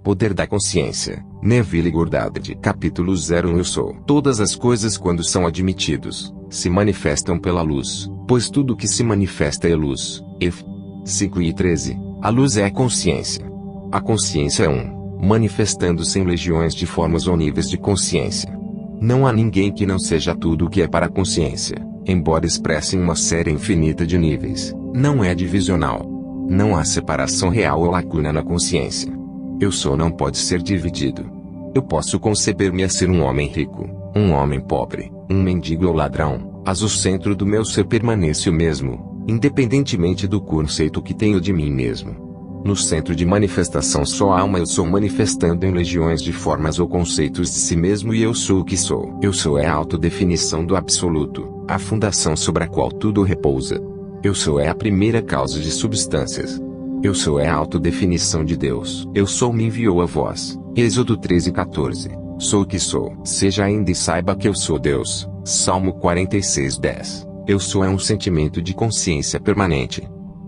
Poder da consciência. Neville Goddard. Capítulo 01. Eu sou. Todas as coisas, quando são admitidos, se manifestam pela luz, pois tudo que se manifesta é luz. F. 5:13. A luz é a consciência. A consciência é manifestando-se em legiões de formas ou níveis de consciência. Não há ninguém que não seja tudo o que é para a consciência, embora expresse em uma série infinita de níveis. Não é divisional. Não há separação real ou lacuna na consciência. Eu sou não pode ser dividido. Eu posso conceber-me a ser um homem rico, um homem pobre, um mendigo ou ladrão, mas o centro do meu ser permanece o mesmo, independentemente do conceito que tenho de mim mesmo. No centro de manifestação só há uma eu sou manifestando em legiões de formas ou conceitos de si mesmo e eu sou o que sou. Eu sou é a autodefinição do absoluto, a fundação sobre a qual tudo repousa. Eu sou é a primeira causa de substâncias. Eu sou é a autodefinição de Deus. Eu sou me enviou a vós. Êxodo 13:14. Sou o que sou. Seja ainda e saiba que eu sou Deus. Salmo 46:10. Eu sou é um sentimento de consciência permanente.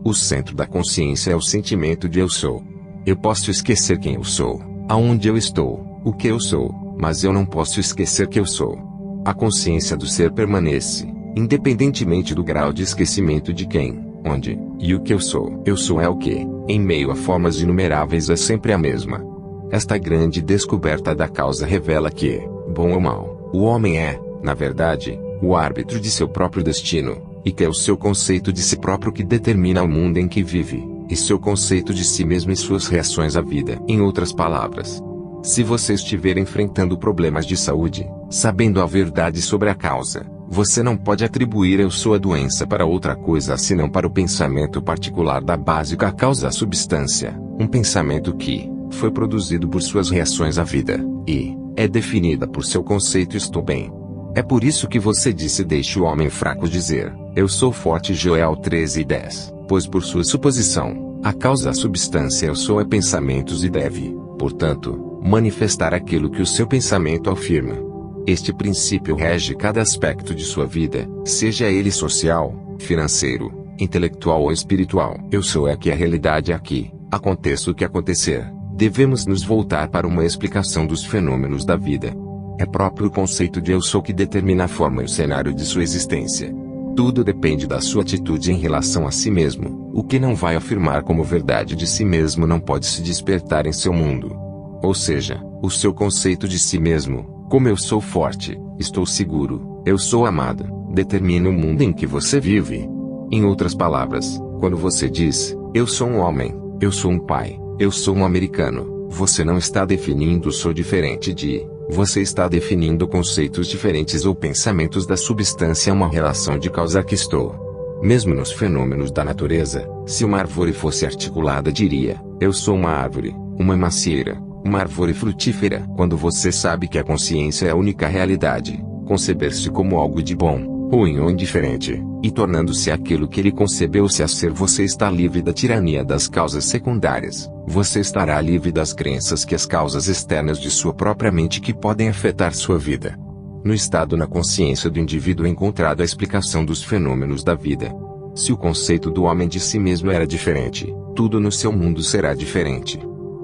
O centro da consciência é o sentimento de eu sou. Eu posso esquecer quem eu sou, aonde eu estou, o que eu sou, mas eu não posso esquecer que eu sou. A consciência do ser permanece, independentemente do grau de esquecimento de quem, onde, e o que eu sou. Eu sou é o que, em meio a formas inumeráveis é sempre a mesma. Esta grande descoberta da causa revela que, bom ou mal, o homem é, na verdade, o árbitro de seu próprio destino, e que é o seu conceito de si próprio que determina o mundo em que vive, e seu conceito de si mesmo e suas reações à vida. Em outras palavras, se você estiver enfrentando problemas de saúde, sabendo a verdade sobre a causa, você não pode atribuir eu sou a doença para outra coisa senão para o pensamento particular da básica causa à substância, um pensamento que foi produzido por suas reações à vida, e é definida por seu conceito estou bem. É por isso que você disse deixe o homem fraco dizer, eu sou forte Joel 13:10, pois por sua suposição, a causa a substância eu sou é pensamentos e deve, portanto, manifestar aquilo que o seu pensamento afirma. Este princípio rege cada aspecto de sua vida, seja ele social, financeiro, intelectual ou espiritual. Eu sou é que a realidade é aqui, aconteça o que acontecer. Devemos nos voltar para uma explicação dos fenômenos da vida. É próprio o conceito de eu sou que determina a forma e o cenário de sua existência. Tudo depende da sua atitude em relação a si mesmo. O que não vai afirmar como verdade de si mesmo não pode se despertar em seu mundo. Ou seja, o seu conceito de si mesmo, como eu sou forte, estou seguro, eu sou amado, determina o mundo em que você vive. Em outras palavras, quando você diz, eu sou um homem, eu sou um pai, eu sou um americano, você não está definindo sou diferente de... Você está definindo conceitos diferentes ou pensamentos da substância a uma relação de causa que estou. Mesmo nos fenômenos da natureza, se uma árvore fosse articulada diria, eu sou uma árvore, uma macieira, uma árvore frutífera. Quando você sabe que a consciência é a única realidade, conceber-se como algo de bom, ruim ou indiferente, e tornando-se aquilo que ele concebeu-se a ser você está livre da tirania das causas secundárias. Você estará livre das crenças que as causas externas de sua própria mente que podem afetar sua vida. No estado na consciência do indivíduo é encontrada a explicação dos fenômenos da vida. Se o conceito do homem de si mesmo era diferente, tudo no seu mundo será diferente.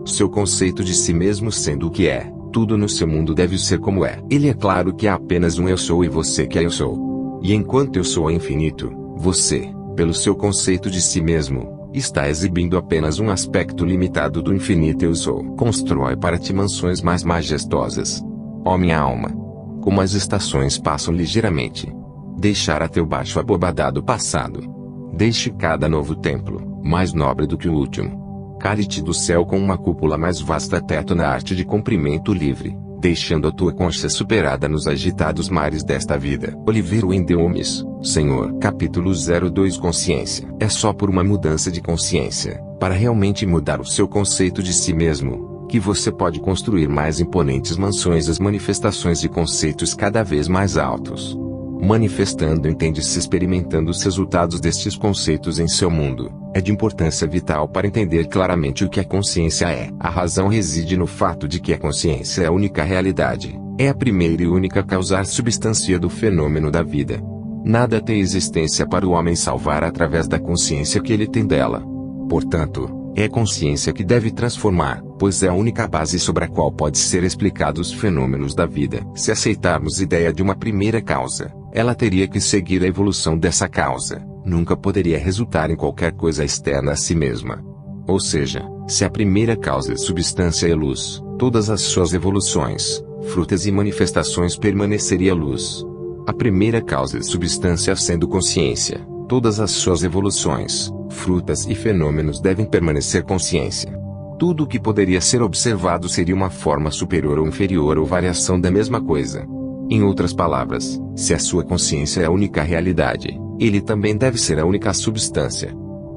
Seu conceito de si mesmo sendo o que é, tudo no seu mundo deve ser como é. Ele é claro que há apenas um eu sou e você que é eu sou. E enquanto eu sou é infinito, você, pelo seu conceito de si mesmo, está exibindo apenas um aspecto limitado do infinito eu sou. Constrói para ti mansões mais majestosas. Ó minha alma! Como as estações passam ligeiramente. Deixar a teu baixo abobadado passado. Deixe cada novo templo, mais nobre do que o último. Cale-te do céu com uma cúpula mais vasta teto na arte de comprimento livre, deixando a tua concha superada nos agitados mares desta vida. Oliveira Wendelmes, Senhor. Capítulo 02. Consciência. É só por uma mudança de consciência, para realmente mudar o seu conceito de si mesmo, que você pode construir mais imponentes mansões as manifestações de conceitos cada vez mais altos. Manifestando entende-se experimentando os resultados destes conceitos em seu mundo. É de importância vital para entender claramente o que a consciência é. A razão reside no fato de que a consciência é a única realidade, é a primeira e única causar substância do fenômeno da vida. Nada tem existência para o homem salvar através da consciência que ele tem dela. Portanto, É a consciência que deve transformar, pois é a única base sobre a qual pode ser explicados os fenômenos da vida. Se aceitarmos a ideia de uma primeira causa, ela teria que seguir a evolução dessa causa, nunca poderia resultar em qualquer coisa externa a si mesma. Ou seja, se a primeira causa é substância e luz, todas as suas evoluções, frutas e manifestações permaneceria luz. A primeira causa é substância sendo consciência, todas as suas evoluções, frutas e fenômenos devem permanecer consciência. Tudo o que poderia ser observado seria uma forma superior ou inferior ou variação da mesma coisa. Em outras palavras, se a sua consciência é a única realidade, ele também deve ser a única substância.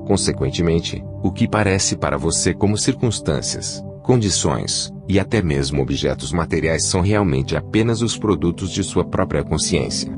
Consequentemente, o que parece para você como circunstâncias, condições, e até mesmo objetos materiais são realmente apenas os produtos de sua própria consciência.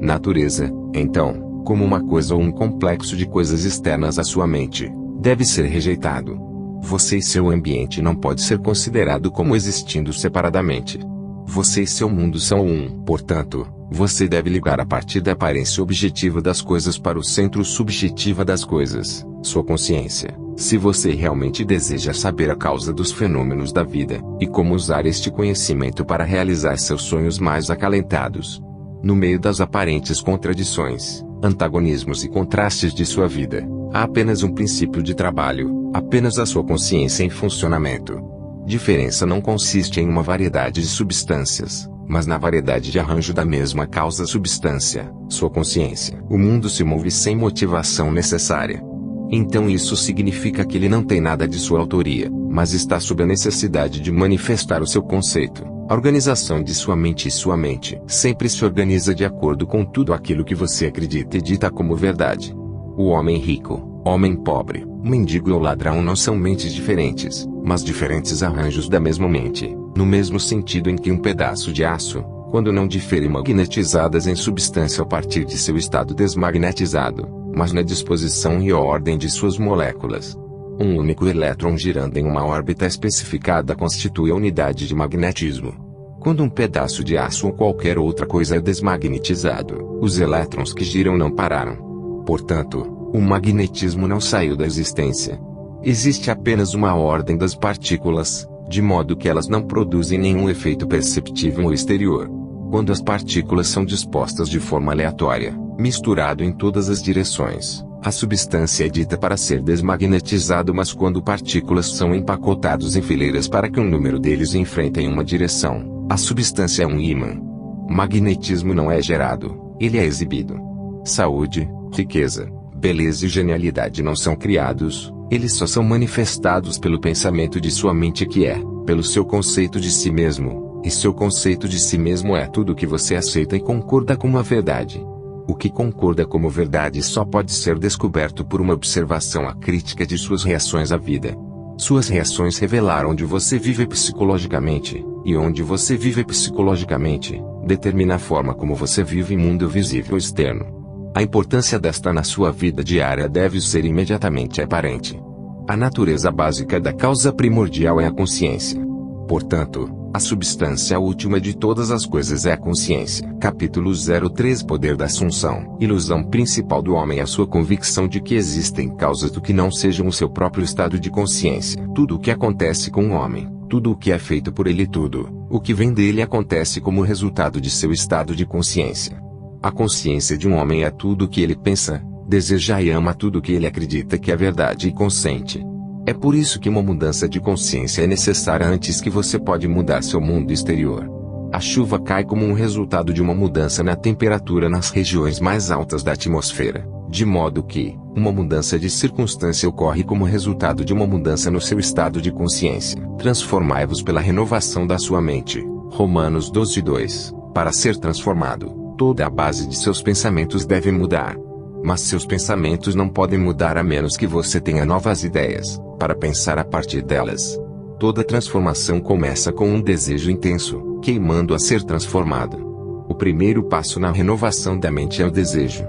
Natureza, então, como uma coisa ou um complexo de coisas externas à sua mente, deve ser rejeitado. Você e seu ambiente não pode ser considerado como existindo separadamente. Você e seu mundo são um. Portanto, você deve ligar a partir da aparência objetiva das coisas para o centro subjetiva das coisas, sua consciência, se você realmente deseja saber a causa dos fenômenos da vida, e como usar este conhecimento para realizar seus sonhos mais acalentados. No meio das aparentes contradições, antagonismos e contrastes de sua vida, há apenas um princípio de trabalho, apenas a sua consciência em funcionamento. Diferença não consiste em uma variedade de substâncias, mas na variedade de arranjo da mesma causa substância, sua consciência. O mundo se move sem motivação necessária. Então isso significa que ele não tem nada de sua autoria, mas está sob a necessidade de manifestar o seu conceito. A organização de sua mente sempre se organiza de acordo com tudo aquilo que você acredita e dita como verdade. O homem rico, homem pobre, mendigo ou ladrão não são mentes diferentes, mas diferentes arranjos da mesma mente, no mesmo sentido em que um pedaço de aço, quando não difere magnetizadas em substância a partir de seu estado desmagnetizado, mas na disposição e ordem de suas moléculas. Um único elétron girando em uma órbita especificada constitui a unidade de magnetismo. Quando um pedaço de aço ou qualquer outra coisa é desmagnetizado, os elétrons que giram não pararam. Portanto, o magnetismo não saiu da existência. Existe apenas uma ordem das partículas, de modo que elas não produzem nenhum efeito perceptível no exterior. Quando as partículas são dispostas de forma aleatória, misturado em todas as direções, a substância é dita para ser desmagnetizada, mas quando partículas são empacotados em fileiras para que um número deles enfrentem uma direção, a substância é um ímã. Magnetismo não é gerado, ele é exibido. Saúde, riqueza, beleza e genialidade não são criados, eles só são manifestados pelo pensamento de sua mente que é, pelo seu conceito de si mesmo, e seu conceito de si mesmo é tudo o que você aceita e concorda como a verdade. O que concorda como verdade só pode ser descoberto por uma observação acrítica de suas reações à vida. Suas reações revelaram onde você vive psicologicamente, e onde você vive psicologicamente, determina a forma como você vive em mundo visível externo. A importância desta na sua vida diária deve ser imediatamente aparente. A natureza básica da causa primordial é a consciência. Portanto, a substância última de todas as coisas é a consciência. Capítulo 03 Poder da Assunção. Ilusão principal do homem é a sua convicção de que existem causas do que não sejam o seu próprio estado de consciência. Tudo o que acontece com o homem, tudo o que é feito por ele, tudo o que vem dele acontece como resultado de seu estado de consciência. A consciência de um homem é tudo o que ele pensa, deseja e ama, tudo o que ele acredita que é verdade e consente. É por isso que uma mudança de consciência é necessária antes que você pode mudar seu mundo exterior. A chuva cai como um resultado de uma mudança na temperatura nas regiões mais altas da atmosfera, de modo que, uma mudança de circunstância ocorre como resultado de uma mudança no seu estado de consciência. Transformai-vos pela renovação da sua mente. Romanos 12:2. Para ser transformado, toda a base de seus pensamentos deve mudar. Mas seus pensamentos não podem mudar a menos que você tenha novas ideias, para pensar a partir delas. Toda transformação começa com um desejo intenso, queimando a ser transformado. O primeiro passo na renovação da mente é o desejo.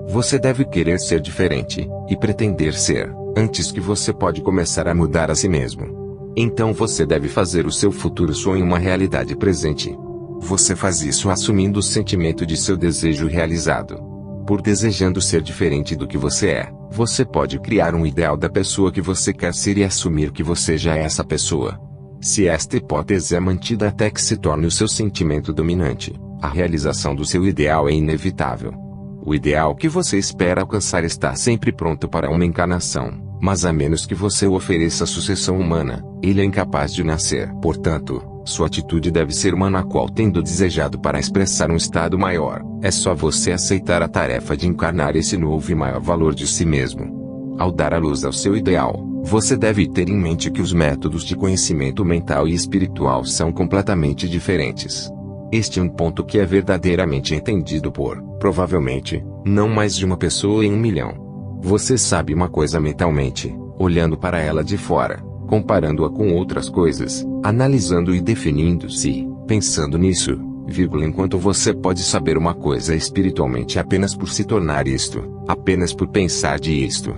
Você deve querer ser diferente, e pretender ser, antes que você pode começar a mudar a si mesmo. Então você deve fazer o seu futuro sonho uma realidade presente. Você faz isso assumindo o sentimento de seu desejo realizado. Por desejando ser diferente do que você é, Você pode criar um ideal da pessoa que você quer ser e assumir que você já é essa pessoa. Se esta hipótese é mantida até que se torne o seu sentimento dominante, a realização do seu ideal é inevitável. O ideal que você espera alcançar está sempre pronto para uma encarnação, mas a menos que você o ofereça a sucessão humana, ele é incapaz de nascer. Portanto, sua atitude deve ser uma na qual tendo desejado para expressar um estado maior, é só você aceitar a tarefa de encarnar esse novo e maior valor de si mesmo. Ao dar à luz ao seu ideal, você deve ter em mente que os métodos de conhecimento mental e espiritual são completamente diferentes. Este é um ponto que é verdadeiramente entendido por, provavelmente, não mais de uma pessoa em 1 milhão. Você sabe uma coisa mentalmente, olhando para ela de fora, comparando-a com outras coisas, analisando e definindo-se, pensando nisso, enquanto você pode saber uma coisa espiritualmente apenas por se tornar isto, apenas por pensar de isto.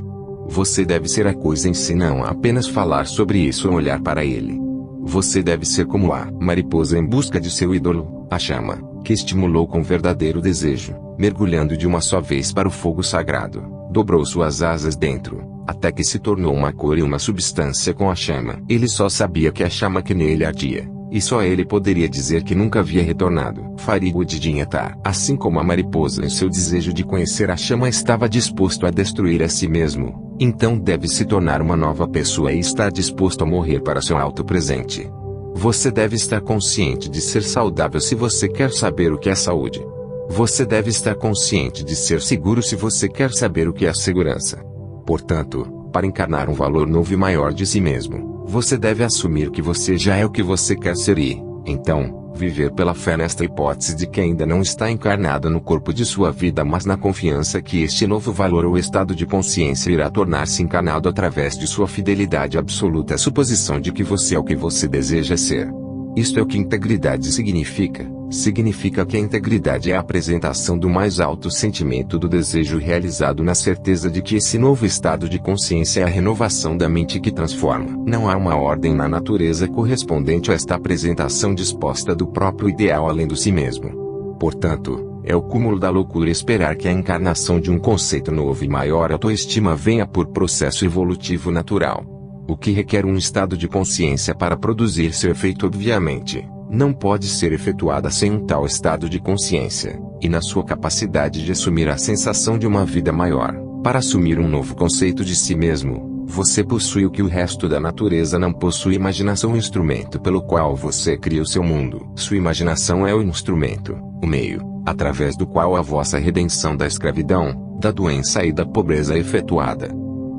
Você deve ser a coisa em si, não apenas falar sobre isso ou olhar para ele. Você deve ser como a mariposa em busca de seu ídolo, a chama, que estimulou com verdadeiro desejo, mergulhando de uma só vez para o fogo sagrado, dobrou suas asas dentro, até que se tornou uma cor e uma substância com a chama. Ele só sabia que a chama que nele ardia, e só ele poderia dizer que nunca havia retornado. Farid-Dinhatar. Assim como a mariposa em seu desejo de conhecer a chama estava disposto a destruir a si mesmo, então deve se tornar uma nova pessoa e estar disposto a morrer para seu alto presente. Você deve estar consciente de ser saudável se você quer saber o que é saúde. Você deve estar consciente de ser seguro se você quer saber o que é segurança. Portanto, para encarnar um valor novo e maior de si mesmo, você deve assumir que você já é o que você quer ser e, então, viver pela fé nesta hipótese de que ainda não está encarnada no corpo de sua vida, mas na confiança que este novo valor ou estado de consciência irá tornar-se encarnado através de sua fidelidade absoluta à suposição de que você é o que você deseja ser. Isto é o que integridade significa. Significa que a integridade é a apresentação do mais alto sentimento do desejo realizado na certeza de que esse novo estado de consciência é a renovação da mente que transforma. Não há uma ordem na natureza correspondente a esta apresentação disposta do próprio ideal além do si mesmo. Portanto, é o cúmulo da loucura esperar que a encarnação de um conceito novo e maior autoestima venha por processo evolutivo natural. O que requer um estado de consciência para produzir seu efeito obviamente não pode ser efetuada sem um tal estado de consciência, e na sua capacidade de assumir a sensação de uma vida maior, para assumir um novo conceito de si mesmo, você possui o que o resto da natureza não possui: imaginação, o instrumento pelo qual você cria o seu mundo. Sua imaginação é o instrumento, o meio, através do qual a vossa redenção da escravidão, da doença e da pobreza é efetuada.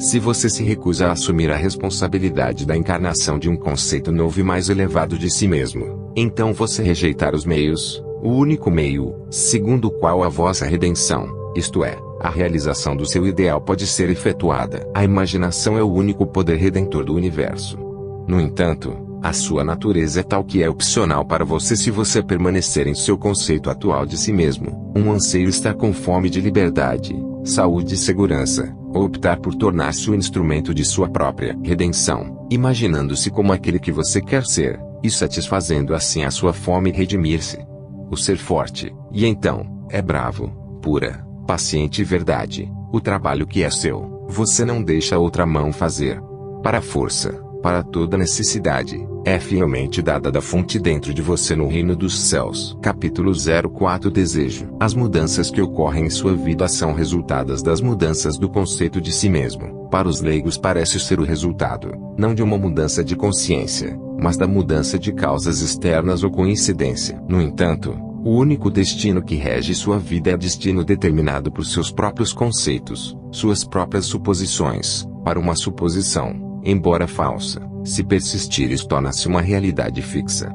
Se você se recusa a assumir a responsabilidade da encarnação de um conceito novo e mais elevado de si mesmo, então você rejeitar os meios, o único meio, segundo o qual a vossa redenção, isto é, a realização do seu ideal pode ser efetuada. A imaginação é o único poder redentor do universo. No entanto, a sua natureza é tal que é opcional para você se você permanecer em seu conceito atual de si mesmo, um anseio estar com fome de liberdade, saúde e segurança, ou optar por tornar-se o instrumento de sua própria redenção, imaginando-se como aquele que você quer ser, e satisfazendo assim a sua fome redimir-se. O ser forte, e então, é bravo, pura, paciente e verdade, o trabalho que é seu, você não deixa outra mão fazer. Para a força, para toda necessidade, é fielmente dada da fonte dentro de você no reino dos céus. Capítulo 04. Desejo. As mudanças que ocorrem em sua vida são resultadas das mudanças do conceito de si mesmo. Para os leigos parece ser o resultado, não de uma mudança de consciência, mas da mudança de causas externas ou coincidência. No entanto, o único destino que rege sua vida é destino determinado por seus próprios conceitos, suas próprias suposições. Para uma suposição, embora falsa, se persistires, torna-se uma realidade fixa.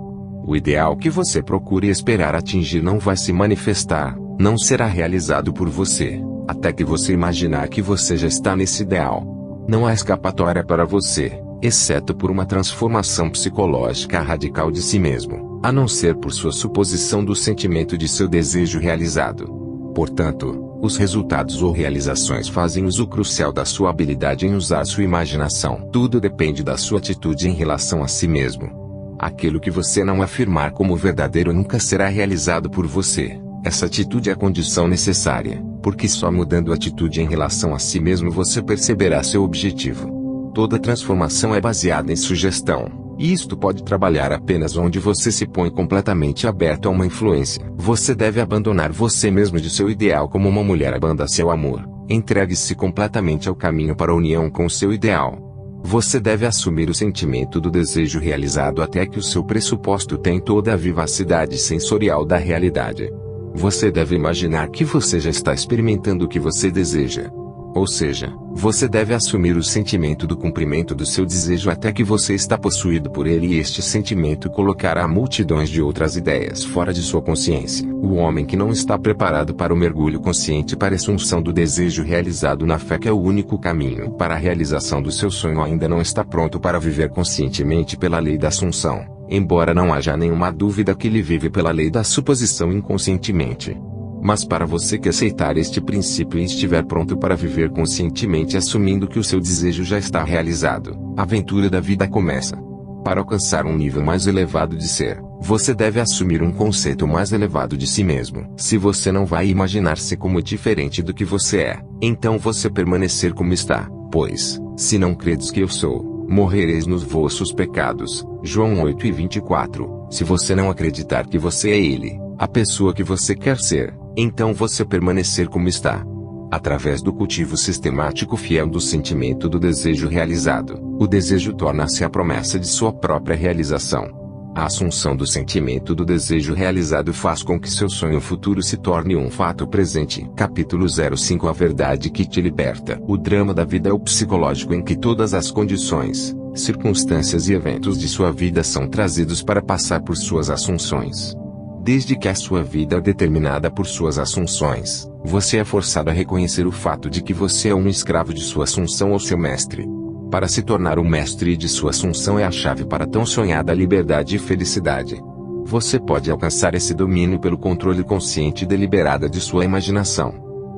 O ideal que você procura e esperar atingir não vai se manifestar, não será realizado por você, até que você imaginar que você já está nesse ideal. Não há escapatória para você, exceto por uma transformação psicológica radical de si mesmo, a não ser por sua suposição do sentimento de seu desejo realizado. Portanto, os resultados ou realizações fazem uso crucial da sua habilidade em usar sua imaginação. Tudo depende da sua atitude em relação a si mesmo. Aquilo que você não afirmar como verdadeiro nunca será realizado por você. Essa atitude é a condição necessária, porque só mudando a atitude em relação a si mesmo você perceberá seu objetivo. Toda transformação é baseada em sugestão, e isto pode trabalhar apenas onde você se põe completamente aberto a uma influência. Você deve abandonar você mesmo de seu ideal como uma mulher abandona seu amor. Entregue-se completamente ao caminho para a união com o seu ideal. Você deve assumir o sentimento do desejo realizado até que o seu pressuposto tenha toda a vivacidade sensorial da realidade. Você deve imaginar que você já está experimentando o que você deseja. Ou seja, você deve assumir o sentimento do cumprimento do seu desejo até que você está possuído por ele e este sentimento colocará multidões de outras ideias fora de sua consciência. O homem que não está preparado para o mergulho consciente para a assunção do desejo realizado na fé que é o único caminho para a realização do seu sonho ainda não está pronto para viver conscientemente pela lei da assunção, embora não haja nenhuma dúvida que ele vive pela lei da suposição inconscientemente. Mas para você que aceitar este princípio e estiver pronto para viver conscientemente assumindo que o seu desejo já está realizado, a aventura da vida começa. Para alcançar um nível mais elevado de ser, você deve assumir um conceito mais elevado de si mesmo. Se você não vai imaginar-se como diferente do que você é, então você permanecer como está, pois, se não credes que eu sou, morrereis nos vossos pecados. João 8:24. Se você não acreditar que você é ele, a pessoa que você quer ser, então você permanecer como está. Através do cultivo sistemático fiel do sentimento do desejo realizado, o desejo torna-se a promessa de sua própria realização. A assunção do sentimento do desejo realizado faz com que seu sonho futuro se torne um fato presente. Capítulo 05 A verdade que te liberta. O drama da vida é o psicológico em que todas as condições, circunstâncias e eventos de sua vida são trazidos para passar por suas assunções. Desde que a sua vida é determinada por suas assunções, você é forçado a reconhecer o fato de que você é um escravo de sua assunção ou seu mestre. Para se tornar o mestre de sua assunção é a chave para tão sonhada liberdade e felicidade. Você pode alcançar esse domínio pelo controle consciente e deliberado de sua imaginação.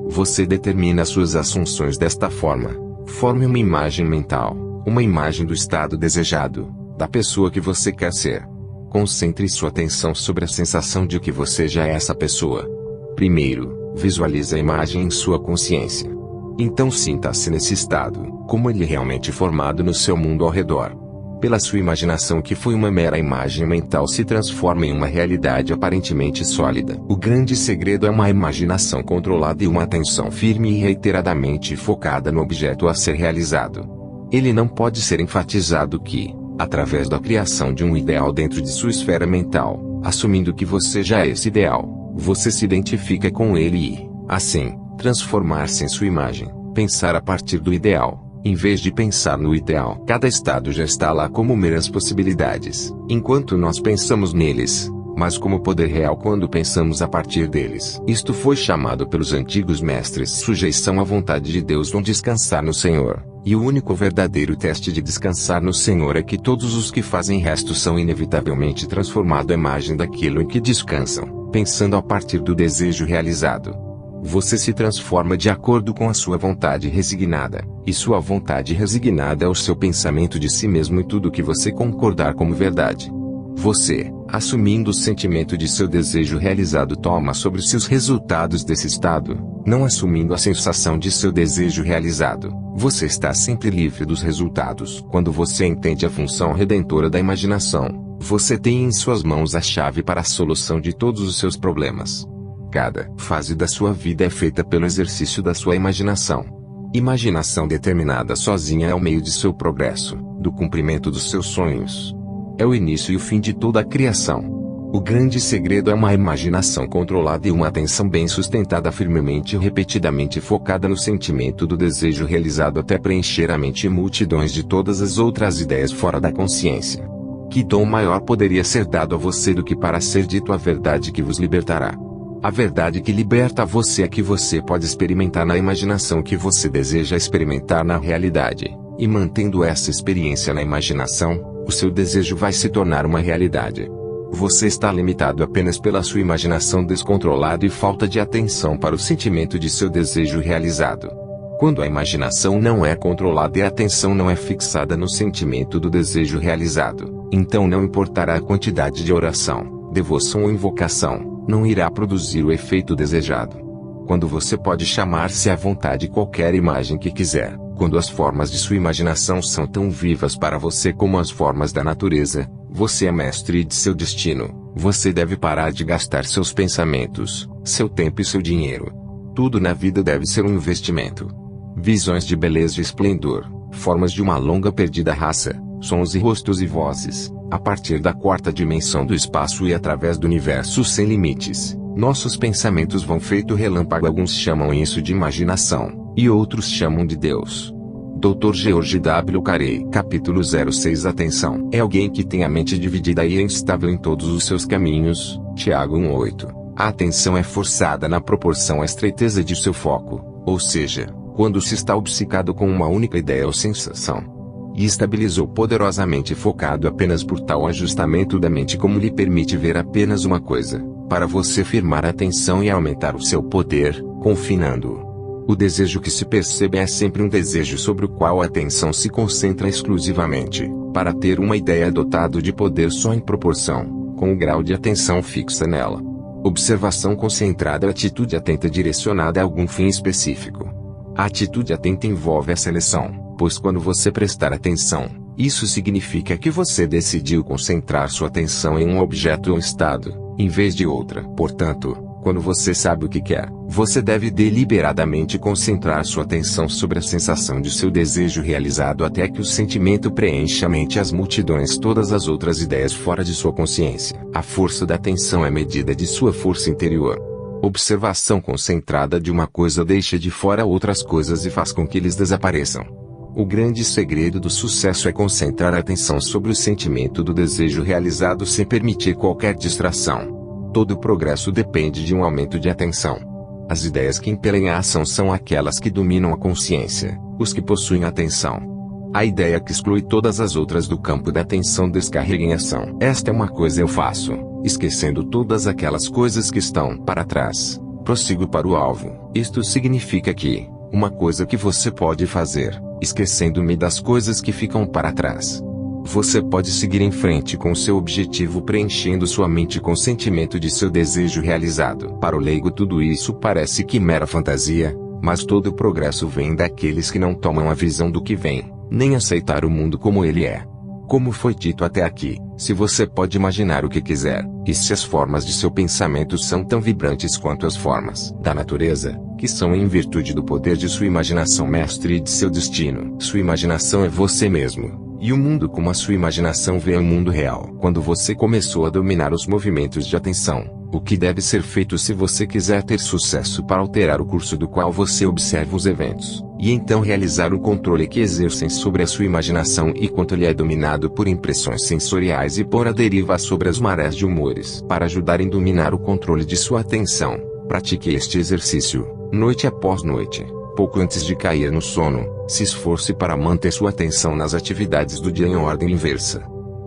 Você determina suas assunções desta forma. Forme uma imagem mental, uma imagem do estado desejado, da pessoa que você quer ser. Concentre sua atenção sobre a sensação de que você já é essa pessoa. Primeiro, visualize a imagem em sua consciência. Então sinta-se nesse estado, como ele é realmente formado no seu mundo ao redor. Pela sua imaginação que foi uma mera imagem mental se transforma em uma realidade aparentemente sólida. O grande segredo é uma imaginação controlada e uma atenção firme e reiteradamente focada no objeto a ser realizado. Ele não pode ser enfatizado que, através da criação de um ideal dentro de sua esfera mental, assumindo que você já é esse ideal, você se identifica com ele e, assim, transformar-se em sua imagem, pensar a partir do ideal, em vez de pensar no ideal. Cada estado já está lá como meras possibilidades, enquanto nós pensamos neles, mas como poder real quando pensamos a partir deles. Isto foi chamado pelos antigos mestres sujeição à vontade de Deus ou descansar no Senhor. E o único verdadeiro teste de descansar no Senhor é que todos os que fazem resto são inevitavelmente transformados à imagem daquilo em que descansam, pensando a partir do desejo realizado. Você se transforma de acordo com a sua vontade resignada, e sua vontade resignada é o seu pensamento de si mesmo e tudo que você concordar como verdade. Você, assumindo o sentimento de seu desejo realizado, toma sobre si os resultados desse estado, não assumindo a sensação de seu desejo realizado. Você está sempre livre dos resultados. Quando você entende a função redentora da imaginação, você tem em suas mãos a chave para a solução de todos os seus problemas. Cada fase da sua vida é feita pelo exercício da sua imaginação. Imaginação determinada sozinha é o meio de seu progresso, do cumprimento dos seus sonhos. É o início e o fim de toda a criação. O grande segredo é uma imaginação controlada e uma atenção bem sustentada firmemente e repetidamente focada no sentimento do desejo realizado até preencher a mente e multidões de todas as outras ideias fora da consciência. Que dom maior poderia ser dado a você do que para ser dito a verdade que vos libertará? A verdade que liberta você é que você pode experimentar na imaginação que você deseja experimentar na realidade, e mantendo essa experiência na imaginação, o seu desejo vai se tornar uma realidade. Você está limitado apenas pela sua imaginação descontrolada e falta de atenção para o sentimento de seu desejo realizado. Quando a imaginação não é controlada e a atenção não é fixada no sentimento do desejo realizado, então não importará a quantidade de oração, devoção ou invocação, não irá produzir o efeito desejado. Quando você pode chamar-se à vontade qualquer imagem que quiser, quando as formas de sua imaginação são tão vivas para você como as formas da natureza, você é mestre de seu destino. Você deve parar de gastar seus pensamentos, seu tempo e seu dinheiro. Tudo na vida deve ser um investimento. Visões de beleza e esplendor, formas de uma longa perdida raça, sons e rostos e vozes, a partir da quarta dimensão do espaço e através do universo sem limites. Nossos pensamentos vão feito relâmpago. Alguns chamam isso de imaginação, e outros chamam de Deus. Dr. George W. Carey, capítulo 06. Atenção é alguém que tem a mente dividida e é instável em todos os seus caminhos. Tiago 1:8. A atenção é forçada na proporção à estreiteza de seu foco, ou seja, quando se está obcecado com uma única ideia ou sensação. E estabilizou poderosamente focado apenas por tal ajustamento da mente como lhe permite ver apenas uma coisa, para você firmar a atenção e aumentar o seu poder, confinando-o. O desejo que se percebe é sempre um desejo sobre o qual a atenção se concentra exclusivamente, para ter uma ideia dotado de poder só em proporção, com o grau de atenção fixa nela. Observação concentrada é atitude atenta direcionada a algum fim específico. A atitude atenta envolve a seleção, pois quando você prestar atenção, isso significa que você decidiu concentrar sua atenção em um objeto ou estado, em vez de outra. Portanto, quando você sabe o que quer, você deve deliberadamente concentrar sua atenção sobre a sensação de seu desejo realizado até que o sentimento preencha a mente e as multidões todas as outras ideias fora de sua consciência. A força da atenção é medida de sua força interior. Observação concentrada de uma coisa deixa de fora outras coisas e faz com que eles desapareçam. O grande segredo do sucesso é concentrar a atenção sobre o sentimento do desejo realizado sem permitir qualquer distração. Todo progresso depende de um aumento de atenção. As ideias que impelem a ação são aquelas que dominam a consciência, os que possuem atenção. A ideia que exclui todas as outras do campo da atenção descarrega em ação. Esta é uma coisa eu faço, esquecendo todas aquelas coisas que estão para trás. Prossigo para o alvo. Isto significa que, uma coisa que você pode fazer, esquecendo-me das coisas que ficam para trás. Você pode seguir em frente com seu objetivo preenchendo sua mente com o sentimento de seu desejo realizado. Para o leigo tudo isso parece que mera fantasia, mas todo o progresso vem daqueles que não tomam a visão do que vem, nem aceitar o mundo como ele é. Como foi dito até aqui, se você pode imaginar o que quiser, e se as formas de seu pensamento são tão vibrantes quanto as formas da natureza, que são em virtude do poder de sua imaginação mestre e de seu destino. Sua imaginação é você mesmo. E o mundo como a sua imaginação vê o mundo real. Quando você começou a dominar os movimentos de atenção, o que deve ser feito se você quiser ter sucesso para alterar o curso do qual você observa os eventos, e então realizar o controle que exercem sobre a sua imaginação e quanto ele é dominado por impressões sensoriais e por a deriva sobre as marés de humores. Para ajudar em dominar o controle de sua atenção, pratique este exercício, noite após noite. Pouco antes de cair no sono, se esforce para manter sua atenção nas atividades do dia em ordem inversa.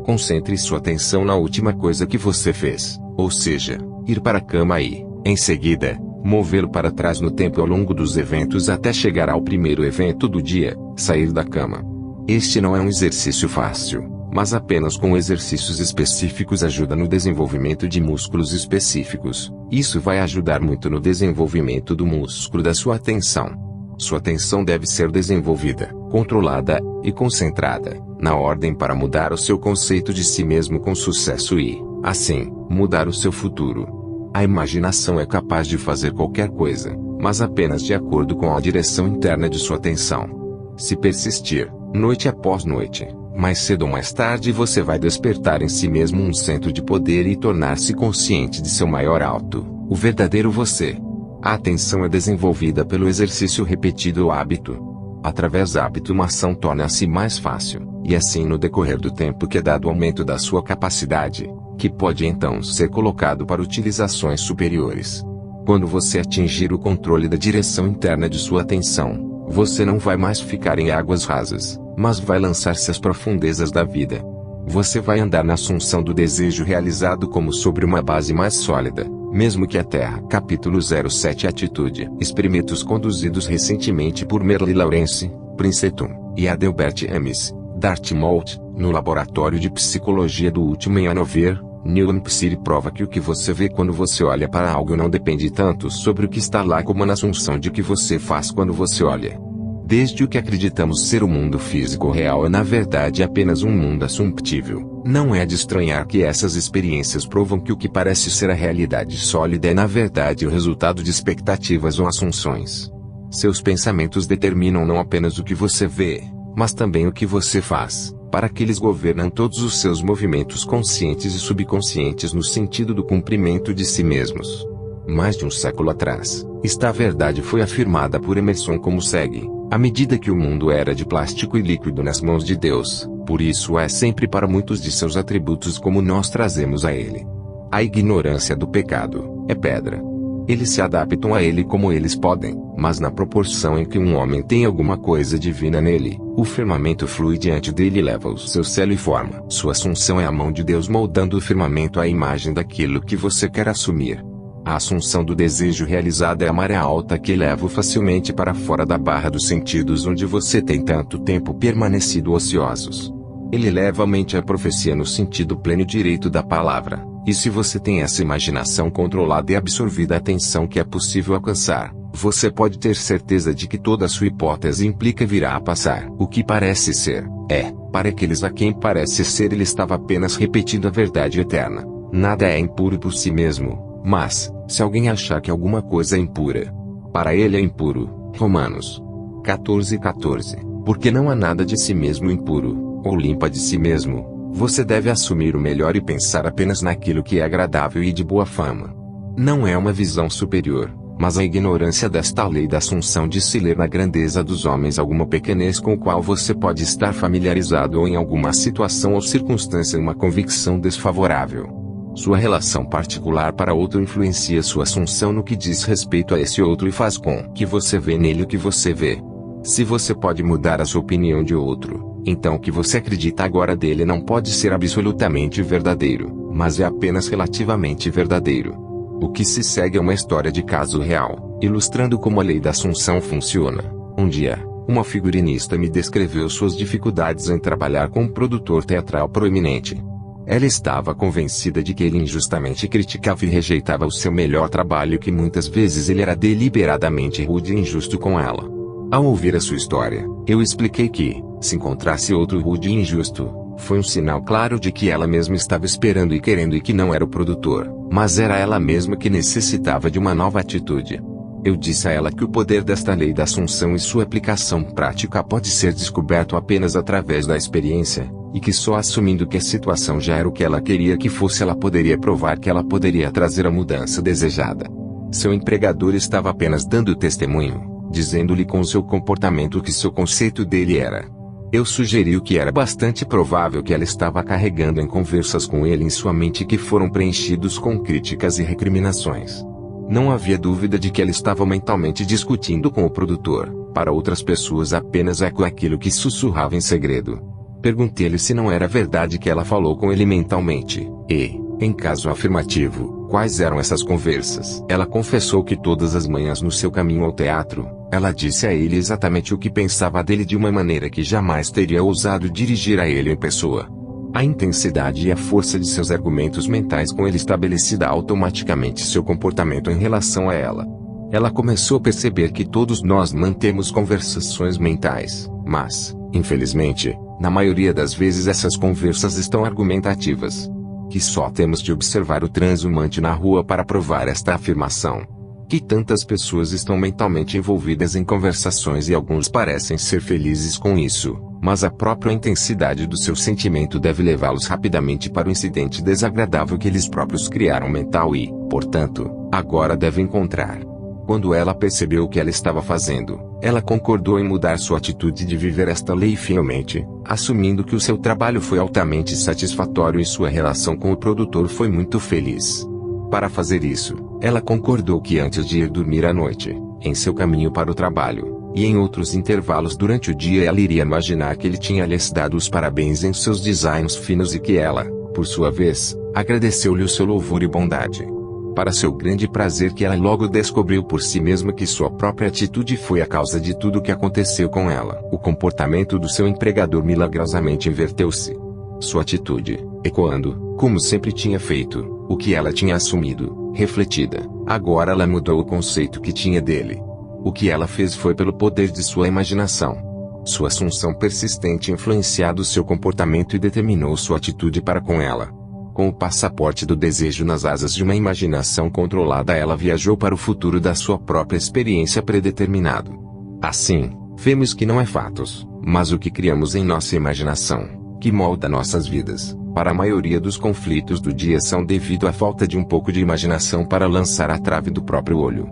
Concentre sua atenção na última coisa que você fez, ou seja, ir para a cama e, em seguida, movê-lo para trás no tempo ao longo dos eventos até chegar ao primeiro evento do dia, sair da cama. Este não é um exercício fácil, mas apenas com exercícios específicos ajuda no desenvolvimento de músculos específicos. Isso vai ajudar muito no desenvolvimento do músculo da sua atenção. Sua atenção deve ser desenvolvida, controlada e concentrada, na ordem para mudar o seu conceito de si mesmo com sucesso e, assim, mudar o seu futuro. A imaginação é capaz de fazer qualquer coisa, mas apenas de acordo com a direção interna de sua atenção. Se persistir, noite após noite, mais cedo ou mais tarde você vai despertar em si mesmo um centro de poder e tornar-se consciente de seu maior alto, o verdadeiro você. A atenção é desenvolvida pelo exercício repetido ou hábito. Através do hábito uma ação torna-se mais fácil, e assim no decorrer do tempo que é dado o aumento da sua capacidade, que pode então ser colocado para utilizações superiores. Quando você atingir o controle da direção interna de sua atenção, você não vai mais ficar em águas rasas, mas vai lançar-se às profundezas da vida. Você vai andar na assunção do desejo realizado como sobre uma base mais sólida, mesmo que a Terra. Capítulo 07 Atitude. Experimentos conduzidos recentemente por Merle Lawrence, Princeton, e Adelbert Ames, Dartmouth, no Laboratório de Psicologia do último em Hanover, Newton Psiri prova que o que você vê quando você olha para algo não depende tanto sobre o que está lá como na assunção de que você faz quando você olha. Desde o que acreditamos ser o mundo físico real é na verdade apenas um mundo assumptível, não é de estranhar que essas experiências provam que o que parece ser a realidade sólida é na verdade o resultado de expectativas ou assunções. Seus pensamentos determinam não apenas o que você vê, mas também o que você faz, para que eles governam todos os seus movimentos conscientes e subconscientes no sentido do cumprimento de si mesmos. Mais de um século atrás, esta verdade foi afirmada por Emerson como segue: à medida que o mundo era de plástico e líquido nas mãos de Deus, por isso é sempre para muitos de seus atributos como nós trazemos a ele. A ignorância do pecado é pedra. Eles se adaptam a ele como eles podem, mas na proporção em que um homem tem alguma coisa divina nele, o firmamento flui diante dele e leva o seu selo e forma. Sua assunção é a mão de Deus moldando o firmamento à imagem daquilo que você quer assumir. A assunção do desejo realizada é a maré alta que leva-o facilmente para fora da barra dos sentidos onde você tem tanto tempo permanecido ociosos. Ele leva a mente à profecia no sentido pleno direito da palavra, e se você tem essa imaginação controlada e absorvida a atenção que é possível alcançar, você pode ter certeza de que toda a sua hipótese implica virá a passar. O que parece ser, para aqueles a quem parece ser ele estava apenas repetindo a verdade eterna. Nada é impuro por si mesmo. Mas, se alguém achar que alguma coisa é impura, para ele é impuro. Romanos 14:14. Porque não há nada de si mesmo impuro, ou limpa de si mesmo. Você deve assumir o melhor e pensar apenas naquilo que é agradável e de boa fama. Não é uma visão superior, mas a ignorância desta lei da assunção de se ler na grandeza dos homens alguma pequenez com o qual você pode estar familiarizado ou em alguma situação ou circunstância uma convicção desfavorável. Sua relação particular para outro influencia sua assunção no que diz respeito a esse outro e faz com que você vê nele o que você vê. Se você pode mudar a sua opinião de outro, então o que você acredita agora dele não pode ser absolutamente verdadeiro, mas é apenas relativamente verdadeiro. O que se segue é uma história de caso real, ilustrando como a lei da assunção funciona. Um dia, uma figurinista me descreveu suas dificuldades em trabalhar com um produtor teatral proeminente. Ela estava convencida de que ele injustamente criticava e rejeitava o seu melhor trabalho e que muitas vezes ele era deliberadamente rude e injusto com ela. Ao ouvir a sua história, eu expliquei que, se encontrasse outro rude e injusto, foi um sinal claro de que ela mesma estava esperando e querendo e que não era o produtor, mas era ela mesma que necessitava de uma nova atitude. Eu disse a ela que o poder desta lei da assunção e sua aplicação prática pode ser descoberto apenas através da experiência, e que só assumindo que a situação já era o que ela queria que fosse ela poderia provar que ela poderia trazer a mudança desejada. Seu empregador estava apenas dando testemunho, dizendo-lhe com seu comportamento o que seu conceito dele era. Eu sugeri o que era bastante provável que ela estava carregando em conversas com ele em sua mente que foram preenchidos com críticas e recriminações. Não havia dúvida de que ela estava mentalmente discutindo com o produtor, para outras pessoas apenas aquilo que sussurrava em segredo. Perguntei-lhe se não era verdade que ela falou com ele mentalmente, e, em caso afirmativo, quais eram essas conversas. Ela confessou que todas as manhãs no seu caminho ao teatro, ela disse a ele exatamente o que pensava dele de uma maneira que jamais teria ousado dirigir a ele em pessoa. A intensidade e a força de seus argumentos mentais com ele estabelecida automaticamente seu comportamento em relação a ela. Ela começou a perceber que todos nós mantemos conversações mentais, mas, infelizmente, na maioria das vezes essas conversas estão argumentativas. Que só temos de observar o transhumante na rua para provar esta afirmação. Que tantas pessoas estão mentalmente envolvidas em conversações e alguns parecem ser felizes com isso, mas a própria intensidade do seu sentimento deve levá-los rapidamente para o incidente desagradável que eles próprios criaram mental e, portanto, agora devem encontrar. Quando ela percebeu o que ela estava fazendo, ela concordou em mudar sua atitude de viver esta lei fielmente, assumindo que o seu trabalho foi altamente satisfatório e sua relação com o produtor foi muito feliz. Para fazer isso, ela concordou que antes de ir dormir à noite, em seu caminho para o trabalho, e em outros intervalos durante o dia ela iria imaginar que ele tinha lhes dado os parabéns em seus designs finos e que ela, por sua vez, agradeceu-lhe o seu louvor e bondade. Para seu grande prazer que ela logo descobriu por si mesma que sua própria atitude foi a causa de tudo o que aconteceu com ela. O comportamento do seu empregador milagrosamente inverteu-se. Sua atitude, ecoando, como sempre tinha feito, o que ela tinha assumido, refletida. Agora ela mudou o conceito que tinha dele. O que ela fez foi pelo poder de sua imaginação. Sua assunção persistente influenciado seu comportamento e determinou sua atitude para com ela. Com o passaporte do desejo nas asas de uma imaginação controlada, ela viajou para o futuro da sua própria experiência predeterminado. Assim, vemos que não é fatos, mas o que criamos em nossa imaginação, que molda nossas vidas. Para a maioria dos conflitos do dia são devido à falta de um pouco de imaginação para lançar a trave do próprio olho.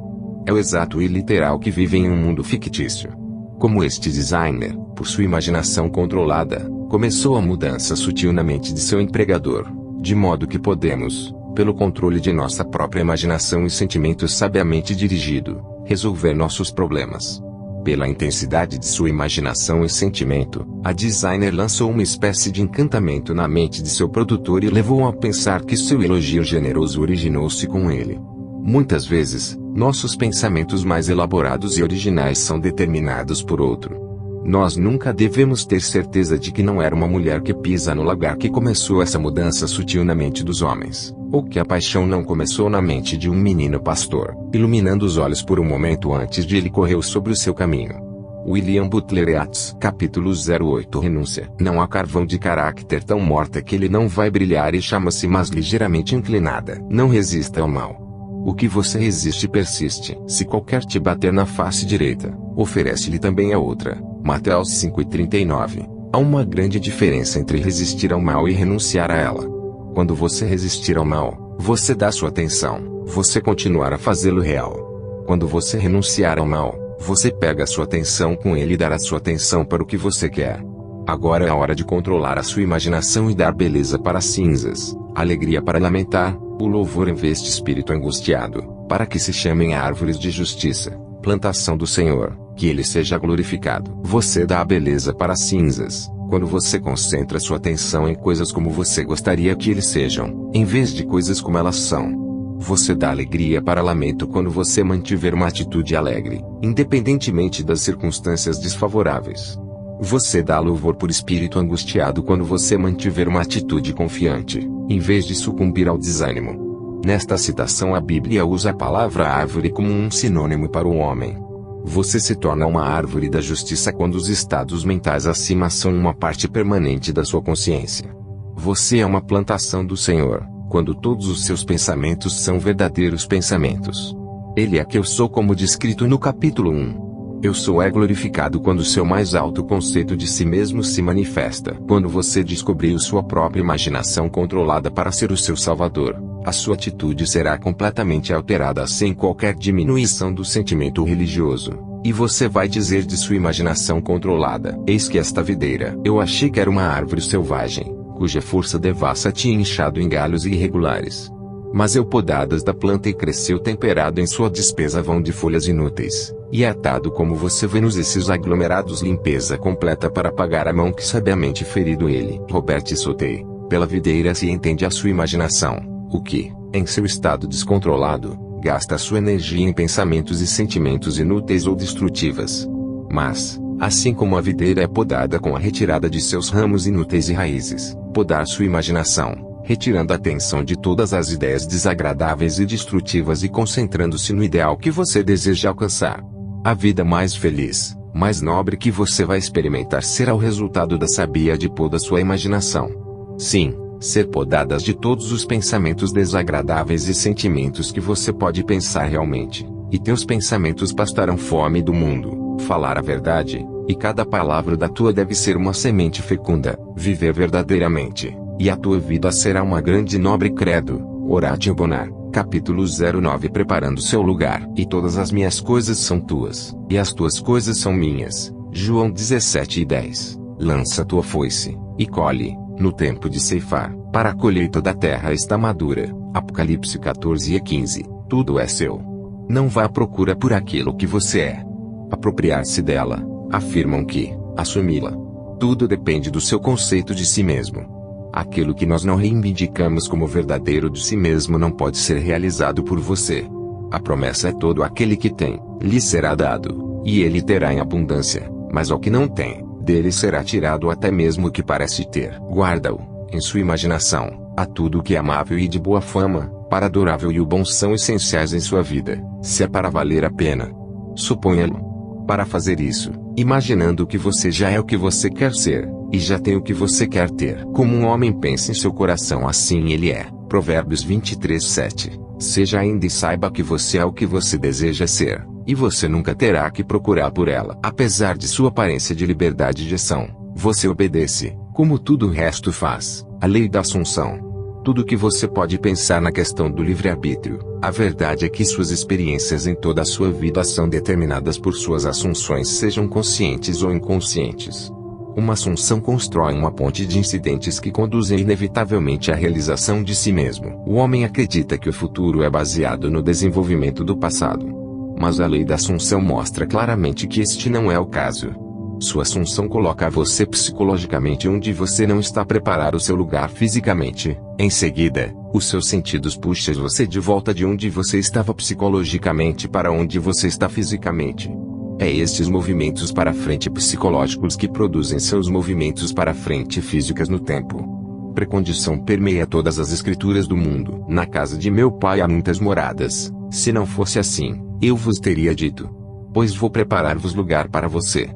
É o exato e literal que vive em um mundo fictício. Como este designer, por sua imaginação controlada, começou a mudança sutil na mente de seu empregador, de modo que podemos, pelo controle de nossa própria imaginação e sentimentos sabiamente dirigido, resolver nossos problemas. Pela intensidade de sua imaginação e sentimento, a designer lançou uma espécie de encantamento na mente de seu produtor e levou-o a pensar que seu elogio generoso originou-se com ele. Muitas vezes, nossos pensamentos mais elaborados e originais são determinados por outro. Nós nunca devemos ter certeza de que não era uma mulher que pisa no lagar que começou essa mudança sutil na mente dos homens, ou que a paixão não começou na mente de um menino pastor, iluminando os olhos por um momento antes de ele correr sobre o seu caminho. William Butler Yeats, capítulo 08. Renúncia. Não há carvão de caráter tão morta que ele não vai brilhar e chama-se mas ligeiramente inclinada. Não resista ao mal. O que você resiste persiste. Se qualquer te bater na face direita, oferece-lhe também a outra. Mateus 5:39. Há uma grande diferença entre resistir ao mal e renunciar a ela. Quando você resistir ao mal, você dá sua atenção, você continuar a fazê-lo real. Quando você renunciar ao mal, você pega a sua atenção com ele e dará sua atenção para o que você quer. Agora é a hora de controlar a sua imaginação e dar beleza para as cinzas, alegria para lamentar, o louvor em vez de espírito angustiado, para que se chamem árvores de justiça, plantação do Senhor, que ele seja glorificado. Você dá a beleza para as cinzas, quando você concentra sua atenção em coisas como você gostaria que eles sejam, em vez de coisas como elas são. Você dá alegria para lamento quando você mantiver uma atitude alegre, independentemente das circunstâncias desfavoráveis. Você dá louvor por espírito angustiado quando você mantiver uma atitude confiante, em vez de sucumbir ao desânimo. Nesta citação a Bíblia usa a palavra árvore como um sinônimo para o homem. Você se torna uma árvore da justiça quando os estados mentais acima são uma parte permanente da sua consciência. Você é uma plantação do Senhor, quando todos os seus pensamentos são verdadeiros pensamentos. Ele é que eu sou como descrito no capítulo 1. Eu sou é glorificado quando seu mais alto conceito de si mesmo se manifesta. Quando você descobriu sua própria imaginação controlada para ser o seu salvador, a sua atitude será completamente alterada sem qualquer diminuição do sentimento religioso. E você vai dizer de sua imaginação controlada: eis que esta videira, eu achei que era uma árvore selvagem, cuja força devassa tinha inchado em galhos irregulares. Mas eu podadas da planta e cresceu temperado em sua despesa vão de folhas inúteis, e é atado como você vê nos esses aglomerados limpeza completa para pagar a mão que sabiamente ferido ele. Robert Southey. Pela videira se entende a sua imaginação, o que, em seu estado descontrolado, gasta sua energia em pensamentos e sentimentos inúteis ou destrutivas. Mas, assim como a videira é podada com a retirada de seus ramos inúteis e raízes, podar sua imaginação, retirando a atenção de todas as ideias desagradáveis e destrutivas e concentrando-se no ideal que você deseja alcançar. A vida mais feliz, mais nobre que você vai experimentar será o resultado da sabia de poda sua imaginação. Sim, ser podadas de todos os pensamentos desagradáveis e sentimentos que você pode pensar realmente, e teus pensamentos pastarão fome do mundo, falar a verdade, e cada palavra da tua deve ser uma semente fecunda, viver verdadeiramente. E a tua vida será uma grande e nobre credo. Horatio Bonar, capítulo 09. Preparando seu lugar. E todas as minhas coisas são tuas, e as tuas coisas são minhas. João 17:10. Lança tua foice, e colhe, no tempo de ceifar, para a colheita da terra está madura. Apocalipse 14:15. Tudo é seu. Não vá à procura por aquilo que você é. Apropriar-se dela, afirmam que, assumi-la. Tudo depende do seu conceito de si mesmo. Aquilo que nós não reivindicamos como verdadeiro de si mesmo não pode ser realizado por você. A promessa é todo aquele que tem, lhe será dado, e ele terá em abundância, mas ao que não tem, dele será tirado até mesmo o que parece ter. Guarda-o, Em sua imaginação, há tudo o que é amável e de boa fama, para adorável e o bom são essenciais em sua vida, se é para valer a pena. Suponha-lo. Para fazer isso, imaginando que você já é o que você quer ser, e já tem o que você quer ter. Como um homem pensa em seu coração, assim ele é. Provérbios 23:7. Seja ainda e saiba que você é o que você deseja ser, e você nunca terá que procurar por ela. Apesar de sua aparência de liberdade de ação, você obedece, como tudo o resto faz, a lei da assunção. Tudo o que você pode pensar na questão do livre-arbítrio, a verdade é que suas experiências em toda a sua vida são determinadas por suas assunções, sejam conscientes ou inconscientes. Uma assunção constrói uma ponte de incidentes que conduzem inevitavelmente à realização de si mesmo. O homem acredita que o futuro é baseado no desenvolvimento do passado. Mas a lei da assunção mostra claramente que este não é o caso. Sua assunção coloca você psicologicamente onde você não está preparado o seu lugar fisicamente. Em seguida, os seus sentidos puxam você de volta de onde você estava psicologicamente para onde você está fisicamente. É estes movimentos para frente psicológicos que produzem seus movimentos para frente físicas no tempo. Precondição permeia todas as escrituras do mundo. Na casa de meu pai há muitas moradas. Se não fosse assim, eu vos teria dito: pois vou preparar-vos lugar para você.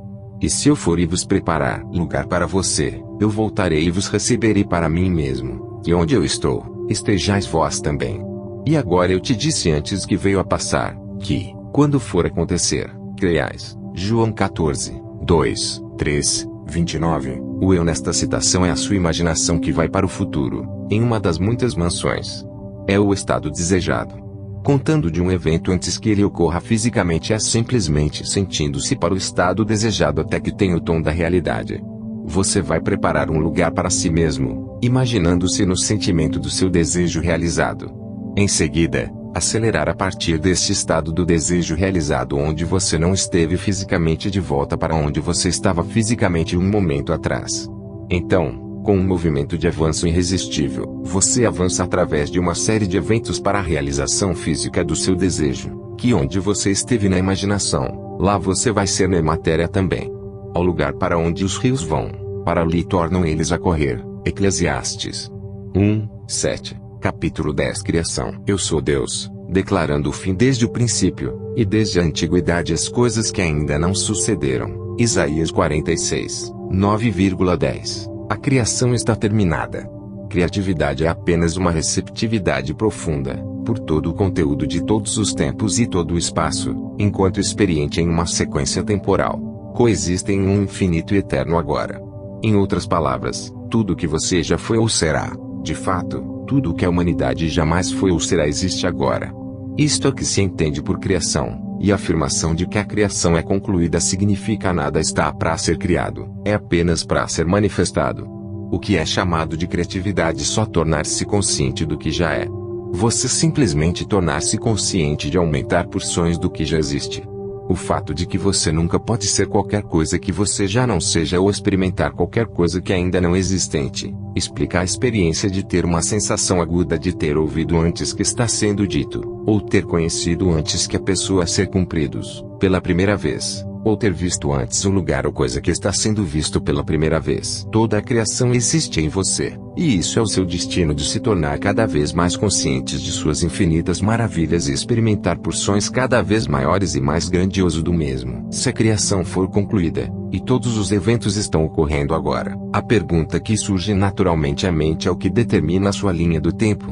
E se eu for e vos preparar lugar para você, eu voltarei e vos receberei para mim mesmo, e onde eu estou, estejais vós também. E agora eu te disse antes que veio a passar, que, quando for acontecer, creiais. João 14, 2, 3, 29. O eu nesta citação é a sua imaginação que vai para o futuro, em uma das muitas mansões. É o estado desejado. Contando de um evento antes que ele ocorra fisicamente, é simplesmente sentindo-se para o estado desejado até que tenha o tom da realidade. Você vai preparar um lugar para si mesmo, imaginando-se no sentimento do seu desejo realizado. Em seguida, acelerar a partir deste estado do desejo realizado onde você não esteve fisicamente de volta para onde você estava fisicamente um momento atrás. Então, com um movimento de avanço irresistível, você avança através de uma série de eventos para a realização física do seu desejo, que onde você esteve na imaginação, lá você vai ser na matéria também. Ao lugar para onde os rios vão, para ali tornam eles a correr. Eclesiastes 1:7, capítulo 10. Criação. Eu sou Deus, declarando o fim desde o princípio, e desde a antiguidade as coisas que ainda não sucederam. Isaías 46, 9,10. A criação está terminada. Criatividade é apenas uma receptividade profunda, por todo o conteúdo de todos os tempos e todo o espaço, enquanto experiente em uma sequência temporal. Coexistem em um infinito e eterno agora. Em outras palavras, tudo o que você já foi ou será, de fato, tudo o que a humanidade jamais foi ou será existe agora. Isto é que se entende por criação. E a afirmação de que a criação é concluída significa nada está para ser criado, é apenas para ser manifestado. O que é chamado de criatividade só tornar-se consciente do que já é. Você simplesmente tornar-se consciente de aumentar porções do que já existe. O fato de que você nunca pode ser qualquer coisa que você já não seja ou experimentar qualquer coisa que ainda não existente, explica a experiência de ter uma sensação aguda de ter ouvido antes que está sendo dito, ou ter conhecido antes que a pessoa a ser cumpridos, pela primeira vez, ou ter visto antes um lugar ou coisa que está sendo visto pela primeira vez. Toda a criação existe em você, e isso é o seu destino de se tornar cada vez mais conscientes de suas infinitas maravilhas e experimentar porções cada vez maiores e mais grandioso do mesmo. Se a criação for concluída, e todos os eventos estão ocorrendo agora, a pergunta que surge naturalmente à mente é o que determina a sua linha do tempo.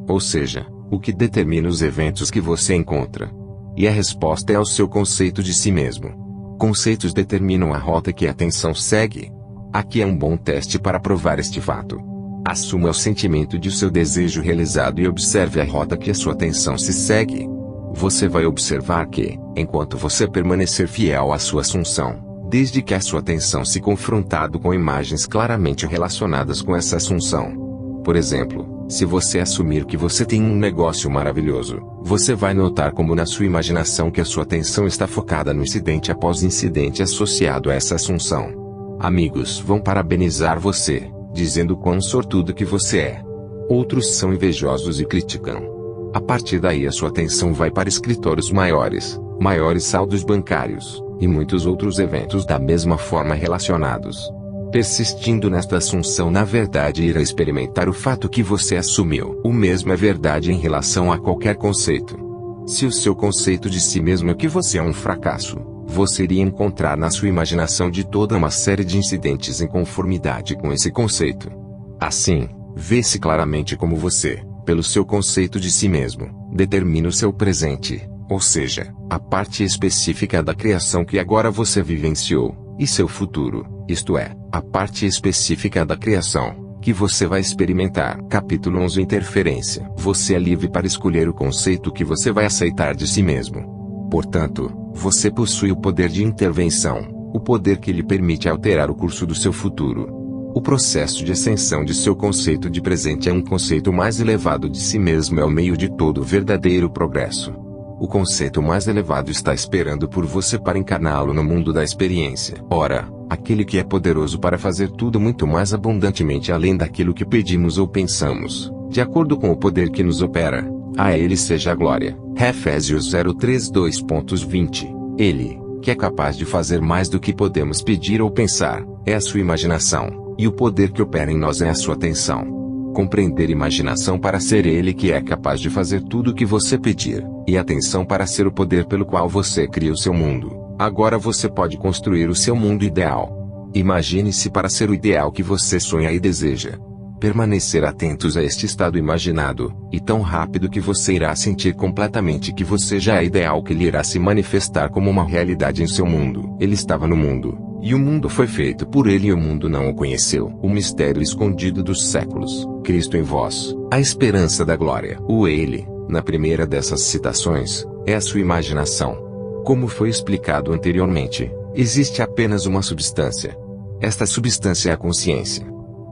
Ou seja, o que determina os eventos que você encontra. E a resposta é o seu conceito de si mesmo. Conceitos determinam a rota que a atenção segue. Aqui é um bom teste para provar este fato. Assuma o sentimento de seu desejo realizado e observe a rota que a sua atenção se segue. Você vai observar que, enquanto você permanecer fiel à sua assunção, desde que a sua atenção se confrontado com imagens claramente relacionadas com essa assunção. Por exemplo, se você assumir que você tem um negócio maravilhoso, você vai notar como na sua imaginação que a sua atenção está focada no incidente após incidente associado a essa assunção. Amigos vão parabenizar você, dizendo quão sortudo que você é. Outros são invejosos e criticam. A partir daí a sua atenção vai para escritórios maiores, maiores saldos bancários, e muitos outros eventos da mesma forma relacionados. Persistindo nesta assunção, na verdade irá experimentar o fato que você assumiu. O mesmo é verdade em relação a qualquer conceito. Se o seu conceito de si mesmo é que você é um fracasso, você iria encontrar na sua imaginação de toda uma série de incidentes em conformidade com esse conceito. Assim, vê-se claramente como você, pelo seu conceito de si mesmo, determina o seu presente, ou seja, a parte específica da criação que agora você vivenciou, e seu futuro, isto é, a parte específica da criação, que você vai experimentar. Capítulo 11. Interferência. Você é livre para escolher o conceito que você vai aceitar de si mesmo. Portanto, você possui o poder de intervenção, o poder que lhe permite alterar o curso do seu futuro. O processo de ascensão de seu conceito de presente é um conceito mais elevado de si mesmo, é o meio de todo verdadeiro progresso. O conceito mais elevado está esperando por você para encarná-lo no mundo da experiência. Ora, aquele que é poderoso para fazer tudo muito mais abundantemente além daquilo que pedimos ou pensamos, de acordo com o poder que nos opera, a ele seja a glória. Efésios 0:32.20. Ele, que é capaz de fazer mais do que podemos pedir ou pensar, é a sua imaginação, e o poder que opera em nós é a sua atenção. Compreender imaginação para ser ele que é capaz de fazer tudo o que você pedir, e atenção para ser o poder pelo qual você cria o seu mundo. Agora você pode construir o seu mundo ideal. Imagine-se para ser o ideal que você sonha e deseja. Permanecer atentos a este estado imaginado, e tão rápido que você irá sentir completamente que você já é ideal, que ele irá se manifestar como uma realidade em seu mundo. Ele estava no mundo, e o mundo foi feito por ele e o mundo não o conheceu. O mistério escondido dos séculos, Cristo em vós, a esperança da glória. O ele, na primeira dessas citações, é a sua imaginação. Como foi explicado anteriormente, existe apenas uma substância. Esta substância é a consciência.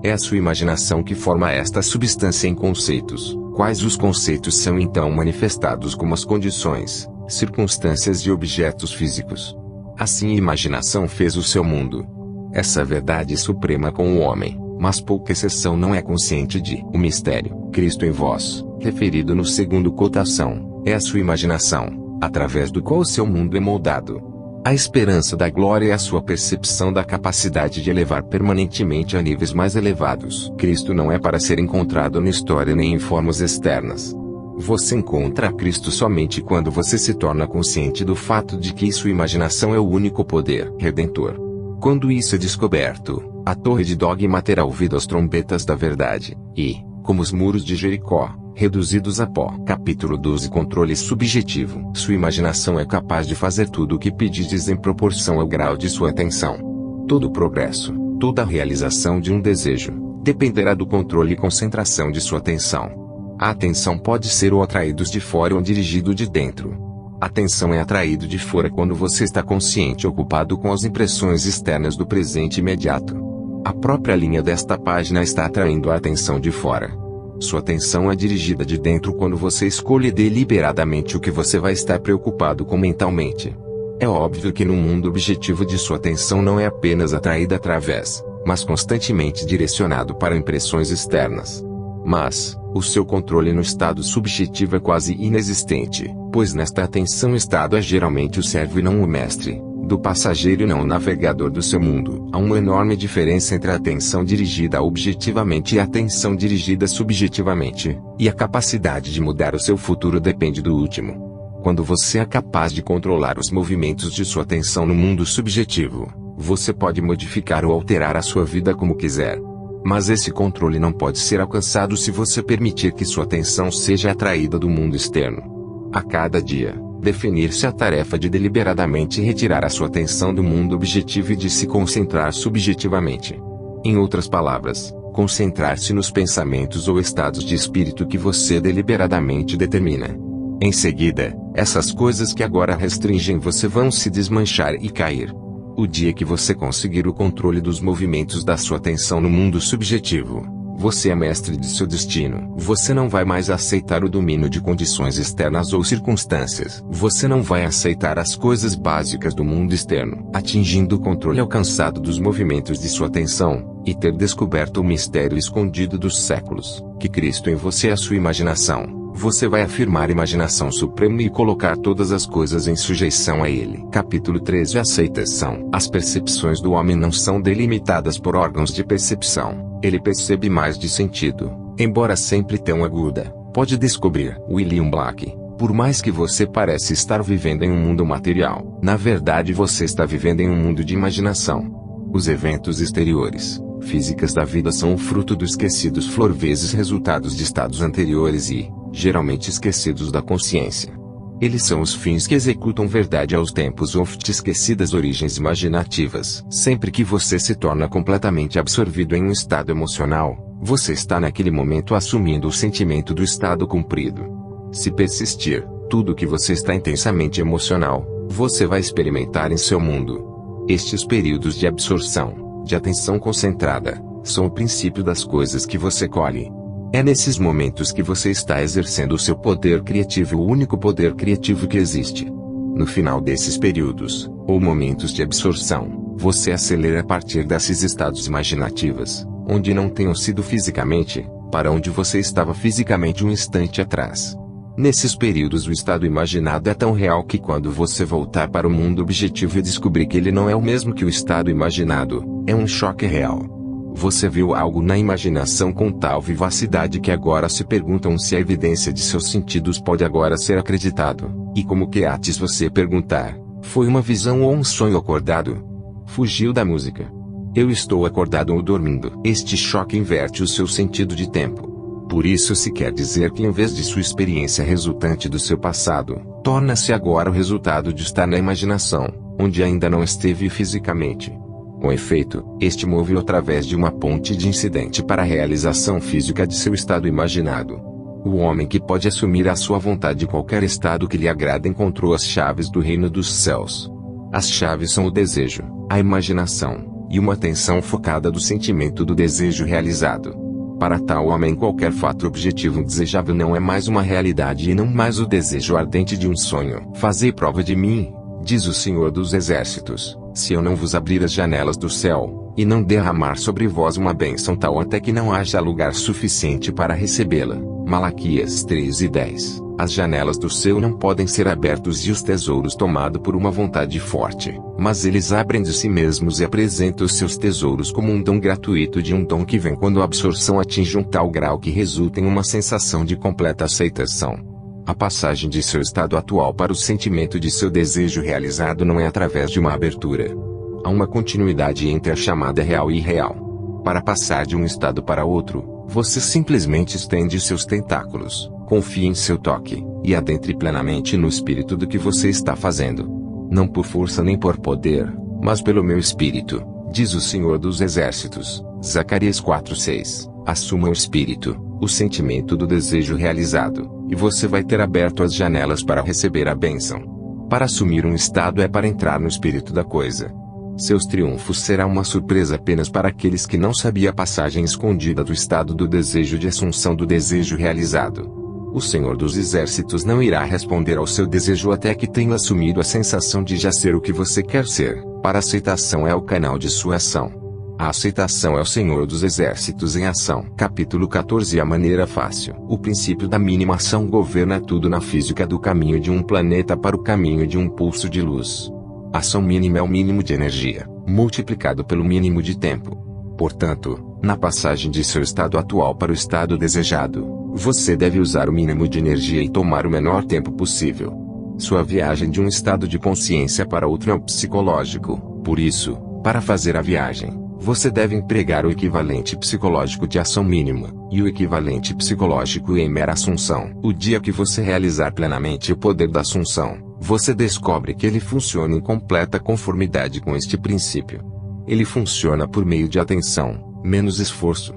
É a sua imaginação que forma esta substância em conceitos, quais os conceitos são então manifestados como as condições, circunstâncias e objetos físicos. Assim a imaginação fez o seu mundo. Essa verdade suprema com o homem, mas pouca exceção não é consciente de. O mistério, Cristo em vós, referido no segundo cotação, é a sua imaginação, através do qual o seu mundo é moldado. A esperança da glória é a sua percepção da capacidade de elevar permanentemente a níveis mais elevados. Cristo não é para ser encontrado na história nem em formas externas. Você encontra Cristo somente quando você se torna consciente do fato de que sua imaginação é o único poder redentor. Quando isso é descoberto, a torre de dogma terá ouvido as trombetas da verdade, e, como os muros de Jericó, reduzidos a pó. Capítulo 12. Controle subjetivo. Sua imaginação é capaz de fazer tudo o que pedides em proporção ao grau de sua atenção. Todo progresso, toda realização de um desejo, dependerá do controle e concentração de sua atenção. A atenção pode ser ou atraídos de fora ou dirigido de dentro. A atenção é atraído de fora quando você está consciente e ocupado com as impressões externas do presente imediato. A própria linha desta página está atraindo a atenção de fora. Sua atenção é dirigida de dentro quando você escolhe deliberadamente o que você vai estar preocupado com mentalmente. É óbvio que no mundo objetivo de sua atenção não é apenas atraída através, mas constantemente direcionado para impressões externas. Mas, o seu controle no estado subjetivo é quase inexistente, pois nesta atenção estado é geralmente o servo e não o mestre, do passageiro e não o navegador do seu mundo. Há uma enorme diferença entre a atenção dirigida objetivamente e a atenção dirigida subjetivamente, e a capacidade de mudar o seu futuro depende do último. Quando você é capaz de controlar os movimentos de sua atenção no mundo subjetivo, você pode modificar ou alterar a sua vida como quiser. Mas esse controle não pode ser alcançado se você permitir que sua atenção seja atraída do mundo externo. A cada dia, definir-se a tarefa de deliberadamente retirar a sua atenção do mundo objetivo e de se concentrar subjetivamente. Em outras palavras, concentrar-se nos pensamentos ou estados de espírito que você deliberadamente determina. Em seguida, essas coisas que agora restringem você vão se desmanchar e cair. O dia que você conseguir o controle dos movimentos da sua atenção no mundo subjetivo, você é mestre de seu destino. Você não vai mais aceitar o domínio de condições externas ou circunstâncias. Você não vai aceitar as coisas básicas do mundo externo. Atingindo o controle alcançado dos movimentos de sua atenção, e ter descoberto o mistério escondido dos séculos, que Cristo em você é a sua imaginação, Você vai afirmar a imaginação suprema e colocar todas as coisas em sujeição a ele. Capítulo 13. Aceitação. As percepções do homem não são delimitadas por órgãos de percepção. Ele percebe mais de sentido, embora sempre tão aguda. Pode descobrir. William Black. Por mais que você pareça estar vivendo em um mundo material, na verdade você está vivendo em um mundo de imaginação. Os eventos exteriores, físicas da vida são o fruto dos esquecidos vezes resultados de estados anteriores e, geralmente esquecidos da consciência. Eles são os fins que executam verdade aos tempos oft esquecidas origens imaginativas. Sempre que você se torna completamente absorvido em um estado emocional, você está naquele momento assumindo o sentimento do estado cumprido. Se persistir, tudo que você está intensamente emocional, você vai experimentar em seu mundo. Estes períodos de absorção, de atenção concentrada, são o princípio das coisas que você colhe. É nesses momentos que você está exercendo o seu poder criativo, o único poder criativo que existe. No final desses períodos, ou momentos de absorção, você acelera a partir desses estados imaginativos, onde não tenham sido fisicamente, para onde você estava fisicamente um instante atrás. Nesses períodos o estado imaginado é tão real que quando você voltar para o mundo objetivo e descobrir que ele não é o mesmo que o estado imaginado, é um choque real. Você viu algo na imaginação com tal vivacidade que agora se perguntam se a evidência de seus sentidos pode agora ser acreditado, e como que antes você perguntar, foi uma visão ou um sonho acordado? Fugiu da música. Eu estou acordado ou dormindo. Este choque inverte o seu sentido de tempo. Por isso se quer dizer que em vez de sua experiência resultante do seu passado, torna-se agora o resultado de estar na imaginação, onde ainda não esteve fisicamente. Com efeito, este move através de uma ponte de incidente para a realização física de seu estado imaginado. O homem que pode assumir à sua vontade qualquer estado que lhe agrada encontrou as chaves do reino dos céus. As chaves são o desejo, a imaginação, e uma atenção focada do sentimento do desejo realizado. Para tal homem qualquer fato objetivo desejável não é mais uma realidade e não mais o desejo ardente de um sonho. Fazei prova de mim, diz o Senhor dos Exércitos, se eu não vos abrir as janelas do céu, e não derramar sobre vós uma bênção tal até que não haja lugar suficiente para recebê-la. Malaquias 3:10. As janelas do céu não podem ser abertos e os tesouros tomados por uma vontade forte, mas eles abrem de si mesmos e apresentam os seus tesouros como um dom gratuito de um dom que vem quando a absorção atinge um tal grau que resulta em uma sensação de completa aceitação. A passagem de seu estado atual para o sentimento de seu desejo realizado não é através de uma abertura. Há uma continuidade entre a chamada real e irreal. Para passar de um estado para outro, você simplesmente estende seus tentáculos, confie em seu toque, e adentre plenamente no espírito do que você está fazendo. Não por força nem por poder, mas pelo meu espírito, diz o Senhor dos Exércitos. Zacarias 4:6. Assuma o espírito, o sentimento do desejo realizado, e você vai ter aberto as janelas para receber a bênção. Para assumir um estado é para entrar no espírito da coisa. Seus triunfos será uma surpresa apenas para aqueles que não sabiam a passagem escondida do estado do desejo de assunção do desejo realizado. O Senhor dos Exércitos não irá responder ao seu desejo até que tenha assumido a sensação de já ser o que você quer ser. Para aceitação é o canal de sua ação. A aceitação é o Senhor dos Exércitos em ação. Capítulo 14. A maneira fácil. O princípio da mínima ação governa tudo na física do caminho de um planeta para o caminho de um pulso de luz. A ação mínima é o mínimo de energia, multiplicado pelo mínimo de tempo. Portanto, na passagem de seu estado atual para o estado desejado, você deve usar o mínimo de energia e tomar o menor tempo possível. Sua viagem de um estado de consciência para outro é o psicológico. Por isso, para fazer a viagem, você deve empregar o equivalente psicológico de ação mínima, e o equivalente psicológico em mera assunção. O dia que você realizar plenamente o poder da assunção, você descobre que ele funciona em completa conformidade com este princípio. Ele funciona por meio de atenção, menos esforço.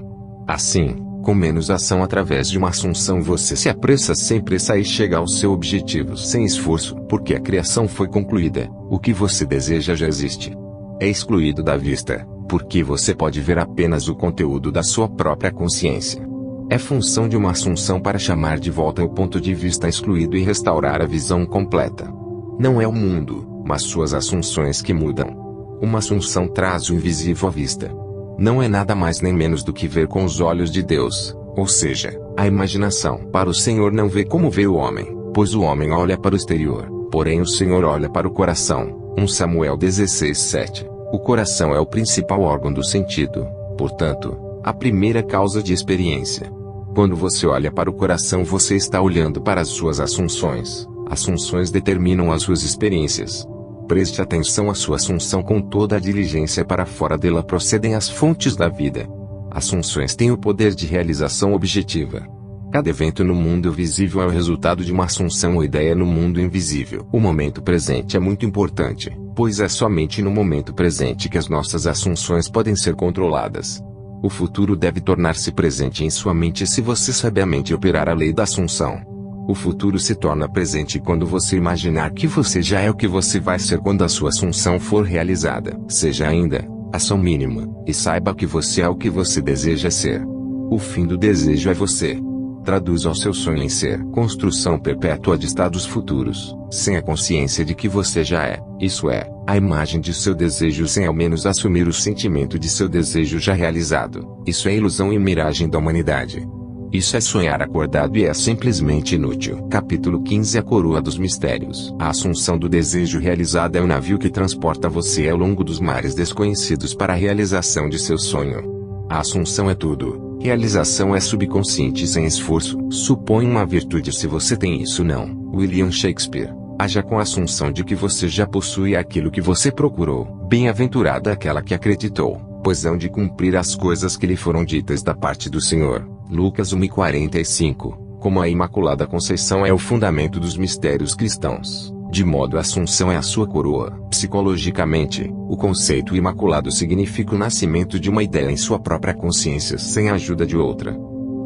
Assim, com menos ação através de uma assunção você se apressa sem pressa e chega ao seu objetivo sem esforço. Porque a criação foi concluída, o que você deseja já existe. É excluído da vista, porque você pode ver apenas o conteúdo da sua própria consciência. É função de uma assunção para chamar de volta o ponto de vista excluído e restaurar a visão completa. Não é o mundo, mas suas assunções que mudam. Uma assunção traz o invisível à vista. Não é nada mais nem menos do que ver com os olhos de Deus, ou seja, A imaginação para o Senhor não vê como vê o homem, pois o homem olha para o exterior, porém o Senhor olha para o coração. 1 Samuel 16:7. O coração é o principal órgão do sentido, portanto, a primeira causa de experiência. Quando você olha para o coração, você está olhando para as suas assunções. Assunções determinam as suas experiências. Preste atenção à sua assunção com toda a diligência. Para fora dela procedem as fontes da vida. Assunções têm o poder de realização objetiva. Cada evento no mundo visível é o resultado de uma assunção ou ideia no mundo invisível. O momento presente é muito importante, pois é somente no momento presente que as nossas assunções podem ser controladas. O futuro deve tornar-se presente em sua mente se você sabiamente operar a lei da assunção. O futuro se torna presente quando você imaginar que você já é o que você vai ser quando a sua assunção for realizada. Seja ainda ação mínima, e saiba que você é o que você deseja ser. O fim do desejo é você. Traduza o seu sonho em ser construção perpétua de estados futuros, sem a consciência de que você já é, isso é, a imagem de seu desejo sem ao menos assumir o sentimento de seu desejo já realizado. Isso é ilusão e miragem da humanidade. Isso é sonhar acordado e é simplesmente inútil. Capítulo 15. A coroa dos mistérios. A assunção do desejo realizado é o navio que transporta você ao longo dos mares desconhecidos para a realização de seu sonho. A assunção é tudo. Realização é subconsciente sem esforço. Supõe uma virtude se você tem isso não. William Shakespeare. Haja com a assunção de que você já possui aquilo que você procurou. Bem-aventurada aquela que acreditou, pois hão de cumprir as coisas que lhe foram ditas da parte do Senhor. Lucas 1:45. Como a Imaculada Conceição é o fundamento dos mistérios cristãos, de modo a Assunção é a sua coroa. Psicologicamente, o conceito imaculado significa o nascimento de uma ideia em sua própria consciência sem a ajuda de outra.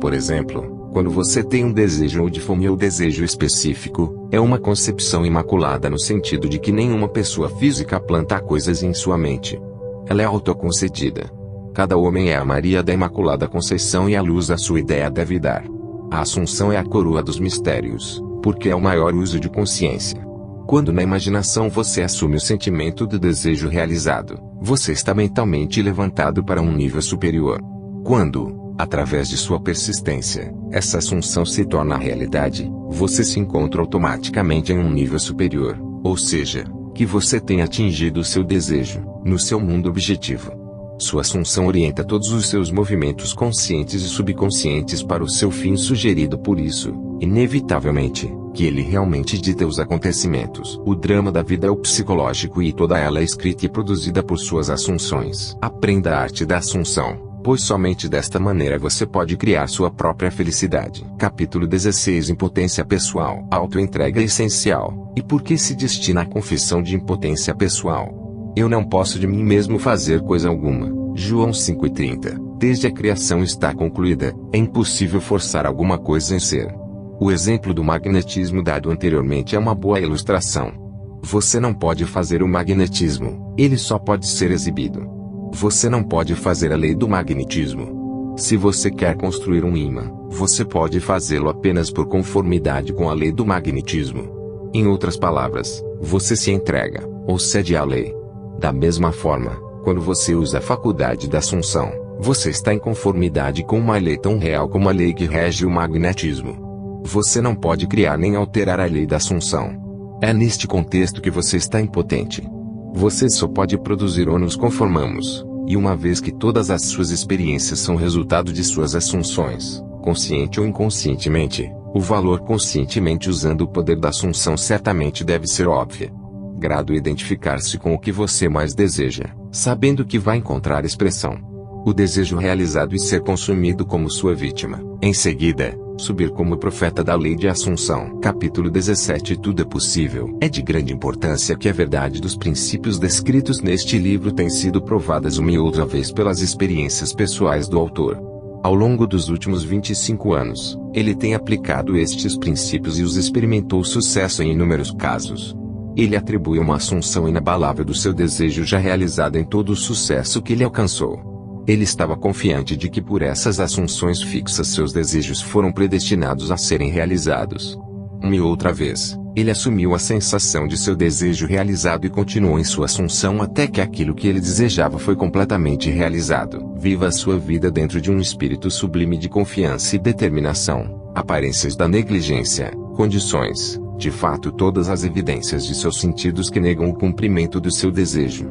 Por exemplo, quando você tem um desejo ou de fome ou desejo específico, é uma concepção imaculada no sentido de que nenhuma pessoa física planta coisas em sua mente. Ela é autoconcedida. Cada homem é a Maria da Imaculada Conceição e a luz a sua ideia deve dar. A Assunção é a coroa dos mistérios, porque é o maior uso de consciência. Quando na imaginação você assume o sentimento do desejo realizado, você está mentalmente levantado para um nível superior. Quando, através de sua persistência, essa assunção se torna realidade, você se encontra automaticamente em um nível superior, ou seja, que você tem atingido o seu desejo, no seu mundo objetivo. Sua assunção orienta todos os seus movimentos conscientes e subconscientes para o seu fim sugerido por isso, inevitavelmente, que ele realmente dita os acontecimentos. O drama da vida é o psicológico e toda ela é escrita e produzida por suas assunções. Aprenda a arte da assunção, pois somente desta maneira você pode criar sua própria felicidade. Capítulo 16. Impotência pessoal. Autoentrega é essencial. E por que se destina à confissão de impotência pessoal? Eu não posso de mim mesmo fazer coisa alguma. João 5:30. Desde a criação está concluída, é impossível forçar alguma coisa em ser. O exemplo do magnetismo dado anteriormente é uma boa ilustração. Você não pode fazer o magnetismo, ele só pode ser exibido. Você não pode fazer a lei do magnetismo. Se você quer construir um ímã, você pode fazê-lo apenas por conformidade com a lei do magnetismo. Em outras palavras, você se entrega, ou cede à lei. Da mesma forma, quando você usa a faculdade da assunção, você está em conformidade com uma lei tão real como a lei que rege o magnetismo. Você não pode criar nem alterar a lei da assunção. É neste contexto que você está impotente. Você só pode produzir ou nos conformamos, e uma vez que todas as suas experiências são resultado de suas assunções, consciente ou inconscientemente, o valor conscientemente usando o poder da assunção certamente deve ser óbvio. Grado identificar-se com o que você mais deseja, sabendo que vai encontrar expressão. O desejo realizado e ser consumido como sua vítima. Em seguida, subir como profeta da lei de Assunção. Capítulo 17. Tudo é possível. É de grande importância que a verdade dos princípios descritos neste livro tem sido provadas uma e outra vez pelas experiências pessoais do autor. Ao longo dos últimos 25 anos, ele tem aplicado estes princípios e os experimentou sucesso em inúmeros casos. Ele atribui uma assunção inabalável do seu desejo já realizada em todo o sucesso que ele alcançou. Ele estava confiante de que por essas assunções fixas seus desejos foram predestinados a serem realizados. Uma e outra vez, Ele assumiu a sensação de seu desejo realizado e continuou em sua assunção até que aquilo que ele desejava foi completamente realizado. Viva a sua vida dentro de um espírito sublime de confiança e determinação. Aparências da negligência, condições, de fato todas as evidências de seus sentidos que negam o cumprimento do seu desejo.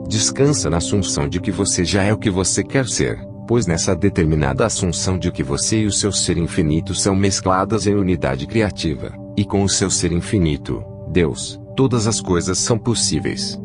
Descansa na assunção de que você já é o que você quer ser, pois nessa determinada assunção de que você e o seu ser infinito são mescladas em unidade criativa, e com o seu ser infinito, Deus, todas as coisas são possíveis.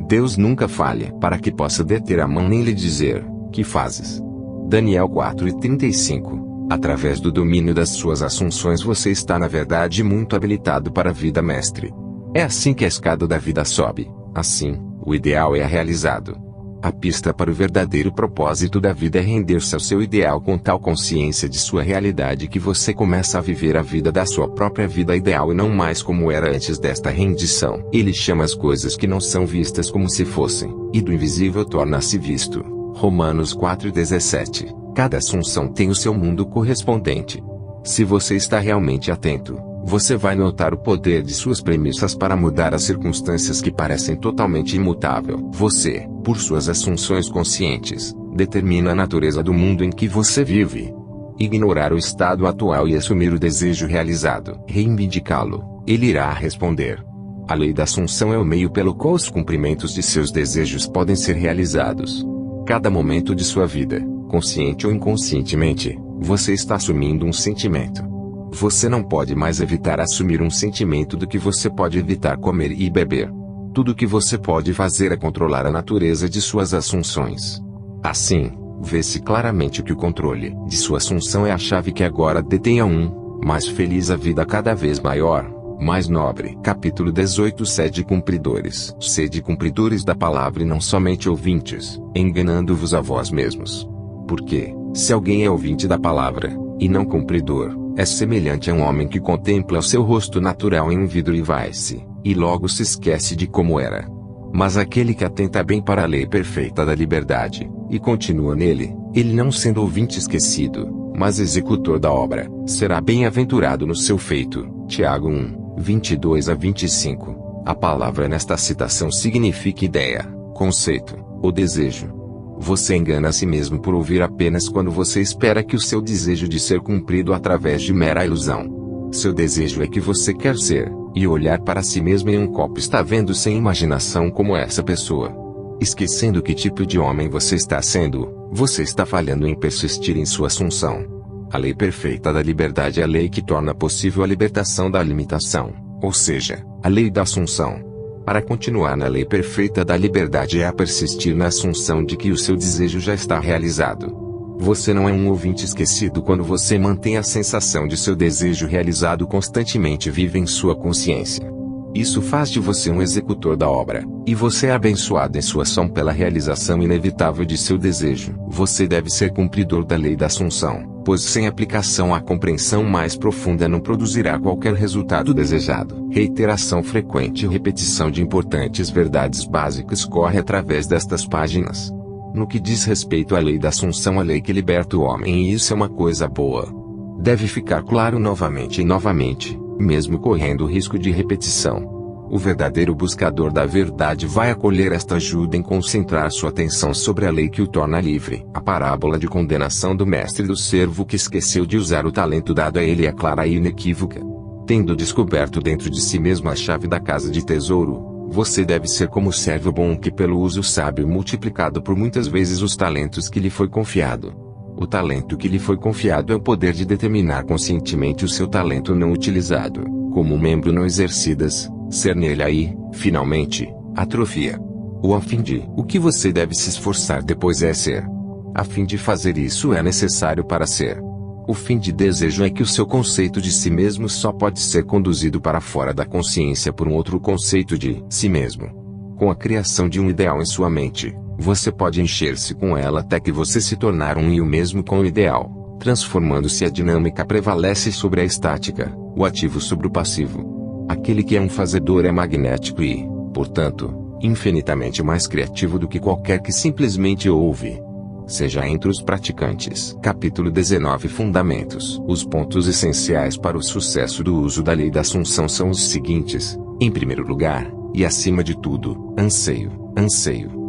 Deus nunca falha para que possa deter a mão nem lhe dizer, que fazes? Daniel 4:35. Através do domínio das suas assunções você está na verdade muito habilitado para a vida mestre. É assim que a escada da vida sobe, assim, o ideal é realizado. A pista para o verdadeiro propósito da vida é render-se ao seu ideal com tal consciência de sua realidade que você começa a viver a vida da sua própria vida ideal e não mais como era antes desta rendição. Ele chama as coisas que não são vistas como se fossem, e do invisível torna-se visto. Romanos 4:17. Cada assunção tem o seu mundo correspondente. Se você está realmente atento, você vai notar o poder de suas premissas para mudar as circunstâncias que parecem totalmente imutável. Você, por suas assunções conscientes, determina a natureza do mundo em que você vive. Ignorar o estado atual e assumir o desejo realizado, reivindicá-lo, ele irá responder. A lei da assunção é o meio pelo qual os cumprimentos de seus desejos podem ser realizados. Cada momento de sua vida, consciente ou inconscientemente, você está assumindo um sentimento. Você não pode mais evitar assumir um sentimento do que você pode evitar comer e beber. Tudo o que você pode fazer é controlar a natureza de suas assunções. Assim, vê-se claramente que o controle de sua assunção é a chave que agora detém a mais feliz a vida cada vez maior, mais nobre. Capítulo 18. Sede cumpridores. Sede cumpridores da palavra e não somente ouvintes, enganando-vos a vós mesmos. Porque, se alguém é ouvinte da palavra, e não cumpridor, é semelhante a um homem que contempla o seu rosto natural em um vidro e vai-se, e logo se esquece de como era. Mas aquele que atenta bem para a lei perfeita da liberdade, e continua nele, ele não sendo ouvinte esquecido, mas executor da obra, será bem-aventurado no seu feito. Tiago 1:22-25. A palavra nesta citação significa ideia, conceito, ou desejo. Você engana a si mesmo por ouvir apenas quando você espera que o seu desejo de ser cumprido através de mera ilusão. Seu desejo é que você quer ser, e olhar para si mesmo em um copo está vendo sem imaginação como essa pessoa. Esquecendo que tipo de homem você está sendo, você está falhando em persistir em sua assunção. A lei perfeita da liberdade é a lei que torna possível a libertação da limitação, ou seja, a lei da assunção. Para continuar na lei perfeita da liberdade é a persistir na assunção de que o seu desejo já está realizado. Você não é um ouvinte esquecido quando você mantém a sensação de seu desejo realizado constantemente vive em sua consciência. Isso faz de você um executor da obra, e você é abençoado em sua ação pela realização inevitável de seu desejo. Você deve ser cumpridor da lei da assunção, pois sem aplicação a compreensão mais profunda não produzirá qualquer resultado desejado. Reiteração frequente e repetição de importantes verdades básicas corre através destas páginas. No que diz respeito à lei da assunção, a lei que liberta o homem, e isso é uma coisa boa. Deve ficar claro novamente e novamente, mesmo correndo o risco de repetição. O verdadeiro buscador da verdade vai acolher esta ajuda em concentrar sua atenção sobre a lei que o torna livre. A parábola de condenação do mestre do servo que esqueceu de usar o talento dado a ele é clara e inequívoca. Tendo descoberto dentro de si mesmo a chave da casa de tesouro, você deve ser como o servo bom que pelo uso sábio multiplicado por muitas vezes os talentos que lhe foi confiado. O talento que lhe foi confiado é o poder de determinar conscientemente o seu talento não utilizado, como membro não exercidas, ser nele aí, finalmente, atrofia. A fim de, o que você deve se esforçar depois é ser. A fim de fazer isso é necessário para ser. O fim de desejo é que o seu conceito de si mesmo só pode ser conduzido para fora da consciência por um outro conceito de si mesmo. Com a criação de um ideal em sua mente, você pode encher-se com ela até que você se tornar um e o mesmo com o ideal, transformando-se a dinâmica prevalece sobre a estática, o ativo sobre o passivo. Aquele que é um fazedor é magnético e, portanto, infinitamente mais criativo do que qualquer que simplesmente ouve. seja entre os praticantes. Capítulo 19 Fundamentos. Os pontos essenciais para o sucesso do uso da lei da Assunção são os seguintes. Em primeiro lugar, e acima de tudo, anseio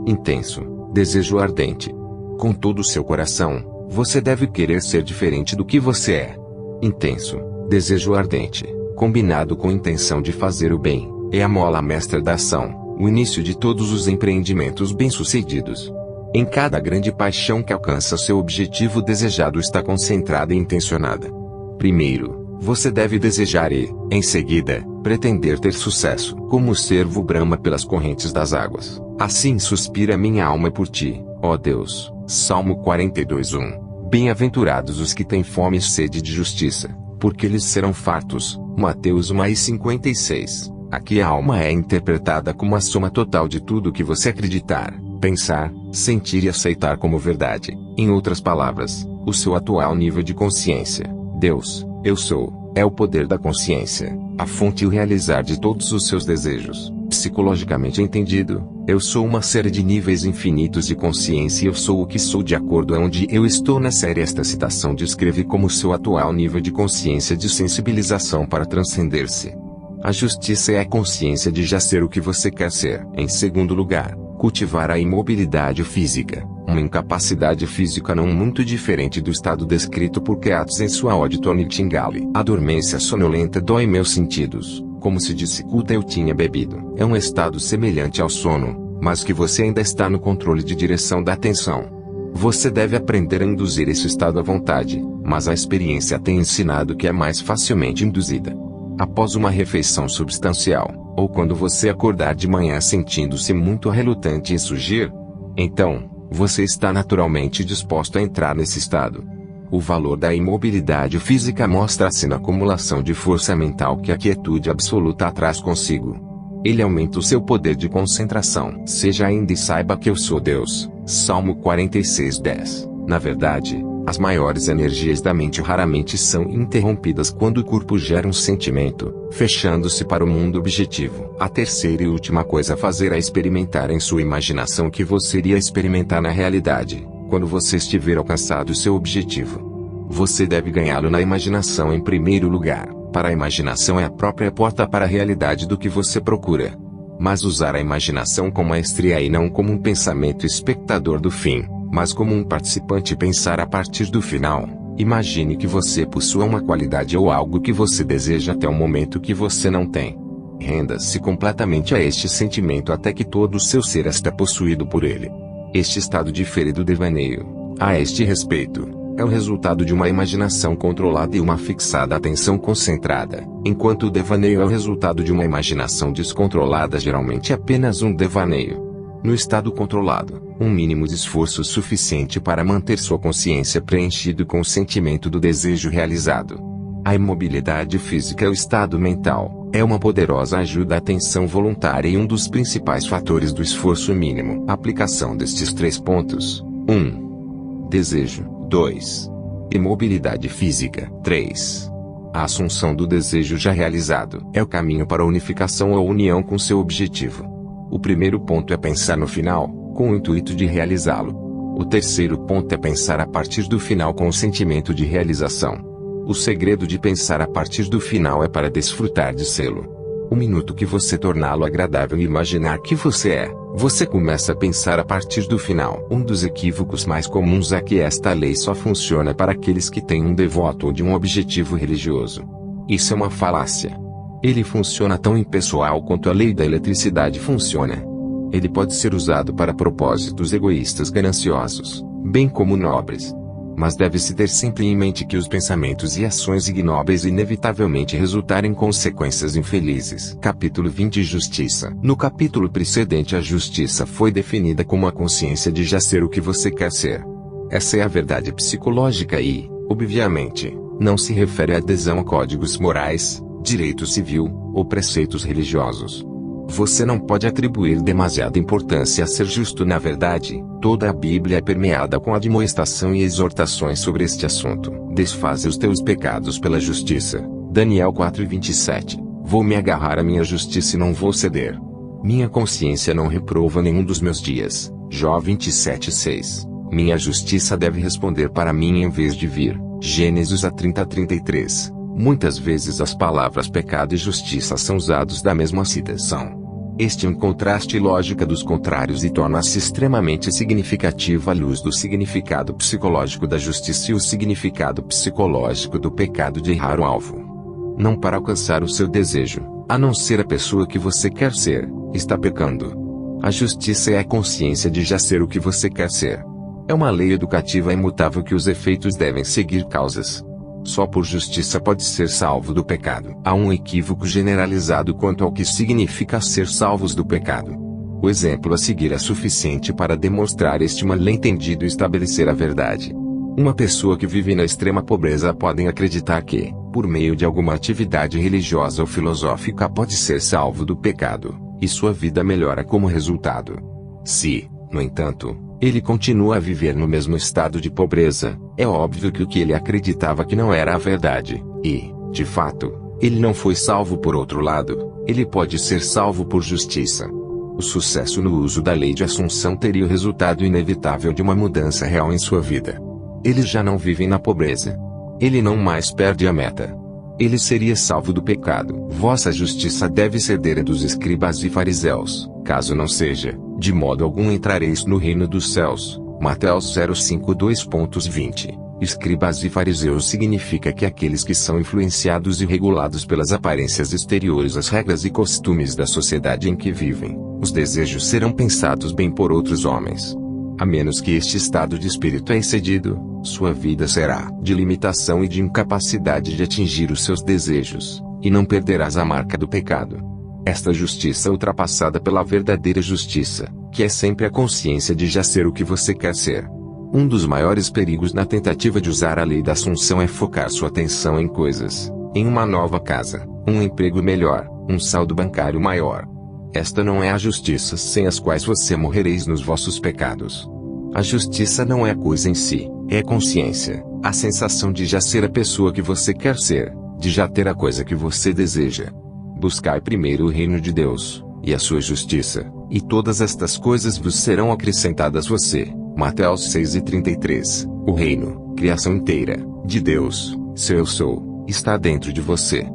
intenso, desejo ardente. Com todo o seu coração, você deve querer ser diferente do que você é. Intenso, desejo ardente, combinado com intenção de fazer o bem, é a mola mestra da ação, o início de todos os empreendimentos bem-sucedidos. Em cada grande paixão que alcança seu objetivo desejado está concentrada e intencionada. Primeiro, você deve desejar e, em seguida, pretender ter sucesso. Como o cervo brama pelas correntes das águas, assim suspira minha alma por ti, ó Deus. Salmo 42:1. Bem-aventurados os que têm fome e sede de justiça, porque eles serão fartos. Mateus 1:56. Aqui a alma é interpretada como a soma total de tudo que você acreditar, pensar, sentir e aceitar como verdade. Em outras palavras, o seu atual nível de consciência. Deus, eu sou, é o poder da consciência, a fonte e o realizar de todos os seus desejos. Psicologicamente entendido, eu sou uma série de níveis infinitos de consciência e eu sou o que sou de acordo a onde eu estou na série. Esta citação descreve como seu atual nível de consciência de sensibilização para transcender-se. A justiça é a consciência de já ser o que você quer ser. Em segundo lugar, cultivar a imobilidade física, uma incapacidade física não muito diferente do estado descrito por Keats em sua Ode to Nightingale. A dormência sonolenta dói meus sentidos, como se de cicuta eu tinha bebido. É um estado semelhante ao sono, mas que você ainda está no controle de direção da atenção. Você deve aprender a induzir esse estado à vontade, mas a experiência tem ensinado que é mais facilmente induzida após uma refeição substancial, ou quando você acordar de manhã sentindo-se muito relutante em surgir. Então, você está naturalmente disposto a entrar nesse estado. O valor da imobilidade física mostra-se na acumulação de força mental que a quietude absoluta traz consigo. Ele aumenta o seu poder de concentração. Seja ainda e saiba que eu sou Deus. Salmo 46:10. Na verdade, as maiores energias da mente raramente são interrompidas quando o corpo gera um sentimento, fechando-se para o mundo objetivo. A terceira e última coisa a fazer é experimentar em sua imaginação o que você iria experimentar na realidade, quando você estiver alcançado seu objetivo. Você deve ganhá-lo na imaginação em primeiro lugar. Para a imaginação é a própria porta para a realidade do que você procura. Mas usar a imaginação com maestria e não como um pensamento espectador do fim, mas como um participante pensar a partir do final. Imagine que você possua uma qualidade ou algo que você deseja até o momento que você não tem. Renda-se completamente a este sentimento até que todo o seu ser está possuído por ele. Este estado difere do devaneio. A este respeito, é o resultado de uma imaginação controlada e uma fixada atenção concentrada, enquanto o devaneio é o resultado de uma imaginação descontrolada, geralmente apenas um devaneio. No estado controlado, um mínimo de esforço suficiente para manter sua consciência preenchida com o sentimento do desejo realizado. A imobilidade física é o estado mental, é uma poderosa ajuda à atenção voluntária e um dos principais fatores do esforço mínimo. Aplicação destes 3 pontos. 1. Desejo. 2. Imobilidade física. 3. A assunção do desejo já realizado é o caminho para a unificação ou união com seu objetivo. O primeiro ponto é pensar no final, com o intuito de realizá-lo. O terceiro ponto é pensar a partir do final com o sentimento de realização. O segredo de pensar a partir do final é para desfrutar de sê-lo. O minuto que você torná-lo agradável e imaginar que você é, você começa a pensar a partir do final. Um dos equívocos mais comuns é que esta lei só funciona para aqueles que têm um devoto ou de um objetivo religioso. Isso é uma falácia. Ele funciona tão impessoal quanto a lei da eletricidade funciona. Ele pode ser usado para propósitos egoístas gananciosos, bem como nobres. Mas deve-se ter sempre em mente que os pensamentos e ações ignóbeis inevitavelmente resultarem em consequências infelizes. Capítulo 20 Justiça. No capítulo precedente, a justiça foi definida como a consciência de já ser o que você quer ser. Essa é a verdade psicológica e, obviamente, não se refere à adesão a códigos morais, direito civil, ou preceitos religiosos. Você não pode atribuir demasiada importância a ser justo. Na verdade, toda a Bíblia é permeada com admoestação e exortações sobre este assunto. Desfaze os teus pecados pela justiça. Daniel 4:27. Vou me agarrar à minha justiça e não vou ceder. Minha consciência não reprova nenhum dos meus dias. Jó 27:6. Minha justiça deve responder para mim em vez de vir. Gênesis 30:33. Muitas vezes as palavras pecado e justiça são usados da mesma citação. Este é um contraste e lógica dos contrários e torna-se extremamente significativa à luz do significado psicológico da justiça e o significado psicológico do pecado de errar o alvo. Não para alcançar o seu desejo, a não ser a pessoa que você quer ser, está pecando. A justiça é a consciência de já ser o que você quer ser. É uma lei educativa imutável que os efeitos devem seguir causas. Só por justiça pode ser salvo do pecado. Há um equívoco generalizado quanto ao que significa ser salvos do pecado. O exemplo a seguir é suficiente para demonstrar este mal-entendido e estabelecer a verdade. Uma pessoa que vive na extrema pobreza pode acreditar que, por meio de alguma atividade religiosa ou filosófica, pode ser salvo do pecado, e sua vida melhora como resultado. Se, no entanto, ele continua a viver no mesmo estado de pobreza, é óbvio que o que ele acreditava que não era a verdade, e, de fato, ele não foi salvo por outro lado, ele pode ser salvo por justiça. O sucesso no uso da lei de Assunção teria o resultado inevitável de uma mudança real em sua vida. Ele já não vive na pobreza. Ele não mais perde a meta. Ele seria salvo do pecado. Vossa justiça deve ceder a dos escribas e fariseus, caso não seja, de modo algum entrareis no reino dos céus. Mateus 0:5:2.20. Escribas e fariseus significa que aqueles que são influenciados e regulados pelas aparências exteriores, as regras e costumes da sociedade em que vivem, os desejos serão pensados bem por outros homens. A menos que este estado de espírito é excedido, sua vida será de limitação e de incapacidade de atingir os seus desejos, e não perderás a marca do pecado. Esta justiça ultrapassada pela verdadeira justiça, que é sempre a consciência de já ser o que você quer ser. Um dos maiores perigos na tentativa de usar a lei da Assunção é focar sua atenção em coisas, em uma nova casa, um emprego melhor, um saldo bancário maior. Esta não é a justiça sem as quais você morrereis nos vossos pecados. A justiça não é a coisa em si, é a consciência, a sensação de já ser a pessoa que você quer ser, de já ter a coisa que você deseja. Buscai primeiro o reino de Deus, e a sua justiça, e todas estas coisas vos serão acrescentadas a você. Mateus 6:33. O reino, criação inteira, de Deus, seu eu sou, está dentro de você.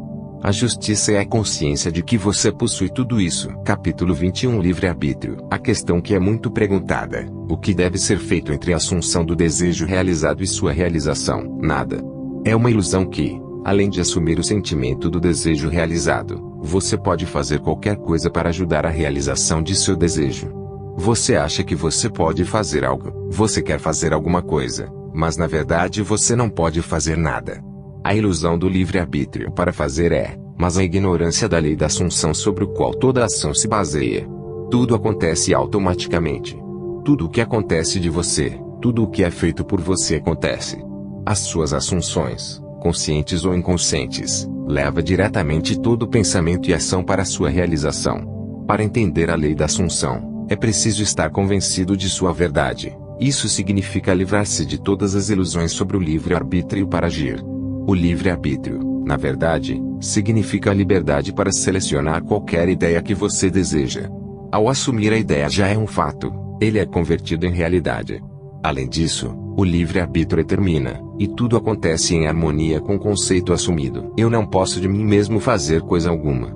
A justiça é a consciência de que você possui tudo isso. Capítulo 21. Livre-arbítrio. A questão que é muito perguntada: o que deve ser feito entre a assunção do desejo realizado e sua realização? Nada. É uma ilusão que, além de assumir o sentimento do desejo realizado, você pode fazer qualquer coisa para ajudar a realização de seu desejo. Você acha que você pode fazer algo, você quer fazer alguma coisa, mas na verdade você não pode fazer nada. A ilusão do livre-arbítrio para fazer mas a ignorância da lei da Assunção sobre o qual toda ação se baseia. Tudo acontece automaticamente. Tudo o que acontece de você, tudo o que é feito por você acontece. As suas assunções, conscientes ou inconscientes, leva diretamente todo pensamento e ação para sua realização. Para entender a lei da Assunção, é preciso estar convencido de sua verdade. Isso significa livrar-se de todas as ilusões sobre o livre-arbítrio para agir. O livre-arbítrio, na verdade, significa a liberdade para selecionar qualquer ideia que você deseja. Ao assumir a ideia já é um fato, ele é convertido em realidade. Além disso, o livre-arbítrio termina, e tudo acontece em harmonia com o conceito assumido. Eu não posso de mim mesmo fazer coisa alguma.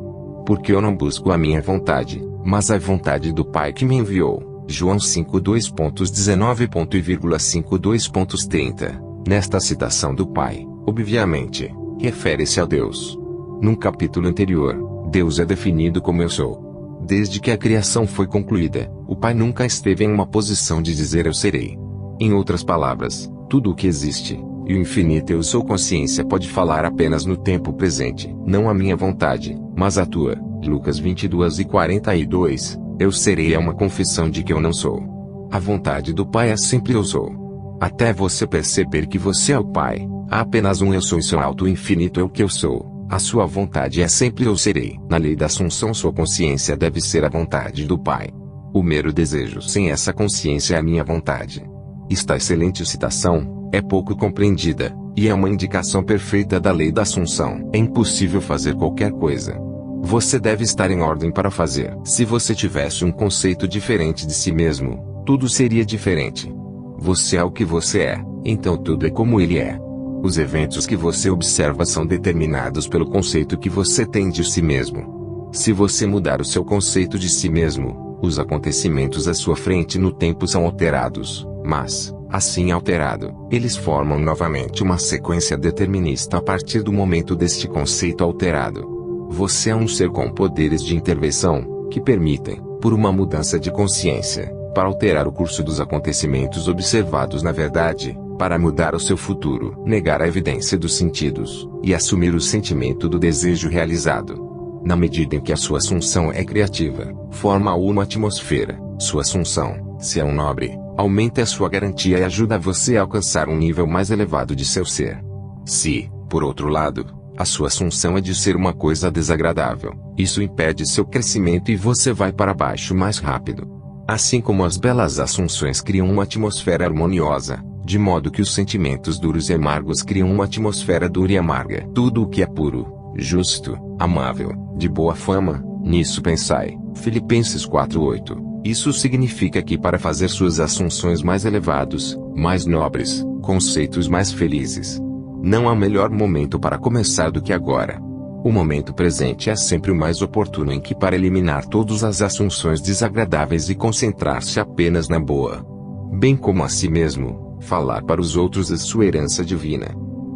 Porque eu não busco a minha vontade, mas a vontade do Pai que me enviou. João 5:2.19.52.30. Nesta citação do Pai, obviamente, refere-se a Deus. Num capítulo anterior, Deus é definido como eu sou. Desde que a criação foi concluída, o Pai nunca esteve em uma posição de dizer eu serei. Em outras palavras, tudo o que existe, e o infinito eu sou consciência pode falar apenas no tempo presente. Não a minha vontade, mas a tua. Lucas 22:42. Eu serei é uma confissão de que eu não sou. A vontade do Pai é sempre eu sou. Até você perceber que você é o Pai, há apenas um eu sou e seu alto infinito é o que eu sou. A sua vontade é sempre eu serei. Na lei da Assunção sua consciência deve ser a vontade do Pai. O mero desejo sem essa consciência é a minha vontade. Esta excelente citação é pouco compreendida, e é uma indicação perfeita da lei da Assunção. É impossível fazer qualquer coisa. Você deve estar em ordem para fazer. Se você tivesse um conceito diferente de si mesmo, tudo seria diferente. Você é o que você é, então tudo é como ele é. Os eventos que você observa são determinados pelo conceito que você tem de si mesmo. Se você mudar o seu conceito de si mesmo, os acontecimentos à sua frente no tempo são alterados, mas, assim alterado, eles formam novamente uma sequência determinista a partir do momento deste conceito alterado. Você é um ser com poderes de intervenção, que permitem, por uma mudança de consciência, para alterar o curso dos acontecimentos observados na verdade, para mudar o seu futuro, negar a evidência dos sentidos, e assumir o sentimento do desejo realizado. Na medida em que a sua assunção é criativa, forma uma atmosfera, sua assunção, se é um nobre, aumenta a sua garantia e ajuda você a alcançar um nível mais elevado de seu ser. Se, por outro lado, a sua assunção é de ser uma coisa desagradável, isso impede seu crescimento e você vai para baixo mais rápido. Assim como as belas assunções criam uma atmosfera harmoniosa, de modo que os sentimentos duros e amargos criam uma atmosfera dura e amarga. Tudo o que é puro, justo, amável, de boa fama, nisso pensai. Filipenses 4:8. Isso significa que para fazer suas assunções mais elevados, mais nobres, conceitos mais felizes, não há melhor momento para começar do que agora. O momento presente é sempre o mais oportuno em que para eliminar todas as assunções desagradáveis e concentrar-se apenas na boa. Bem como a si mesmo, falar para os outros de sua herança divina.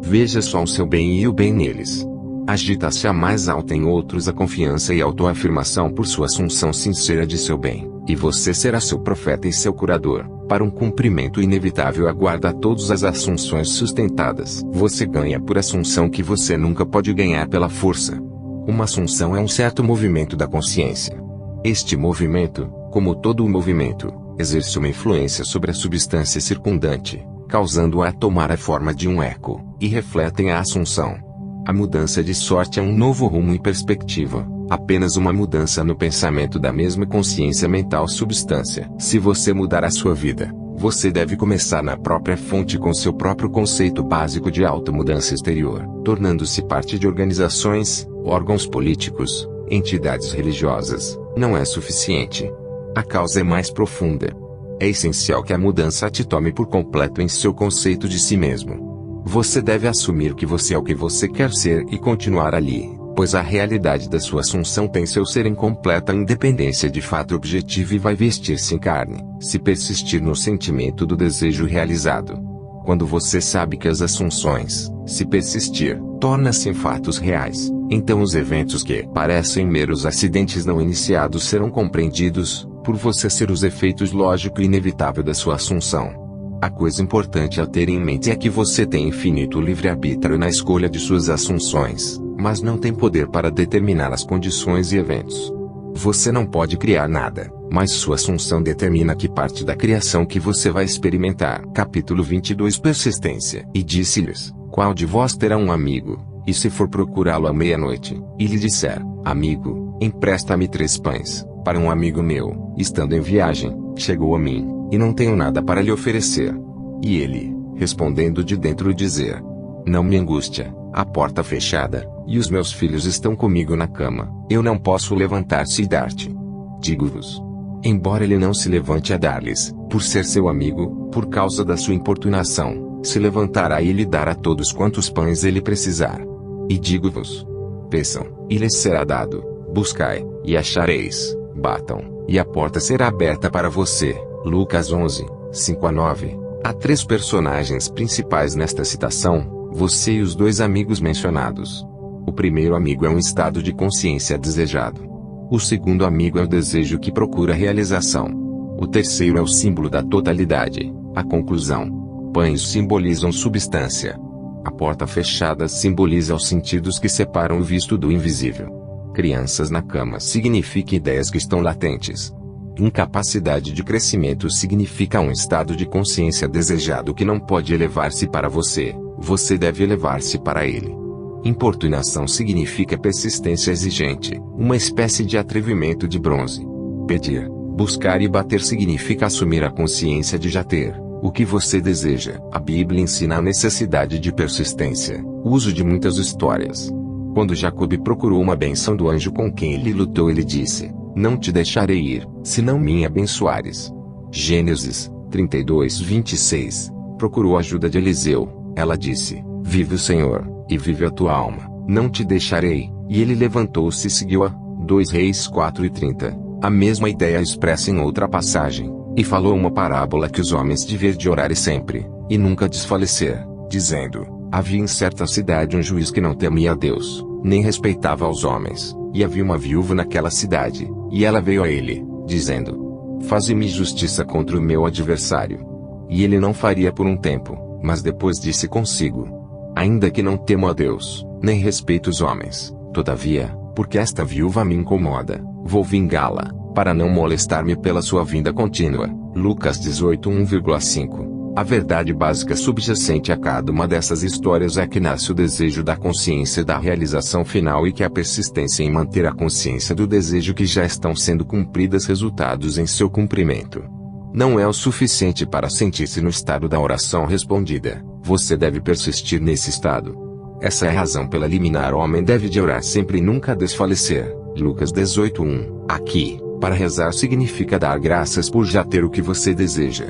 Veja só o seu bem e o bem neles. Agita-se a mais alta em outros a confiança e autoafirmação por sua assunção sincera de seu bem, e você será seu profeta e seu curador. Para um cumprimento inevitável aguarda todas as assunções sustentadas. Você ganha por assunção que você nunca pode ganhar pela força. Uma assunção é um certo movimento da consciência. Este movimento, como todo o movimento, exerce uma influência sobre a substância circundante, causando-a a tomar a forma de um eco, e refletem a assunção. A mudança de sorte é um novo rumo e perspectiva, apenas uma mudança no pensamento da mesma consciência mental substância. Se você mudar a sua vida, você deve começar na própria fonte com seu próprio conceito básico de automudança exterior, tornando-se parte de organizações, órgãos políticos, entidades religiosas. Não é suficiente. A causa é mais profunda. É essencial que a mudança te tome por completo em seu conceito de si mesmo. Você deve assumir que você é o que você quer ser e continuar ali, pois a realidade da sua assunção tem seu ser em completa independência de fato objetivo e vai vestir-se em carne, se persistir no sentimento do desejo realizado. Quando você sabe que as assunções, se persistir, tornam-se em fatos reais, então os eventos que parecem meros acidentes não iniciados serão compreendidos, por você ser os efeitos lógico e inevitável da sua assunção. A coisa importante a ter em mente é que você tem infinito livre-arbítrio na escolha de suas assunções, mas não tem poder para determinar as condições e eventos. Você não pode criar nada, mas sua assunção determina que parte da criação que você vai experimentar. Capítulo 22 Persistência. E disse-lhes, qual de vós terá um amigo, e se for procurá-lo à meia-noite, e lhe disser, amigo, empresta-me 3 pães, para um amigo meu, estando em viagem, chegou a mim, e não tenho nada para lhe oferecer. E ele, respondendo de dentro dizer, não me angustia, a porta fechada, e os meus filhos estão comigo na cama, eu não posso levantar-se e dar-te. Digo-vos, embora ele não se levante a dar-lhes, por ser seu amigo, por causa da sua importunação, se levantará e lhe dará todos quantos pães ele precisar. E digo-vos, peçam, e lhes será dado, buscai, e achareis, batam, e a porta será aberta para você. Lucas 11, 5-9. Há 3 personagens principais nesta citação, você e os 2 amigos mencionados. O primeiro amigo é um estado de consciência desejado. O segundo amigo é o desejo que procura realização. O terceiro é o símbolo da totalidade, a conclusão. Pães simbolizam substância. A porta fechada simboliza os sentidos que separam o visto do invisível. Crianças na cama significa ideias que estão latentes. Incapacidade de crescimento significa um estado de consciência desejado que não pode elevar-se para você, você deve elevar-se para ele. Importunação significa persistência exigente, uma espécie de atrevimento de bronze. Pedir, buscar e bater significa assumir a consciência de já ter o que você deseja. A Bíblia ensina a necessidade de persistência, o uso de muitas histórias. Quando Jacob procurou uma bênção do anjo com quem ele lutou, ele disse, não te deixarei ir, se não me abençoares. Gênesis 32:26. Procurou a ajuda de Eliseu. Ela disse: Vive o Senhor, e vive a tua alma, não te deixarei. E ele levantou-se e seguiu-a. 2 Reis 4:30. A mesma ideia expressa em outra passagem. E falou uma parábola que os homens deviam de orar sempre, e nunca desfalecer, dizendo: Havia em certa cidade um juiz que não temia a Deus, nem respeitava aos homens, e havia uma viúva naquela cidade, e ela veio a ele, dizendo: Faze-me justiça contra o meu adversário. E ele não faria por um tempo, mas depois disse consigo: Ainda que não temo a Deus, nem respeito os homens, todavia, porque esta viúva me incomoda, vou vingá-la, para não molestar-me pela sua vinda contínua. Lucas 18:1,5. A verdade básica subjacente a cada uma dessas histórias é que nasce o desejo da consciência da realização final e que a persistência em manter a consciência do desejo que já estão sendo cumpridas resultados em seu cumprimento. Não é o suficiente para sentir-se no estado da oração respondida, você deve persistir nesse estado. Essa é a razão pela liminar homem deve de orar sempre e nunca desfalecer. Lucas 18:1. Aqui, para rezar significa dar graças por já ter o que você deseja.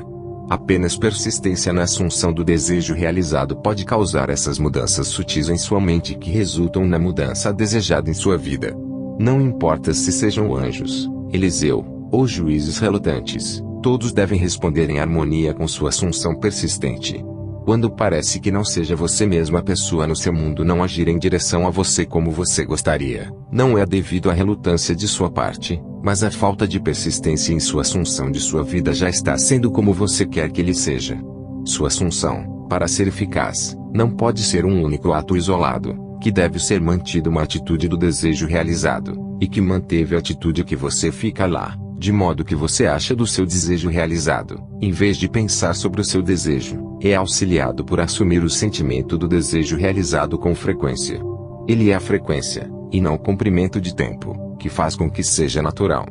Apenas persistência na assunção do desejo realizado pode causar essas mudanças sutis em sua mente que resultam na mudança desejada em sua vida. Não importa se sejam anjos, Eliseu, ou juízes relutantes, todos devem responder em harmonia com sua assunção persistente. Quando parece que não seja você mesmo a pessoa no seu mundo não agir em direção a você como você gostaria, não é devido à relutância de sua parte, mas à falta de persistência em sua assunção de sua vida já está sendo como você quer que ele seja. Sua assunção, para ser eficaz, não pode ser um único ato isolado, que deve ser mantido uma atitude do desejo realizado, e que manteve a atitude que você fica lá, de modo que você acha do seu desejo realizado, em vez de pensar sobre o seu desejo, é auxiliado por assumir o sentimento do desejo realizado com frequência. Ele é a frequência, e não o comprimento de tempo, que faz com que seja natural.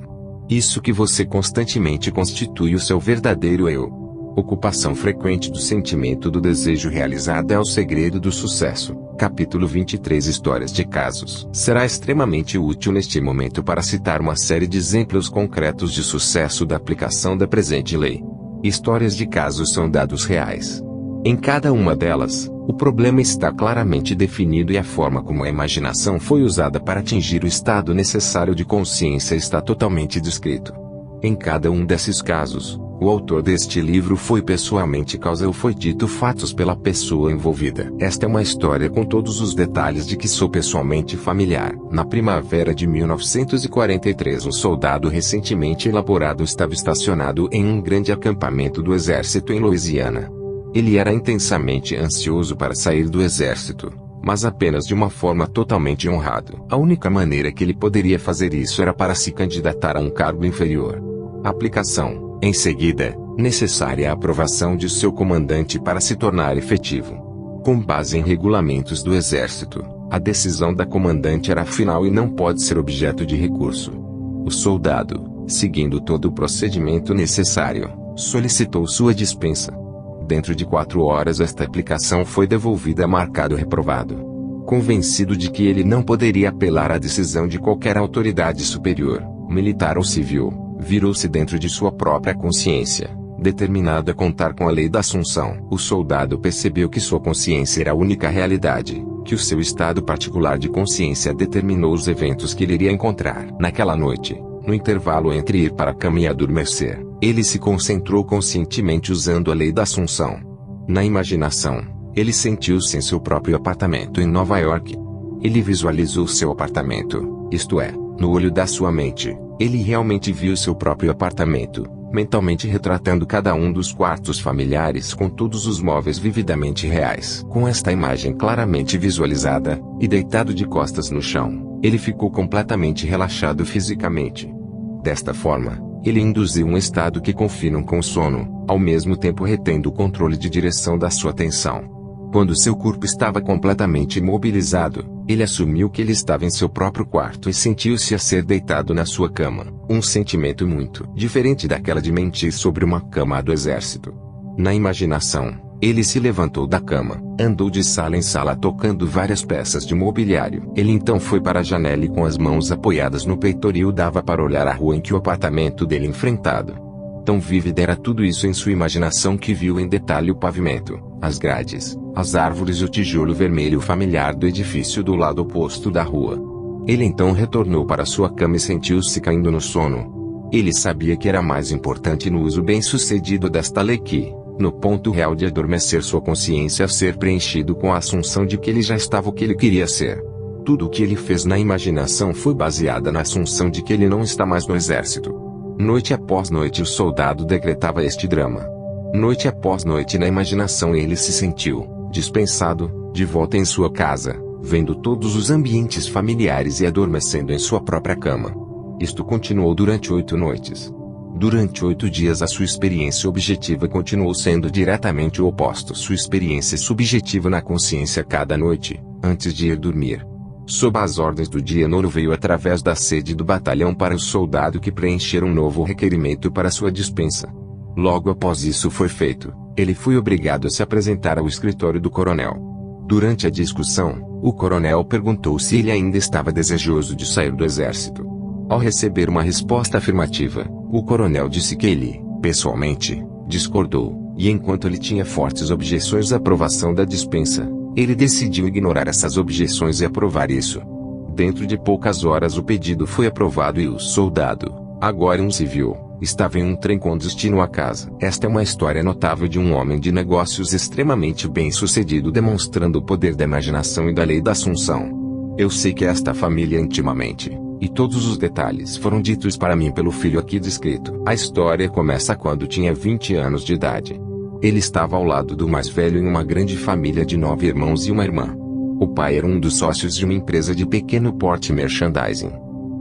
Isso que você constantemente constitui o seu verdadeiro eu. Ocupação frequente do sentimento do desejo realizado é o segredo do sucesso. Capítulo 23 Histórias de casos. Será extremamente útil neste momento para citar uma série de exemplos concretos de sucesso da aplicação da presente lei. Histórias de casos são dados reais. Em cada uma delas, o problema está claramente definido e a forma como a imaginação foi usada para atingir o estado necessário de consciência está totalmente descrito. Em cada um desses casos, o autor deste livro foi pessoalmente causa ou foi dito fatos pela pessoa envolvida. Esta é uma história com todos os detalhes de que sou pessoalmente familiar. Na primavera de 1943, um soldado recentemente elaborado estava estacionado em um grande acampamento do exército em Louisiana. Ele era intensamente ansioso para sair do exército, mas apenas de uma forma totalmente honrada. A única maneira que ele poderia fazer isso era para se candidatar a um cargo inferior. Aplicação. Em seguida, necessária a aprovação de seu comandante para se tornar efetivo. Com base em regulamentos do Exército, a decisão da comandante era final e não pode ser objeto de recurso. O soldado, seguindo todo o procedimento necessário, solicitou sua dispensa. Dentro de 4 horas esta aplicação foi devolvida marcado reprovado. Convencido de que ele não poderia apelar à decisão de qualquer autoridade superior, militar ou civil, virou-se dentro de sua própria consciência, determinado a contar com a lei da Assunção. O soldado percebeu que sua consciência era a única realidade, que o seu estado particular de consciência determinou os eventos que ele iria encontrar. Naquela noite, no intervalo entre ir para a cama e adormecer, ele se concentrou conscientemente usando a lei da Assunção. Na imaginação, ele sentiu-se em seu próprio apartamento em Nova York. Ele visualizou seu apartamento, isto é, no olho da sua mente. Ele realmente viu seu próprio apartamento, mentalmente retratando cada um dos quartos familiares com todos os móveis vividamente reais. Com esta imagem claramente visualizada, e deitado de costas no chão, ele ficou completamente relaxado fisicamente. Desta forma, ele induziu um estado que confina com o sono, ao mesmo tempo retendo o controle de direção da sua atenção. Quando seu corpo estava completamente imobilizado, ele assumiu que ele estava em seu próprio quarto e sentiu-se a ser deitado na sua cama, um sentimento muito diferente daquela de mentir sobre uma cama do exército. Na imaginação, ele se levantou da cama, andou de sala em sala tocando várias peças de mobiliário. Ele então foi para a janela e com as mãos apoiadas no peitoril dava para olhar a rua em que o apartamento dele enfrentado. Tão vívida era tudo isso em sua imaginação que viu em detalhe o pavimento, as grades, as árvores e o tijolo vermelho familiar do edifício do lado oposto da rua. Ele então retornou para sua cama e sentiu-se caindo no sono. Ele sabia que era mais importante no uso bem-sucedido desta lei que, no ponto real de adormecer sua consciência, ser preenchido com a assunção de que ele já estava o que ele queria ser. Tudo o que ele fez na imaginação foi baseada na assunção de que ele não está mais no exército. Noite após noite o soldado decretava este drama. Noite após noite na imaginação ele se sentiu, dispensado, de volta em sua casa, vendo todos os ambientes familiares e adormecendo em sua própria cama. Isto continuou durante 8 noites. Durante 8 dias a sua experiência objetiva continuou sendo diretamente o oposto. Sua experiência subjetiva na consciência cada noite, antes de ir dormir. Sob as ordens do dia nono veio através da sede do batalhão para o soldado que preencher um novo requerimento para sua dispensa. Logo após isso foi feito, ele foi obrigado a se apresentar ao escritório do coronel. Durante a discussão, o coronel perguntou se ele ainda estava desejoso de sair do exército. Ao receber uma resposta afirmativa, o coronel disse que ele, pessoalmente, discordou, e enquanto ele tinha fortes objeções à aprovação da dispensa, ele decidiu ignorar essas objeções e aprovar isso. Dentro de poucas horas o pedido foi aprovado e o soldado, agora um civil, estava em um trem com destino a casa. Esta é uma história notável de um homem de negócios extremamente bem-sucedido demonstrando o poder da imaginação e da lei da assunção. Eu sei que esta família intimamente, e todos os detalhes foram ditos para mim pelo filho aqui descrito. A história começa quando tinha 20 anos de idade. Ele estava ao lado do mais velho em uma grande família de 9 irmãos e uma irmã. O pai era um dos sócios de uma empresa de pequeno porte merchandising.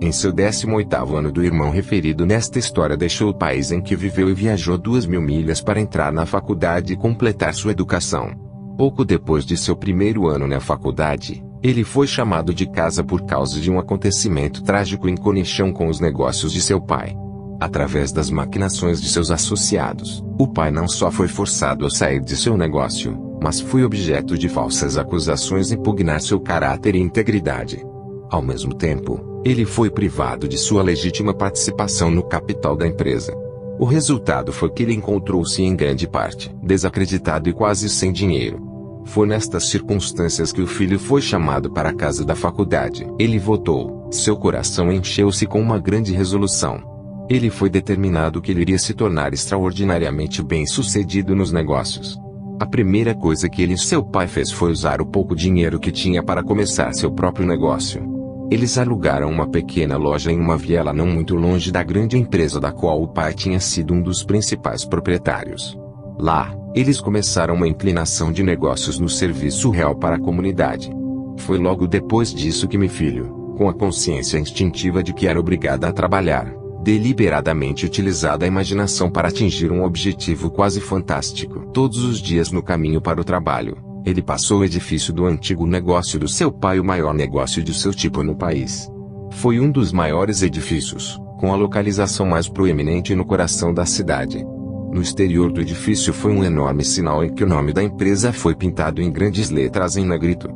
Em seu 18º ano do irmão referido nesta história deixou o país em que viveu e viajou 2.000 milhas para entrar na faculdade e completar sua educação. Pouco depois de seu primeiro ano na faculdade, ele foi chamado de casa por causa de um acontecimento trágico em conexão com os negócios de seu pai. Através das maquinações de seus associados, o pai não só foi forçado a sair de seu negócio, mas foi objeto de falsas acusações e impugnar seu caráter e integridade. Ao mesmo tempo, ele foi privado de sua legítima participação no capital da empresa. O resultado foi que ele encontrou-se em grande parte desacreditado e quase sem dinheiro. Foi nestas circunstâncias que o filho foi chamado para a casa da faculdade. Ele votou, seu coração encheu-se com uma grande resolução. Ele foi determinado que ele iria se tornar extraordinariamente bem-sucedido nos negócios. A primeira coisa que ele e seu pai fez foi usar o pouco dinheiro que tinha para começar seu próprio negócio. Eles alugaram uma pequena loja em uma viela não muito longe da grande empresa da qual o pai tinha sido um dos principais proprietários. Lá, eles começaram uma inclinação de negócios no serviço real para a comunidade. Foi logo depois disso que meu filho, com a consciência instintiva de que era obrigado a trabalhar, deliberadamente utilizada a imaginação para atingir um objetivo quase fantástico. Todos os dias no caminho para o trabalho, ele passou o edifício do antigo negócio do seu pai, o maior negócio de seu tipo no país. Foi um dos maiores edifícios, com a localização mais proeminente no coração da cidade. No exterior do edifício foi um enorme sinal em que o nome da empresa foi pintado em grandes letras em negrito.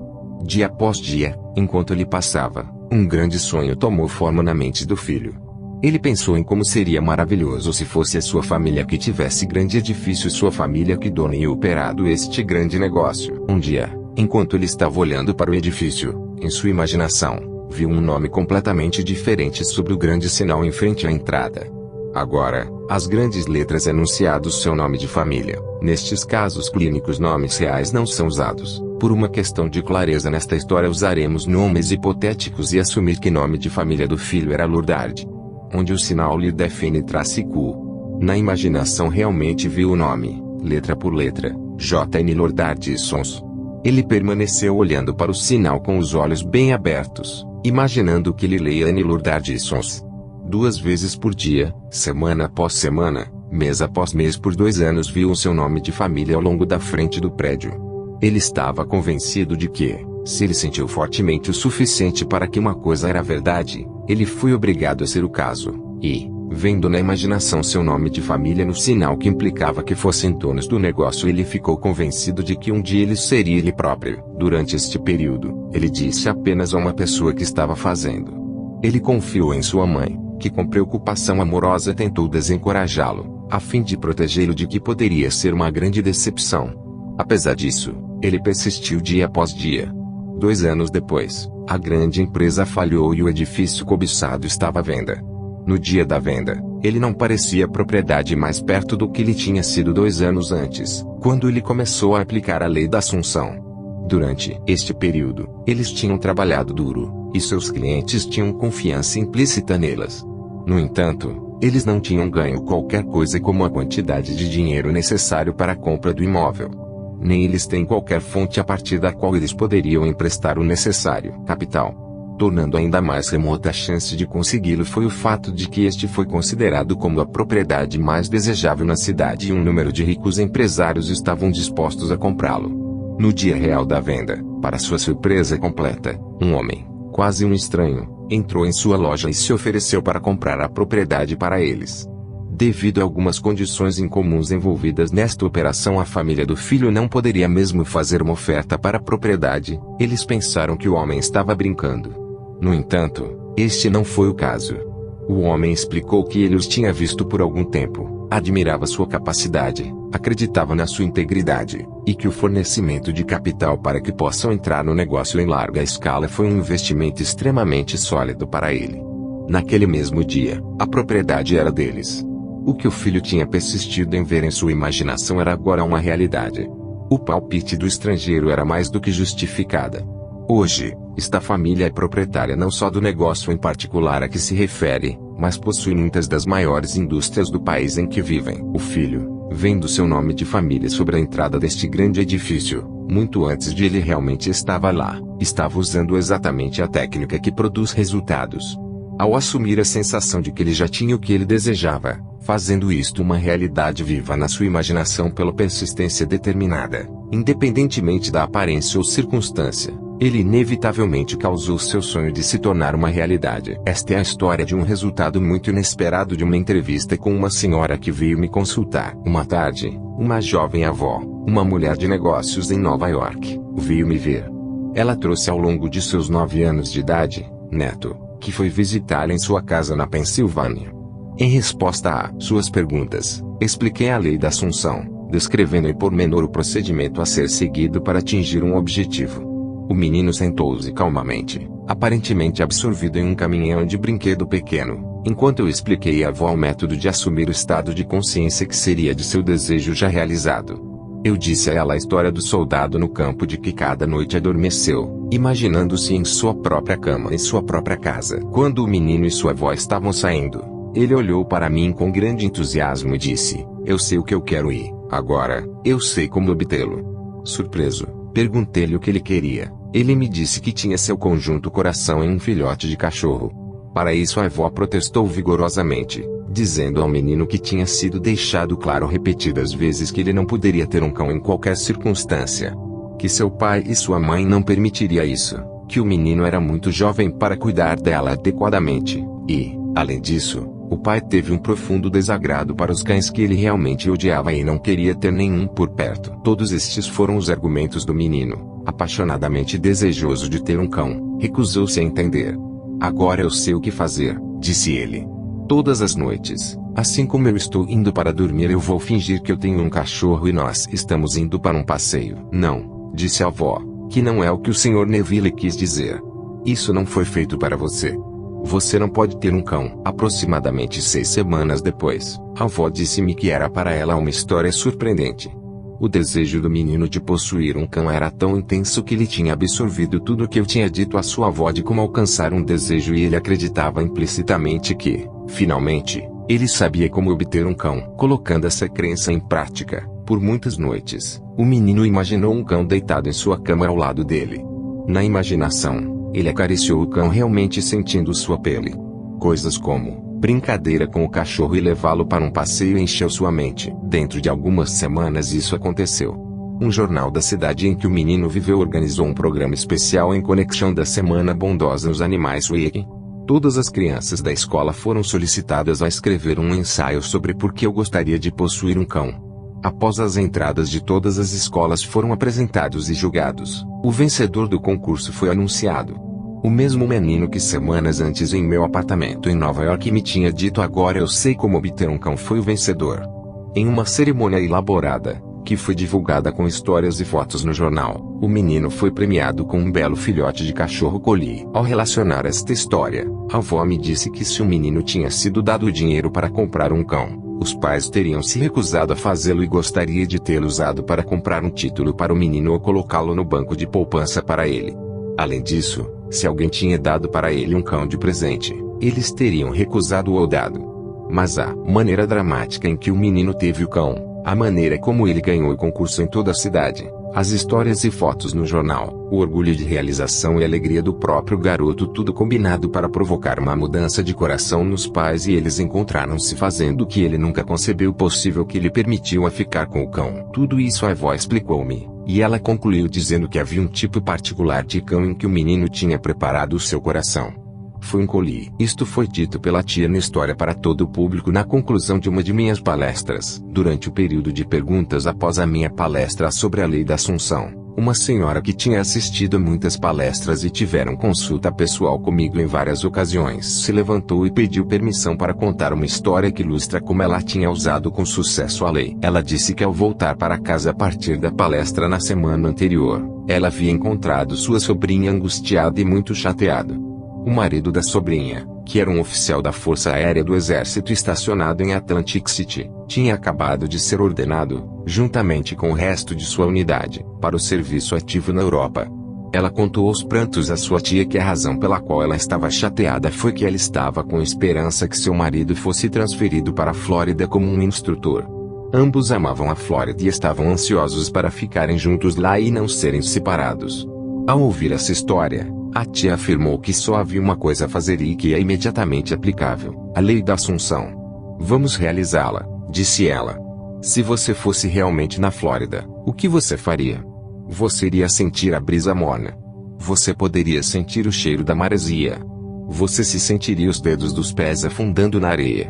Dia após dia, enquanto ele passava, um grande sonho tomou forma na mente do filho. Ele pensou em como seria maravilhoso se fosse a sua família que tivesse grande edifício e sua família que dona e operado este grande negócio. Um dia, enquanto ele estava olhando para o edifício, em sua imaginação, viu um nome completamente diferente sobre o grande sinal em frente à entrada. Agora, as grandes letras enunciaram seu nome de família. Nestes casos clínicos nomes reais não são usados. Por uma questão de clareza nesta história usaremos nomes hipotéticos e assumir que nome de família do filho era Lourdard, onde o sinal lhe define -Q. Na imaginação realmente viu o nome, letra por letra, J.N. Lourdard Sons. Ele permaneceu olhando para o sinal com os olhos bem abertos, imaginando que ele leia N. Lourdard Sons. 2 vezes por dia, semana após semana, mês após mês por 2 anos viu o seu nome de família ao longo da frente do prédio. Ele estava convencido de que, se ele sentiu fortemente o suficiente para que uma coisa era verdade, ele foi obrigado a ser o caso, e, vendo na imaginação seu nome de família no sinal que implicava que fossem donos do negócio, ele ficou convencido de que um dia ele seria ele próprio. Durante este período, ele disse apenas a uma pessoa que estava fazendo. Ele confiou em sua mãe, que com preocupação amorosa tentou desencorajá-lo. a fim de protegê-lo de que poderia ser uma grande decepção. Apesar disso, ele persistiu dia após dia. 2 anos depois, a grande empresa falhou e o edifício cobiçado estava à venda. No dia da venda, ele não parecia propriedade mais perto do que ele tinha sido 2 anos antes, quando ele começou a aplicar a lei da Assunção. Durante este período, eles tinham trabalhado duro, e seus clientes tinham confiança implícita nelas. No entanto, eles não tinham ganho qualquer coisa como a quantidade de dinheiro necessário para a compra do imóvel. Nem eles têm qualquer fonte a partir da qual eles poderiam emprestar o necessário capital. Tornando ainda mais remota a chance de consegui-lo foi o fato de que este foi considerado como a propriedade mais desejável na cidade e um número de ricos empresários estavam dispostos a comprá-lo. No dia real da venda, para sua surpresa completa, um homem, quase um estranho, entrou em sua loja e se ofereceu para comprar a propriedade para eles. Devido a algumas condições incomuns envolvidas nesta operação, a família do filho não poderia mesmo fazer uma oferta para a propriedade. Eles pensaram que o homem estava brincando. No entanto, este não foi o caso. O homem explicou que ele os tinha visto por algum tempo, admirava sua capacidade, acreditava na sua integridade, e que o fornecimento de capital para que possam entrar no negócio em larga escala foi um investimento extremamente sólido para ele. Naquele mesmo dia, a propriedade era deles. O que o filho tinha persistido em ver em sua imaginação era agora uma realidade. O palpite do estrangeiro era mais do que justificada. Hoje, esta família é proprietária não só do negócio em particular a que se refere, mas possui muitas das maiores indústrias do país em que vivem. O filho, vendo seu nome de família sobre a entrada deste grande edifício, muito antes de ele realmente estava lá, estava usando exatamente a técnica que produz resultados. Ao assumir a sensação de que ele já tinha o que ele desejava, fazendo isto uma realidade viva na sua imaginação pela persistência determinada, independentemente da aparência ou circunstância, ele inevitavelmente causou seu sonho de se tornar uma realidade. Esta é a história de um resultado muito inesperado de uma entrevista com uma senhora que veio me consultar. Uma tarde, uma jovem avó, uma mulher de negócios em Nova York, veio me ver. Ela trouxe ao longo de seus 9 anos de idade, neto, que foi visitá-la em sua casa na Pensilvânia. Em resposta a suas perguntas, expliquei a lei da Assunção, descrevendo em pormenor o procedimento a ser seguido para atingir um objetivo. O menino sentou-se calmamente, aparentemente absorvido em um caminhão de brinquedo pequeno, enquanto eu expliquei à avó o método de assumir o estado de consciência que seria de seu desejo já realizado. Eu disse a ela a história do soldado no campo de que cada noite adormeceu, imaginando-se em sua própria cama em sua própria casa. Quando o menino e sua avó estavam saindo, ele olhou para mim com grande entusiasmo e disse: "Eu sei o que eu quero e, agora, eu sei como obtê-lo." Surpreso, perguntei-lhe o que ele queria. Ele me disse que tinha seu conjunto coração em um filhote de cachorro. Para isso a avó protestou vigorosamente, dizendo ao menino que tinha sido deixado claro repetidas vezes que ele não poderia ter um cão em qualquer circunstância. Que seu pai e sua mãe não permitiria isso, que o menino era muito jovem para cuidar dela adequadamente, e, além disso, o pai teve um profundo desagrado para os cães que ele realmente odiava e não queria ter nenhum por perto. Todos estes foram os argumentos do menino, apaixonadamente desejoso de ter um cão. Recusou-se a entender. "Agora eu sei o que fazer", disse ele. "Todas as noites, assim como eu estou indo para dormir, eu vou fingir que eu tenho um cachorro e nós estamos indo para um passeio." "Não", disse a avó, "que não é o que o Sr. Neville quis dizer. Isso não foi feito para você. Você não pode ter um cão." Aproximadamente 6 semanas depois, a avó disse-me que era para ela uma história surpreendente. O desejo do menino de possuir um cão era tão intenso que ele tinha absorvido tudo o que eu tinha dito à sua avó de como alcançar um desejo e ele acreditava implicitamente que, finalmente, ele sabia como obter um cão. Colocando essa crença em prática, por muitas noites, o menino imaginou um cão deitado em sua cama ao lado dele. Na imaginação, ele acariciou o cão realmente sentindo sua pele. Coisas como brincadeira com o cachorro e levá-lo para um passeio encheu sua mente. Dentro de algumas semanas isso aconteceu. Um jornal da cidade em que o menino viveu organizou um programa especial em conexão da Semana Bondosa nos Animais Week. Todas as crianças da escola foram solicitadas a escrever um ensaio sobre por que eu gostaria de possuir um cão. Após as entradas de todas as escolas foram apresentados e julgados, o vencedor do concurso foi anunciado. O mesmo menino que semanas antes em meu apartamento em Nova York me tinha dito agora eu sei como obter um cão foi o vencedor. Em uma cerimônia elaborada, que foi divulgada com histórias e fotos no jornal, o menino foi premiado com um belo filhote de cachorro collie. Ao relacionar esta história, a avó me disse que se o menino tinha sido dado dinheiro para comprar um cão, os pais teriam se recusado a fazê-lo e gostaria de tê-lo usado para comprar um título para o menino ou colocá-lo no banco de poupança para ele. Além disso, se alguém tinha dado para ele um cão de presente, eles teriam recusado ou dado. Mas a maneira dramática em que o menino teve o cão, a maneira como ele ganhou o concurso em toda a cidade, as histórias e fotos no jornal, o orgulho de realização e alegria do próprio garoto, tudo combinado para provocar uma mudança de coração nos pais, e eles encontraram-se fazendo o que ele nunca concebeu possível, que lhe permitiu a ficar com o cão. Tudo isso a avó explicou-me, e ela concluiu dizendo que havia um tipo particular de cão em que o menino tinha preparado o seu coração. Foi um collie. Isto foi dito pela tia na história para todo o público na conclusão de uma de minhas palestras. Durante o período de perguntas após a minha palestra sobre a lei da Assunção, uma senhora que tinha assistido a muitas palestras e tiveram consulta pessoal comigo em várias ocasiões se levantou e pediu permissão para contar uma história que ilustra como ela tinha usado com sucesso a lei. Ela disse que ao voltar para casa a partir da palestra na semana anterior, ela havia encontrado sua sobrinha angustiada e muito chateada. O marido da sobrinha, que era um oficial da Força Aérea do Exército estacionado em Atlantic City, tinha acabado de ser ordenado, juntamente com o resto de sua unidade, para o serviço ativo na Europa. Ela contou aos prantos à sua tia que a razão pela qual ela estava chateada foi que ela estava com esperança que seu marido fosse transferido para a Flórida como um instrutor. Ambos amavam a Flórida e estavam ansiosos para ficarem juntos lá e não serem separados. Ao ouvir essa história, a tia afirmou que só havia uma coisa a fazer e que é imediatamente aplicável: a lei da Assunção. Vamos realizá-la, disse ela. Se você fosse realmente na Flórida, o que você faria? Você iria sentir a brisa morna. Você poderia sentir o cheiro da maresia. Você se sentiria os dedos dos pés afundando na areia.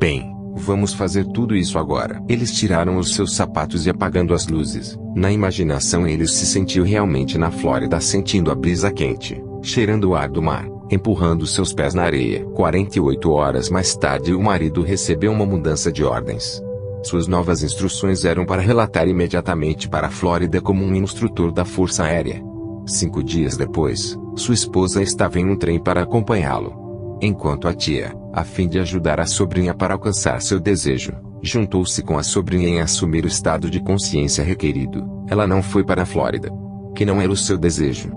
Bem, vamos fazer tudo isso agora. Eles tiraram os seus sapatos e apagando as luzes. Na imaginação ele se sentiu realmente na Flórida, sentindo a brisa quente, cheirando o ar do mar, empurrando seus pés na areia. 48 horas mais tarde o marido recebeu uma mudança de ordens. Suas novas instruções eram para relatar imediatamente para a Flórida como um instrutor da Força Aérea. 5 dias depois, sua esposa estava em um trem para acompanhá-lo. Enquanto a tia, a fim de ajudar a sobrinha para alcançar seu desejo, juntou-se com a sobrinha em assumir o estado de consciência requerido, ela não foi para a Flórida, que não era o seu desejo.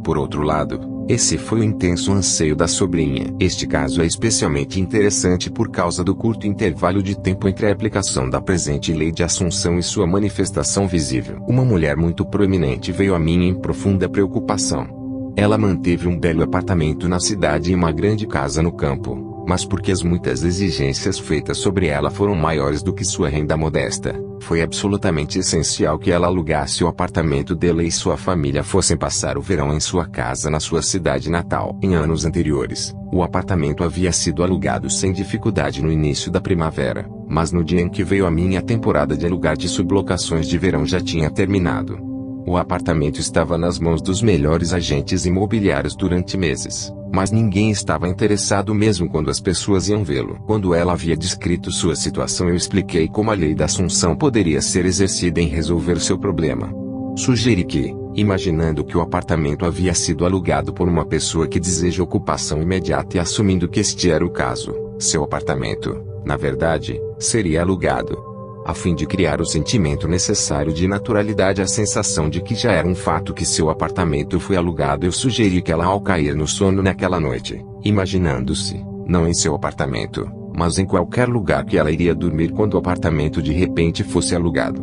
Por outro lado, esse foi o intenso anseio da sobrinha. Este caso é especialmente interessante por causa do curto intervalo de tempo entre a aplicação da presente lei de Assunção e sua manifestação visível. Uma mulher muito proeminente veio a mim em profunda preocupação. Ela manteve um belo apartamento na cidade e uma grande casa no campo, mas porque as muitas exigências feitas sobre ela foram maiores do que sua renda modesta, foi absolutamente essencial que ela alugasse o apartamento dela e sua família fossem passar o verão em sua casa na sua cidade natal. Em anos anteriores, o apartamento havia sido alugado sem dificuldade no início da primavera, mas no dia em que veio a minha temporada de alugar de sublocações de verão já tinha terminado. O apartamento estava nas mãos dos melhores agentes imobiliários durante meses, mas ninguém estava interessado mesmo quando as pessoas iam vê-lo. Quando ela havia descrito sua situação, eu expliquei como a lei da Assunção poderia ser exercida em resolver seu problema. Sugeri que, imaginando que o apartamento havia sido alugado por uma pessoa que deseja ocupação imediata e assumindo que este era o caso, seu apartamento, na verdade, seria alugado. A fim de criar o sentimento necessário de naturalidade, a sensação de que já era um fato que seu apartamento foi alugado, eu sugeri que ela, ao cair no sono naquela noite, imaginando-se, não em seu apartamento, mas em qualquer lugar que ela iria dormir quando o apartamento de repente fosse alugado.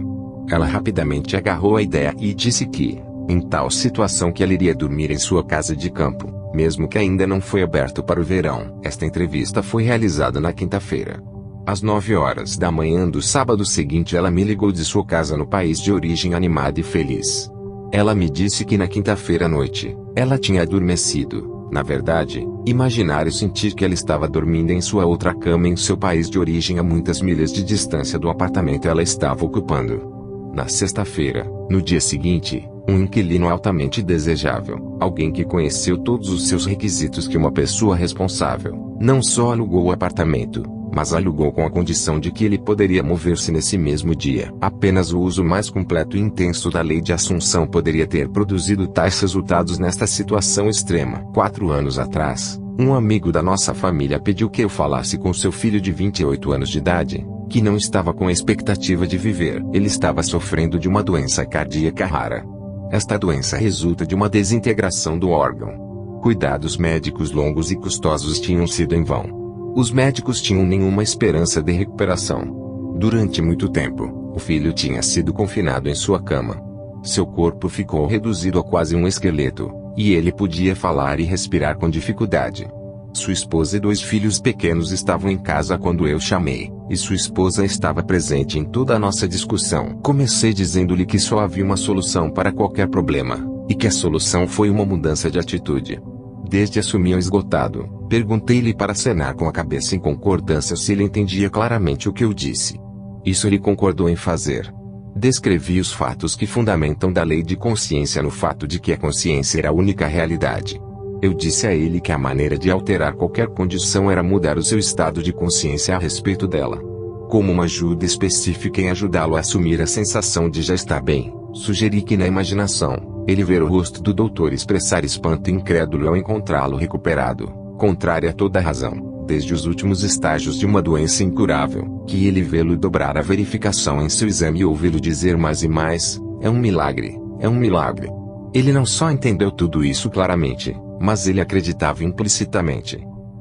Ela rapidamente agarrou a ideia e disse que, em tal situação, que ela iria dormir em sua casa de campo, mesmo que ainda não foi aberto para o verão. Esta entrevista foi realizada na quinta-feira. Às 9 horas da manhã do sábado seguinte ela me ligou de sua casa no país de origem, animada e feliz. Ela me disse que na quinta-feira à noite, ela tinha adormecido, na verdade, imaginar e sentir que ela estava dormindo em sua outra cama em seu país de origem a muitas milhas de distância do apartamento ela estava ocupando. Na sexta-feira, no dia seguinte, Um inquilino altamente desejável, alguém que conheceu todos os seus requisitos que uma pessoa responsável, não só alugou o apartamento, mas alugou com a condição de que ele poderia mover-se nesse mesmo dia. Apenas o uso mais completo e intenso da lei de Assunção poderia ter produzido tais resultados nesta situação extrema. 4 anos atrás, um amigo da nossa família pediu que eu falasse com seu filho de 28 anos de idade, que não estava com a expectativa de viver. Ele estava sofrendo de uma doença cardíaca rara. Esta doença resulta de uma desintegração do órgão. Cuidados médicos longos e custosos tinham sido em vão. Os médicos tinham nenhuma esperança de recuperação. Durante muito tempo, o filho tinha sido confinado em sua cama. Seu corpo ficou reduzido a quase um esqueleto, e ele podia falar e respirar com dificuldade. Sua esposa e 2 filhos pequenos estavam em casa quando eu chamei, e sua esposa estava presente em toda a nossa discussão. Comecei dizendo-lhe que só havia uma solução para qualquer problema, e que a solução foi uma mudança de atitude. Desde assumi-o esgotado, perguntei-lhe para acenar com a cabeça em concordância se ele entendia claramente o que eu disse. Isso ele concordou em fazer. Descrevi os fatos que fundamentam da lei de consciência no fato de que a consciência era a única realidade. Eu disse a ele que a maneira de alterar qualquer condição era mudar o seu estado de consciência a respeito dela. Como uma ajuda específica em ajudá-lo a assumir a sensação de já estar bem, sugeri que na imaginação, ele ver o rosto do doutor expressar espanto incrédulo ao encontrá-lo recuperado, contrário a toda a razão, desde os últimos estágios de uma doença incurável, que ele vê-lo dobrar a verificação em seu exame e ouvi-lo dizer mais e mais, é um milagre, é um milagre. Ele não só entendeu tudo isso claramente, mas ele acreditava implicitamente.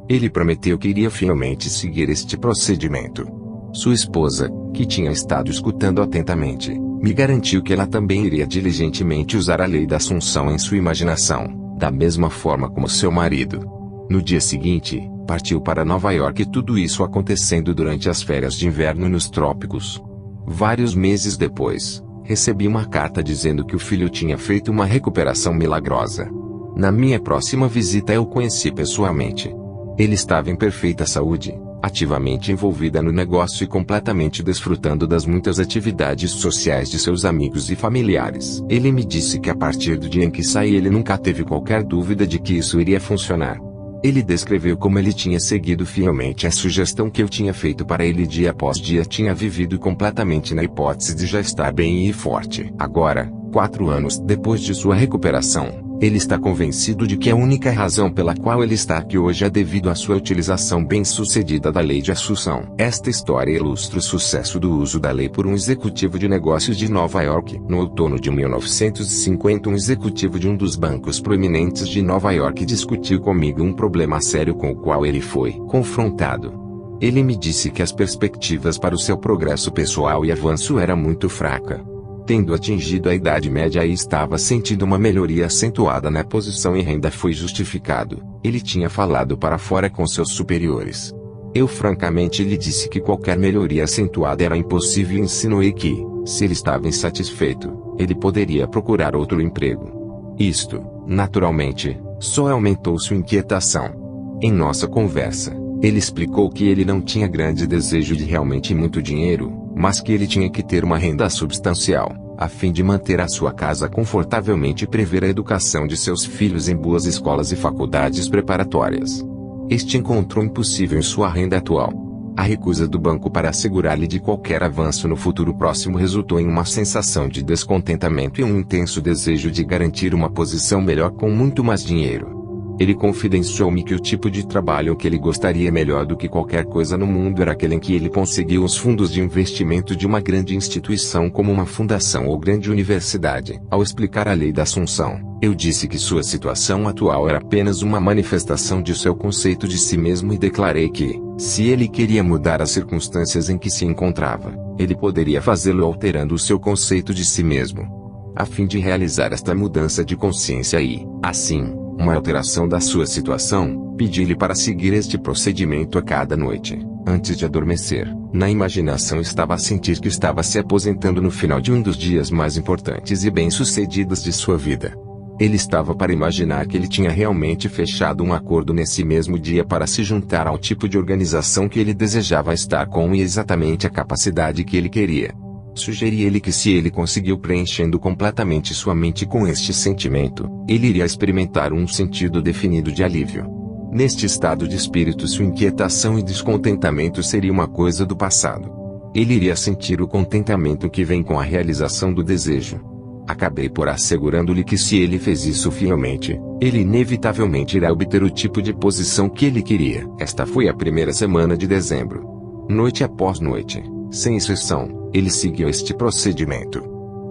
Ele prometeu que iria fielmente seguir este procedimento. Sua esposa, que tinha estado escutando atentamente, me garantiu que ela também iria diligentemente usar a lei da Assunção em sua imaginação, da mesma forma como seu marido. No dia seguinte, partiu para Nova York, e tudo isso acontecendo durante as férias de inverno nos trópicos. Vários meses depois, recebi uma carta dizendo que o filho tinha feito uma recuperação milagrosa. Na minha próxima visita eu o conheci pessoalmente. Ele estava em perfeita saúde, ativamente envolvida no negócio e completamente desfrutando das muitas atividades sociais de seus amigos e familiares. Ele me disse que a partir do dia em que saí ele nunca teve qualquer dúvida de que isso iria funcionar. Ele descreveu como ele tinha seguido fielmente a sugestão que eu tinha feito para ele dia após dia, tinha vivido completamente na hipótese de já estar bem e forte. Agora, 4 anos depois de sua recuperação, ele está convencido de que a única razão pela qual ele está aqui hoje é devido à sua utilização bem-sucedida da lei de Assunção. Esta história ilustra o sucesso do uso da lei por um executivo de negócios de Nova York. No outono de 1950, um executivo de um dos bancos proeminentes de Nova York discutiu comigo um problema sério com o qual ele foi confrontado. Ele me disse que as perspectivas para o seu progresso pessoal e avanço eram muito fracas. Tendo atingido a idade média e estava sentindo uma melhoria acentuada na posição e renda, foi justificado. Ele tinha falado para fora com seus superiores. Eu francamente lhe disse que qualquer melhoria acentuada era impossível e insinuei que, se ele estava insatisfeito, ele poderia procurar outro emprego. Isto, naturalmente, só aumentou sua inquietação. Em nossa conversa, ele explicou que ele não tinha grande desejo de realmente muito dinheiro, mas que ele tinha que ter uma renda substancial, a fim de manter a sua casa confortavelmente e prever a educação de seus filhos em boas escolas e faculdades preparatórias. Este encontrou impossível em sua renda atual. A recusa do banco para assegurar-lhe de qualquer avanço no futuro próximo resultou em uma sensação de descontentamento e um intenso desejo de garantir uma posição melhor com muito mais dinheiro. Ele confidenciou-me que o tipo de trabalho que ele gostaria melhor do que qualquer coisa no mundo era aquele em que ele conseguiu os fundos de investimento de uma grande instituição como uma fundação ou grande universidade. Ao explicar a lei da Assunção, eu disse que sua situação atual era apenas uma manifestação de seu conceito de si mesmo e declarei que, se ele queria mudar as circunstâncias em que se encontrava, ele poderia fazê-lo alterando o seu conceito de si mesmo. A fim de realizar esta mudança de consciência e, assim, uma alteração da sua situação, pedi-lhe para seguir este procedimento a cada noite, antes de adormecer. Na imaginação estava a sentir que estava se aposentando no final de um dos dias mais importantes e bem-sucedidos de sua vida. Ele estava para imaginar que ele tinha realmente fechado um acordo nesse mesmo dia para se juntar ao tipo de organização que ele desejava estar com e exatamente a capacidade que ele queria. Sugeri ele que se ele conseguiu preenchendo completamente sua mente com este sentimento, ele iria experimentar um sentido definido de alívio. Neste estado de espírito, sua inquietação e descontentamento seria uma coisa do passado. Ele iria sentir o contentamento que vem com a realização do desejo. Acabei por assegurando-lhe que se ele fez isso fielmente, ele inevitavelmente irá obter o tipo de posição que ele queria. Esta foi a primeira semana de dezembro. Noite após noite, sem exceção, ele seguiu este procedimento.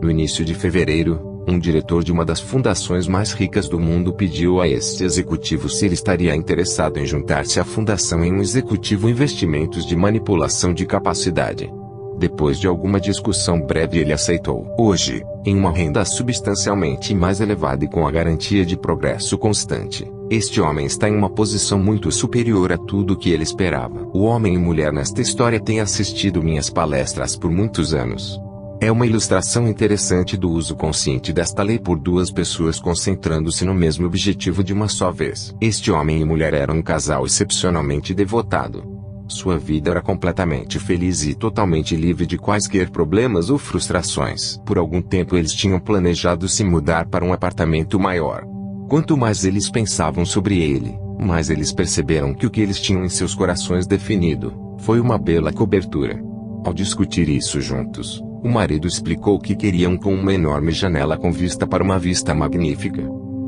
No início de fevereiro, um diretor de uma das fundações mais ricas do mundo pediu a este executivo se ele estaria interessado em juntar-se à fundação em um executivo investimentos de manipulação de capacidade. Depois de alguma discussão breve, ele aceitou. Hoje, em uma renda substancialmente mais elevada e com a garantia de progresso constante, este homem está em uma posição muito superior a tudo o que ele esperava. O homem e mulher nesta história têm assistido minhas palestras por muitos anos. É uma ilustração interessante do uso consciente desta lei por duas pessoas concentrando-se no mesmo objetivo de uma só vez. Este homem e mulher eram um casal excepcionalmente devotado. Sua vida era completamente feliz e totalmente livre de quaisquer problemas ou frustrações. Por algum tempo eles tinham planejado se mudar para um apartamento maior. Quanto mais eles pensavam sobre ele, mais eles perceberam que o que eles tinham em seus corações definido foi uma bela cobertura. Ao discutir isso juntos, o marido explicou que queriam com uma enorme janela com vista para uma vista magnífica.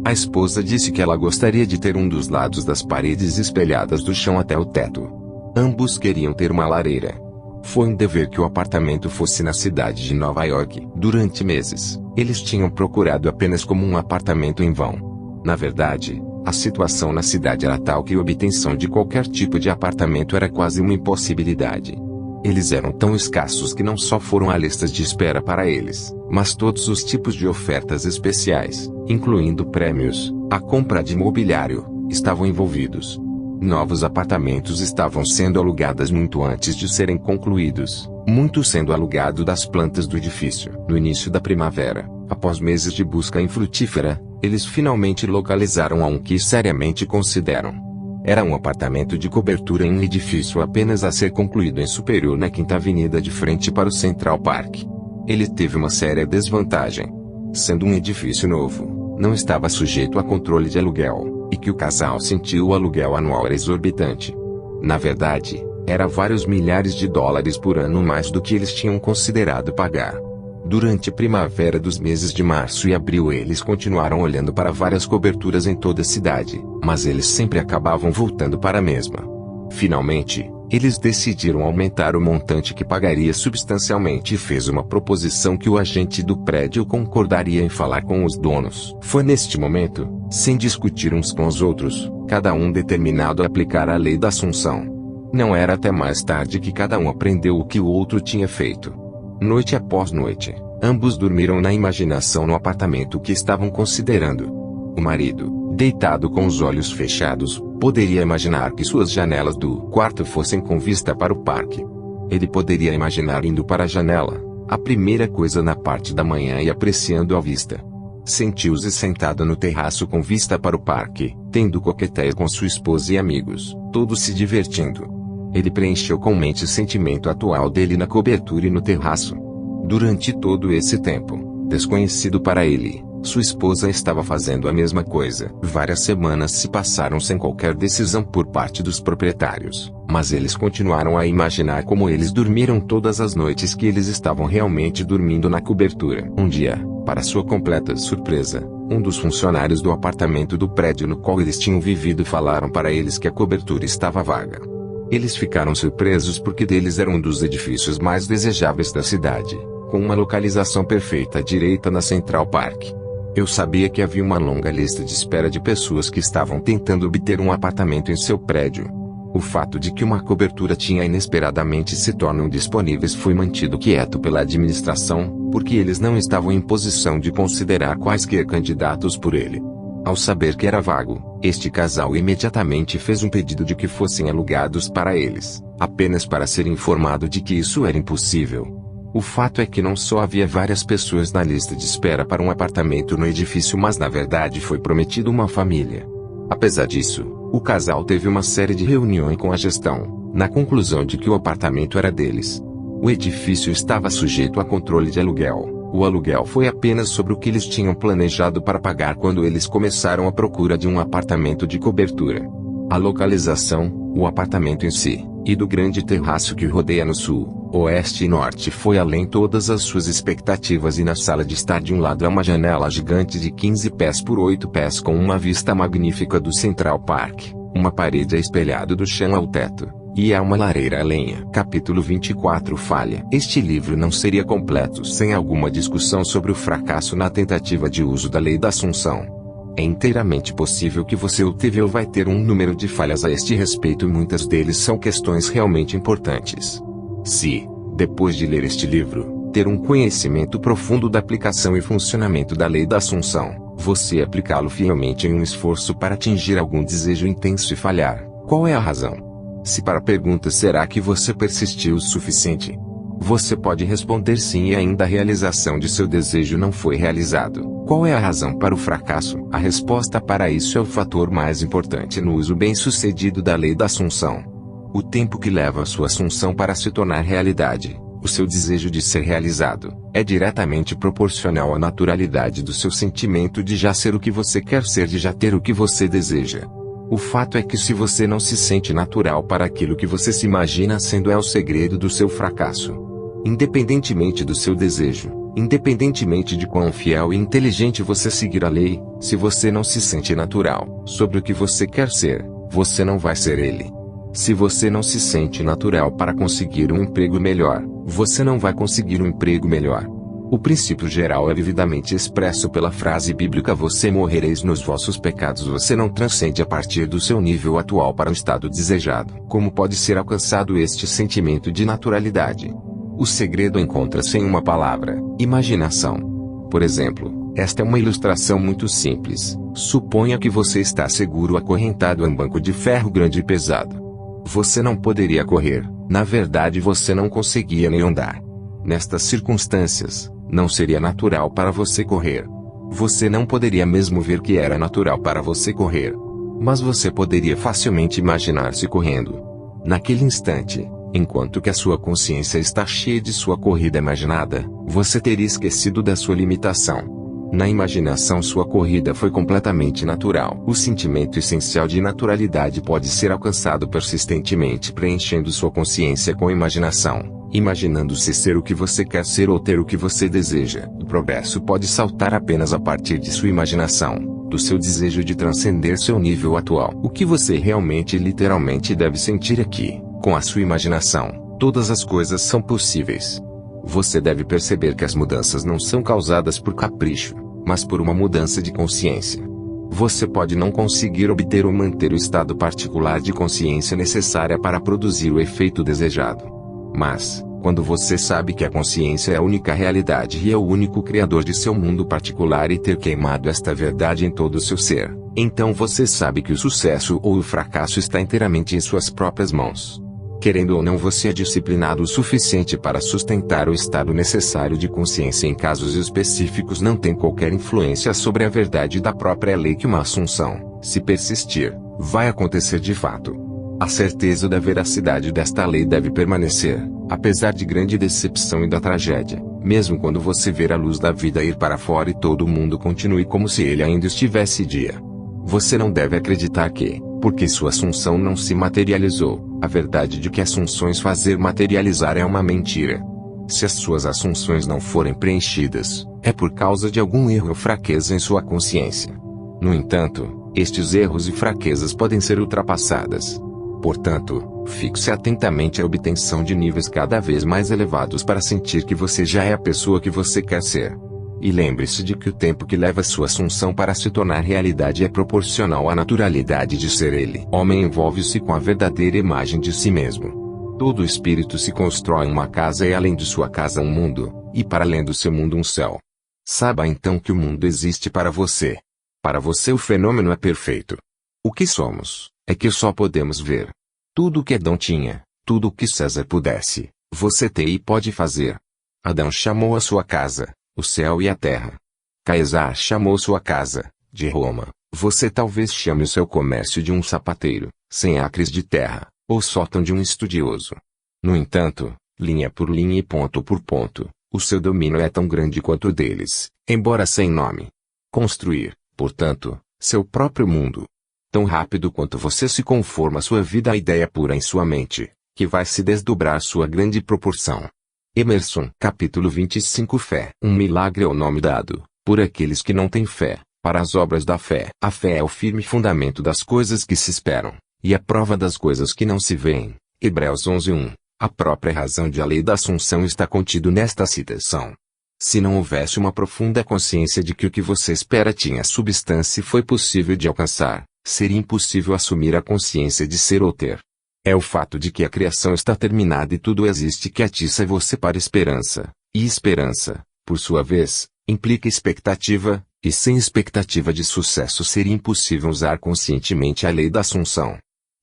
A esposa disse que ela gostaria de ter um dos lados das paredes espelhadas do chão até o teto. Ambos queriam ter uma lareira. Foi um dever que o apartamento fosse na cidade de Nova York. Durante meses, eles tinham procurado apenas como um apartamento em vão. Na verdade, a situação na cidade era tal que a obtenção de qualquer tipo de apartamento era quase uma impossibilidade. Eles eram tão escassos que não só foram a listas de espera para eles, mas todos os tipos de ofertas especiais, incluindo prêmios, a compra de mobiliário, estavam envolvidos. Novos apartamentos estavam sendo alugados muito antes de serem concluídos, muitos sendo alugados das plantas do edifício. No início da primavera, após meses de busca infrutífera, eles finalmente localizaram a um que seriamente consideram. Era um apartamento de cobertura em um edifício apenas a ser concluído em Superior na Quinta Avenida de frente para o Central Park. Ele teve uma séria desvantagem. Sendo um edifício novo, não estava sujeito a controle de aluguel, e que o casal sentiu o aluguel anual era exorbitante. Na verdade, era vários milhares de dólares por ano mais do que eles tinham considerado pagar. Durante a primavera dos meses de março e abril eles continuaram olhando para várias coberturas em toda a cidade, mas eles sempre acabavam voltando para a mesma. Finalmente, eles decidiram aumentar o montante que pagaria substancialmente e fez uma proposição que o agente do prédio concordaria em falar com os donos. Foi neste momento, sem discutir uns com os outros, cada um determinado a aplicar a lei da Assunção. Não era até mais tarde que cada um aprendeu o que o outro tinha feito. Noite após noite, ambos dormiram na imaginação no apartamento que estavam considerando. O marido, deitado com os olhos fechados, poderia imaginar que suas janelas do quarto fossem com vista para o parque. Ele poderia imaginar indo para a janela, a primeira coisa na parte da manhã e apreciando a vista. Sentiu-se sentado no terraço com vista para o parque, tendo coquetéis com sua esposa e amigos, todos se divertindo. Ele preencheu com mente o sentimento atual dele na cobertura e no terraço. Durante todo esse tempo, desconhecido para ele, sua esposa estava fazendo a mesma coisa. Várias semanas se passaram sem qualquer decisão por parte dos proprietários, mas eles continuaram a imaginar como eles dormiram todas as noites que eles estavam realmente dormindo na cobertura. Um dia, para sua completa surpresa, um dos funcionários do apartamento do prédio no qual eles tinham vivido falaram para eles que a cobertura estava vaga. Eles ficaram surpresos porque deles era um dos edifícios mais desejáveis da cidade, com uma localização perfeita à direita na Central Park. Eu sabia que havia uma longa lista de espera de pessoas que estavam tentando obter um apartamento em seu prédio. O fato de que uma cobertura tinha inesperadamente se tornam disponíveis foi mantido quieto pela administração, porque eles não estavam em posição de considerar quaisquer candidatos por ele. Ao saber que era vago, este casal imediatamente fez um pedido de que fossem alugados para eles, apenas para ser informado de que isso era impossível. O fato é que não só havia várias pessoas na lista de espera para um apartamento no edifício, mas na verdade foi prometido uma família. Apesar disso, o casal teve uma série de reuniões com a gestão, na conclusão de que o apartamento era deles. O edifício estava sujeito a controle de aluguel. O aluguel foi apenas sobre o que eles tinham planejado para pagar quando eles começaram a procura de um apartamento de cobertura. A localização, o apartamento em si, e do grande terraço que o rodeia no sul, oeste e norte foi além todas as suas expectativas, e na sala de estar de um lado há uma janela gigante de 15 pés por 8 pés com uma vista magnífica do Central Park, uma parede espelhada do chão ao teto, e há uma lareira a lenha. Capítulo 24 Falha. Este livro não seria completo sem alguma discussão sobre o fracasso na tentativa de uso da lei da Assunção. É inteiramente possível que você ou teve ou vai ter um número de falhas a este respeito, e muitas deles são questões realmente importantes. Se, depois de ler este livro, ter um conhecimento profundo da aplicação e funcionamento da lei da Assunção, você aplicá-lo fielmente em um esforço para atingir algum desejo intenso e falhar, qual é a razão? Se para a pergunta será que você persistiu o suficiente? Você pode responder sim, e ainda a realização de seu desejo não foi realizado. Qual é a razão para o fracasso? A resposta para isso é o fator mais importante no uso bem-sucedido da lei da Assunção. O tempo que leva a sua assunção para se tornar realidade, o seu desejo de ser realizado, é diretamente proporcional à naturalidade do seu sentimento de já ser o que você quer ser, de já ter o que você deseja. O fato é que se você não se sente natural para aquilo que você se imagina sendo, é o segredo do seu fracasso. Independentemente do seu desejo, independentemente de quão fiel e inteligente você seguir a lei, se você não se sente natural sobre o que você quer ser, você não vai ser ele. Se você não se sente natural para conseguir um emprego melhor, você não vai conseguir um emprego melhor. O princípio geral é vividamente expresso pela frase bíblica: você morrereis nos vossos pecados. Você não transcende a partir do seu nível atual para o estado desejado. Como pode ser alcançado este sentimento de naturalidade? O segredo encontra-se em uma palavra: imaginação. Por exemplo, esta é uma ilustração muito simples. Suponha que você está seguro acorrentado a um banco de ferro grande e pesado. Você não poderia correr, na verdade você não conseguia nem andar. Nestas circunstâncias, não seria natural para você correr. Você não poderia mesmo ver que era natural para você correr. Mas você poderia facilmente imaginar-se correndo. Naquele instante, enquanto que a sua consciência está cheia de sua corrida imaginada, você teria esquecido da sua limitação. Na imaginação, sua corrida foi completamente natural. O sentimento essencial de naturalidade pode ser alcançado persistentemente preenchendo sua consciência com imaginação, imaginando-se ser o que você quer ser ou ter o que você deseja. O progresso pode saltar apenas a partir de sua imaginação, do seu desejo de transcender seu nível atual. O que você realmente e literalmente deve sentir aqui, com a sua imaginação, todas as coisas são possíveis. Você deve perceber que as mudanças não são causadas por capricho, mas por uma mudança de consciência. Você pode não conseguir obter ou manter o estado particular de consciência necessária para produzir o efeito desejado. Mas, quando você sabe que a consciência é a única realidade e é o único criador de seu mundo particular e ter queimado esta verdade em todo o seu ser, então você sabe que o sucesso ou o fracasso está inteiramente em suas próprias mãos. Querendo ou não, você é disciplinado o suficiente para sustentar o estado necessário de consciência em casos específicos. Não tem qualquer influência sobre a verdade da própria lei que uma assunção, se persistir, vai acontecer de fato. A certeza da veracidade desta lei deve permanecer, apesar de grande decepção e da tragédia, mesmo quando você ver a luz da vida ir para fora e todo mundo continue como se ele ainda estivesse dia. Você não deve acreditar que, porque sua assunção não se materializou, a verdade de que assunções fazer materializar é uma mentira. Se as suas assunções não forem preenchidas, é por causa de algum erro ou fraqueza em sua consciência. No entanto, estes erros e fraquezas podem ser ultrapassadas. Portanto, fixe atentamente a obtenção de níveis cada vez mais elevados para sentir que você já é a pessoa que você quer ser. E lembre-se de que o tempo que leva sua assunção para se tornar realidade é proporcional à naturalidade de ser ele. Homem envolve-se com a verdadeira imagem de si mesmo. Todo espírito se constrói uma casa e além de sua casa um mundo, e para além do seu mundo um céu. Saiba então que o mundo existe para você. Para você o fenômeno é perfeito. O que somos, é que só podemos ver. Tudo o que Adão tinha, tudo o que César pudesse, você tem e pode fazer. Adão chamou a sua casa o céu e a terra. Caesar chamou sua casa, de Roma. Você talvez chame o seu comércio de um sapateiro, 100 acres de terra, ou sótão de um estudioso. No entanto, linha por linha e ponto por ponto, o seu domínio é tão grande quanto o deles, embora sem nome. Construir, portanto, seu próprio mundo. Tão rápido quanto você se conforma sua vida à ideia pura em sua mente, que vai se desdobrar sua grande proporção. Emerson, capítulo 25. Fé. Um milagre é o nome dado, por aqueles que não têm fé, para as obras da fé. A fé é o firme fundamento das coisas que se esperam, e a prova das coisas que não se veem. Hebreus 11:1. A própria razão de a lei da Assunção está contido nesta citação. Se não houvesse uma profunda consciência de que o que você espera tinha substância e foi possível de alcançar, seria impossível assumir a consciência de ser ou ter. É o fato de que a criação está terminada e tudo existe que atiça você para esperança, e esperança, por sua vez, implica expectativa, e sem expectativa de sucesso seria impossível usar conscientemente a lei da Assunção.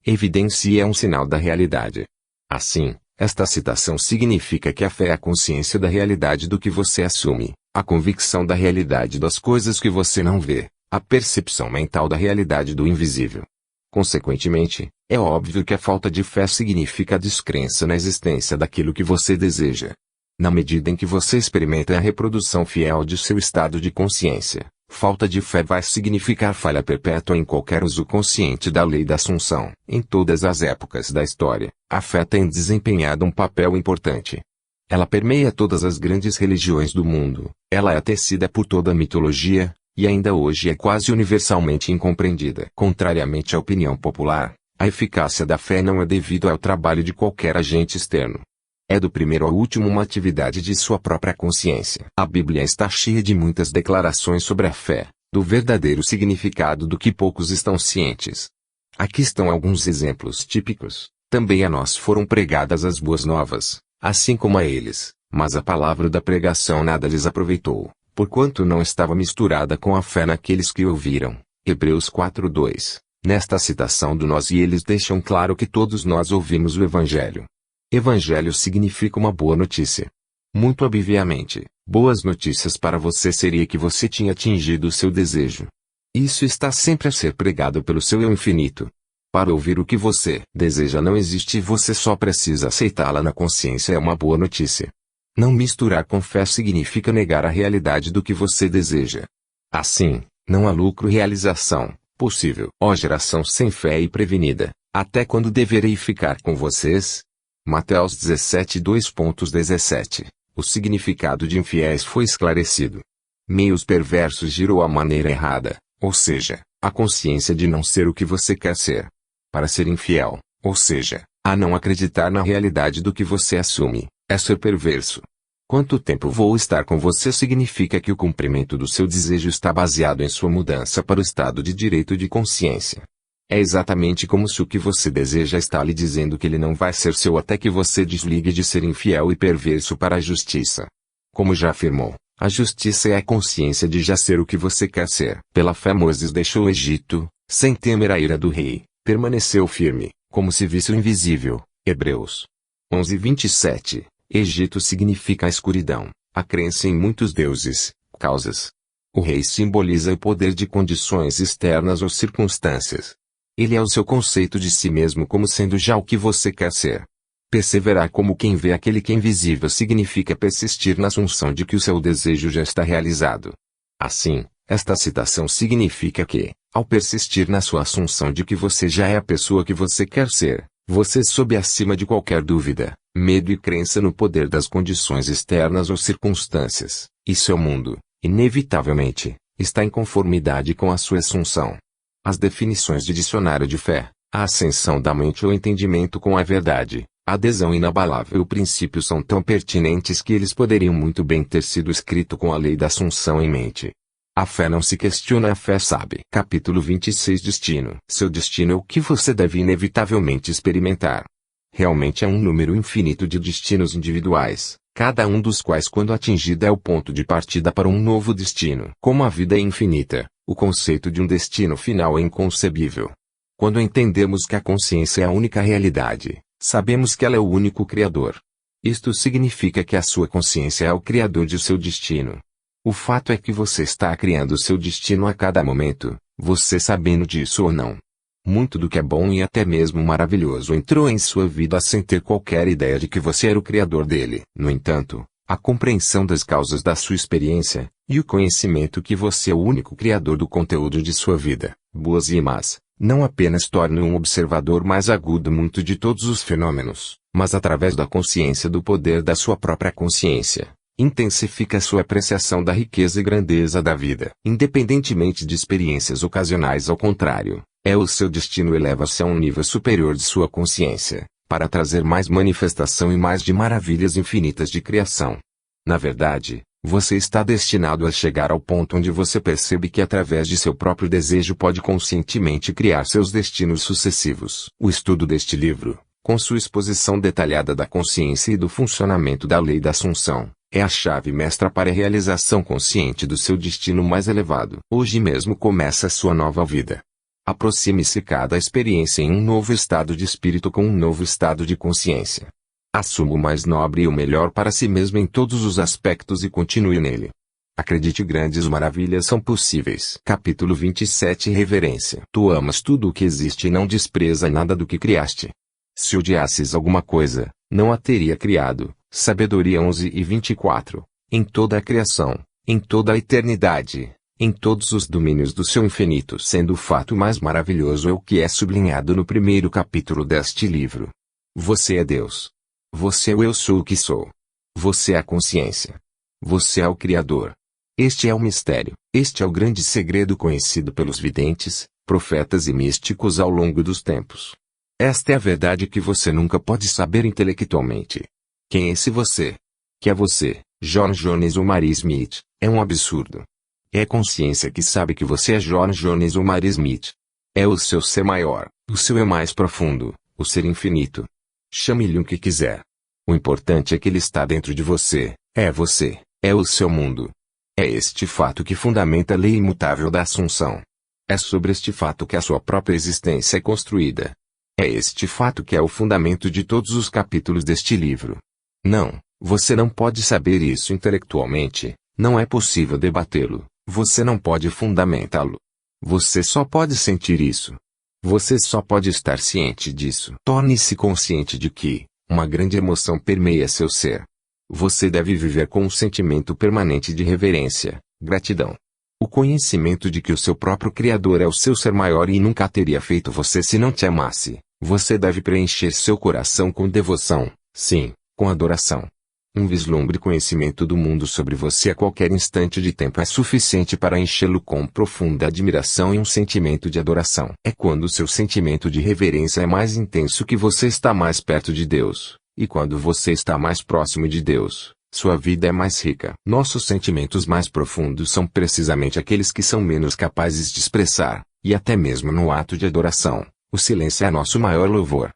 Evidência é um sinal da realidade. Assim, esta citação significa que a fé é a consciência da realidade do que você assume, a convicção da realidade das coisas que você não vê, a percepção mental da realidade do invisível. Consequentemente, é óbvio que a falta de fé significa a descrença na existência daquilo que você deseja. Na medida em que você experimenta a reprodução fiel de seu estado de consciência, falta de fé vai significar falha perpétua em qualquer uso consciente da lei da Assunção. Em todas as épocas da história, a fé tem desempenhado um papel importante. Ela permeia todas as grandes religiões do mundo, ela é tecida por toda a mitologia, e ainda hoje é quase universalmente incompreendida. Contrariamente à opinião popular, a eficácia da fé não é devido ao trabalho de qualquer agente externo. É do primeiro ao último uma atividade de sua própria consciência. A Bíblia está cheia de muitas declarações sobre a fé, do verdadeiro significado do que poucos estão cientes. Aqui estão alguns exemplos típicos. Também a nós foram pregadas as boas novas, assim como a eles, mas a palavra da pregação nada lhes aproveitou, porquanto não estava misturada com a fé naqueles que ouviram. Hebreus 4:2. Nesta citação do nós e eles deixam claro que todos nós ouvimos o Evangelho. Evangelho significa uma boa notícia. Muito obviamente, boas notícias para você seria que você tinha atingido o seu desejo. Isso está sempre a ser pregado pelo seu eu infinito. Para ouvir o que você deseja não existe e você só precisa aceitá-la na consciência é uma boa notícia. Não misturar com fé significa negar a realidade do que você deseja. Assim, não há lucro e realização possível. Ó geração sem fé e prevenida, até quando deverei ficar com vocês? Mateus 17:2.17. O significado de infiéis foi esclarecido. Meios perversos girou a maneira errada, ou seja, a consciência de não ser o que você quer ser. Para ser infiel, ou seja, a não acreditar na realidade do que você assume, é ser perverso. Quanto tempo vou estar com você significa que o cumprimento do seu desejo está baseado em sua mudança para o estado de direito de consciência. É exatamente como se o que você deseja está lhe dizendo que ele não vai ser seu até que você desligue de ser infiel e perverso para a justiça. Como já afirmou, a justiça é a consciência de já ser o que você quer ser. Pela fé Moisés deixou o Egito, sem temer a ira do rei, permaneceu firme, como se visse o invisível. Hebreus 11:27. Egito significa a escuridão, a crença em muitos deuses, causas. O rei simboliza o poder de condições externas ou circunstâncias. Ele é o seu conceito de si mesmo como sendo já o que você quer ser. Perseverar como quem vê aquele que é invisível significa persistir na assunção de que o seu desejo já está realizado. Assim, esta citação significa que, ao persistir na sua assunção de que você já é a pessoa que você quer ser, você sobe acima de qualquer dúvida, medo e crença no poder das condições externas ou circunstâncias, e seu mundo, inevitavelmente, está em conformidade com a sua assunção. As definições de dicionário de fé, a ascensão da mente ou entendimento com a verdade, a adesão inabalável e o princípio são tão pertinentes que eles poderiam muito bem ter sido escrito com a lei da assunção em mente. A fé não se questiona, a fé sabe. Capítulo 26. Destino. Seu destino é o que você deve inevitavelmente experimentar. Realmente é um número infinito de destinos individuais, cada um dos quais quando atingido é o ponto de partida para um novo destino. Como a vida é infinita, o conceito de um destino final é inconcebível. Quando entendemos que a consciência é a única realidade, sabemos que ela é o único criador. Isto significa que a sua consciência é o criador de seu destino. O fato é que você está criando seu destino a cada momento, você sabendo disso ou não. Muito do que é bom e até mesmo maravilhoso entrou em sua vida sem ter qualquer ideia de que você era o criador dele. No entanto, a compreensão das causas da sua experiência, e o conhecimento que você é o único criador do conteúdo de sua vida, boas e más, não apenas torna um observador mais agudo muito de todos os fenômenos, mas através da consciência do poder da sua própria consciência, intensifica sua apreciação da riqueza e grandeza da vida. Independentemente de experiências ocasionais, ao contrário, o seu destino eleva-se a um nível superior de sua consciência, para trazer mais manifestação e mais de maravilhas infinitas de criação. Na verdade, você está destinado a chegar ao ponto onde você percebe que através de seu próprio desejo pode conscientemente criar seus destinos sucessivos. O estudo deste livro, com sua exposição detalhada da consciência e do funcionamento da lei da Assunção, é a chave mestra para a realização consciente do seu destino mais elevado. Hoje mesmo começa a sua nova vida. Aproxime-se cada experiência em um novo estado de espírito com um novo estado de consciência. Assuma o mais nobre e o melhor para si mesmo em todos os aspectos e continue nele. Acredite, grandes maravilhas são possíveis. Capítulo 27. Reverência. Tu amas tudo o que existe e não despreza nada do que criaste. Se odiasses alguma coisa, não a teria criado. Sabedoria 11:24. Em toda a criação, em toda a eternidade, em todos os domínios do seu infinito, sendo o fato mais maravilhoso é o que é sublinhado no primeiro capítulo deste livro. Você é Deus. Você é o Eu Sou o que sou. Você é a consciência. Você é o Criador. Este é o mistério. Este é o grande segredo conhecido pelos videntes, profetas e místicos ao longo dos tempos. Esta é a verdade que você nunca pode saber intelectualmente. Quem é esse você? Que é você, George Jones ou Mary Smith, é um absurdo. É a consciência que sabe que você é George Jones ou Mary Smith. É o seu ser maior, o seu eu mais profundo, o ser infinito. Chame-lhe o que quiser. O importante é que ele está dentro de você, é o seu mundo. É este fato que fundamenta a lei imutável da Assunção. É sobre este fato que a sua própria existência é construída. É este fato que é o fundamento de todos os capítulos deste livro. Não, você não pode saber isso intelectualmente, não é possível debatê-lo, você não pode fundamentá-lo. Você só pode sentir isso. Você só pode estar ciente disso. Torne-se consciente de que uma grande emoção permeia seu ser. Você deve viver com um sentimento permanente de reverência, gratidão. O conhecimento de que o seu próprio Criador é o seu ser maior e nunca teria feito você se não te amasse. Você deve preencher seu coração com devoção, sim, com adoração. Um vislumbre conhecimento do mundo sobre você a qualquer instante de tempo é suficiente para enchê-lo com profunda admiração e um sentimento de adoração. É quando seu sentimento de reverência é mais intenso que você está mais perto de Deus, e quando você está mais próximo de Deus, sua vida é mais rica. Nossos sentimentos mais profundos são precisamente aqueles que são menos capazes de expressar, e até mesmo no ato de adoração, o silêncio é nosso maior louvor.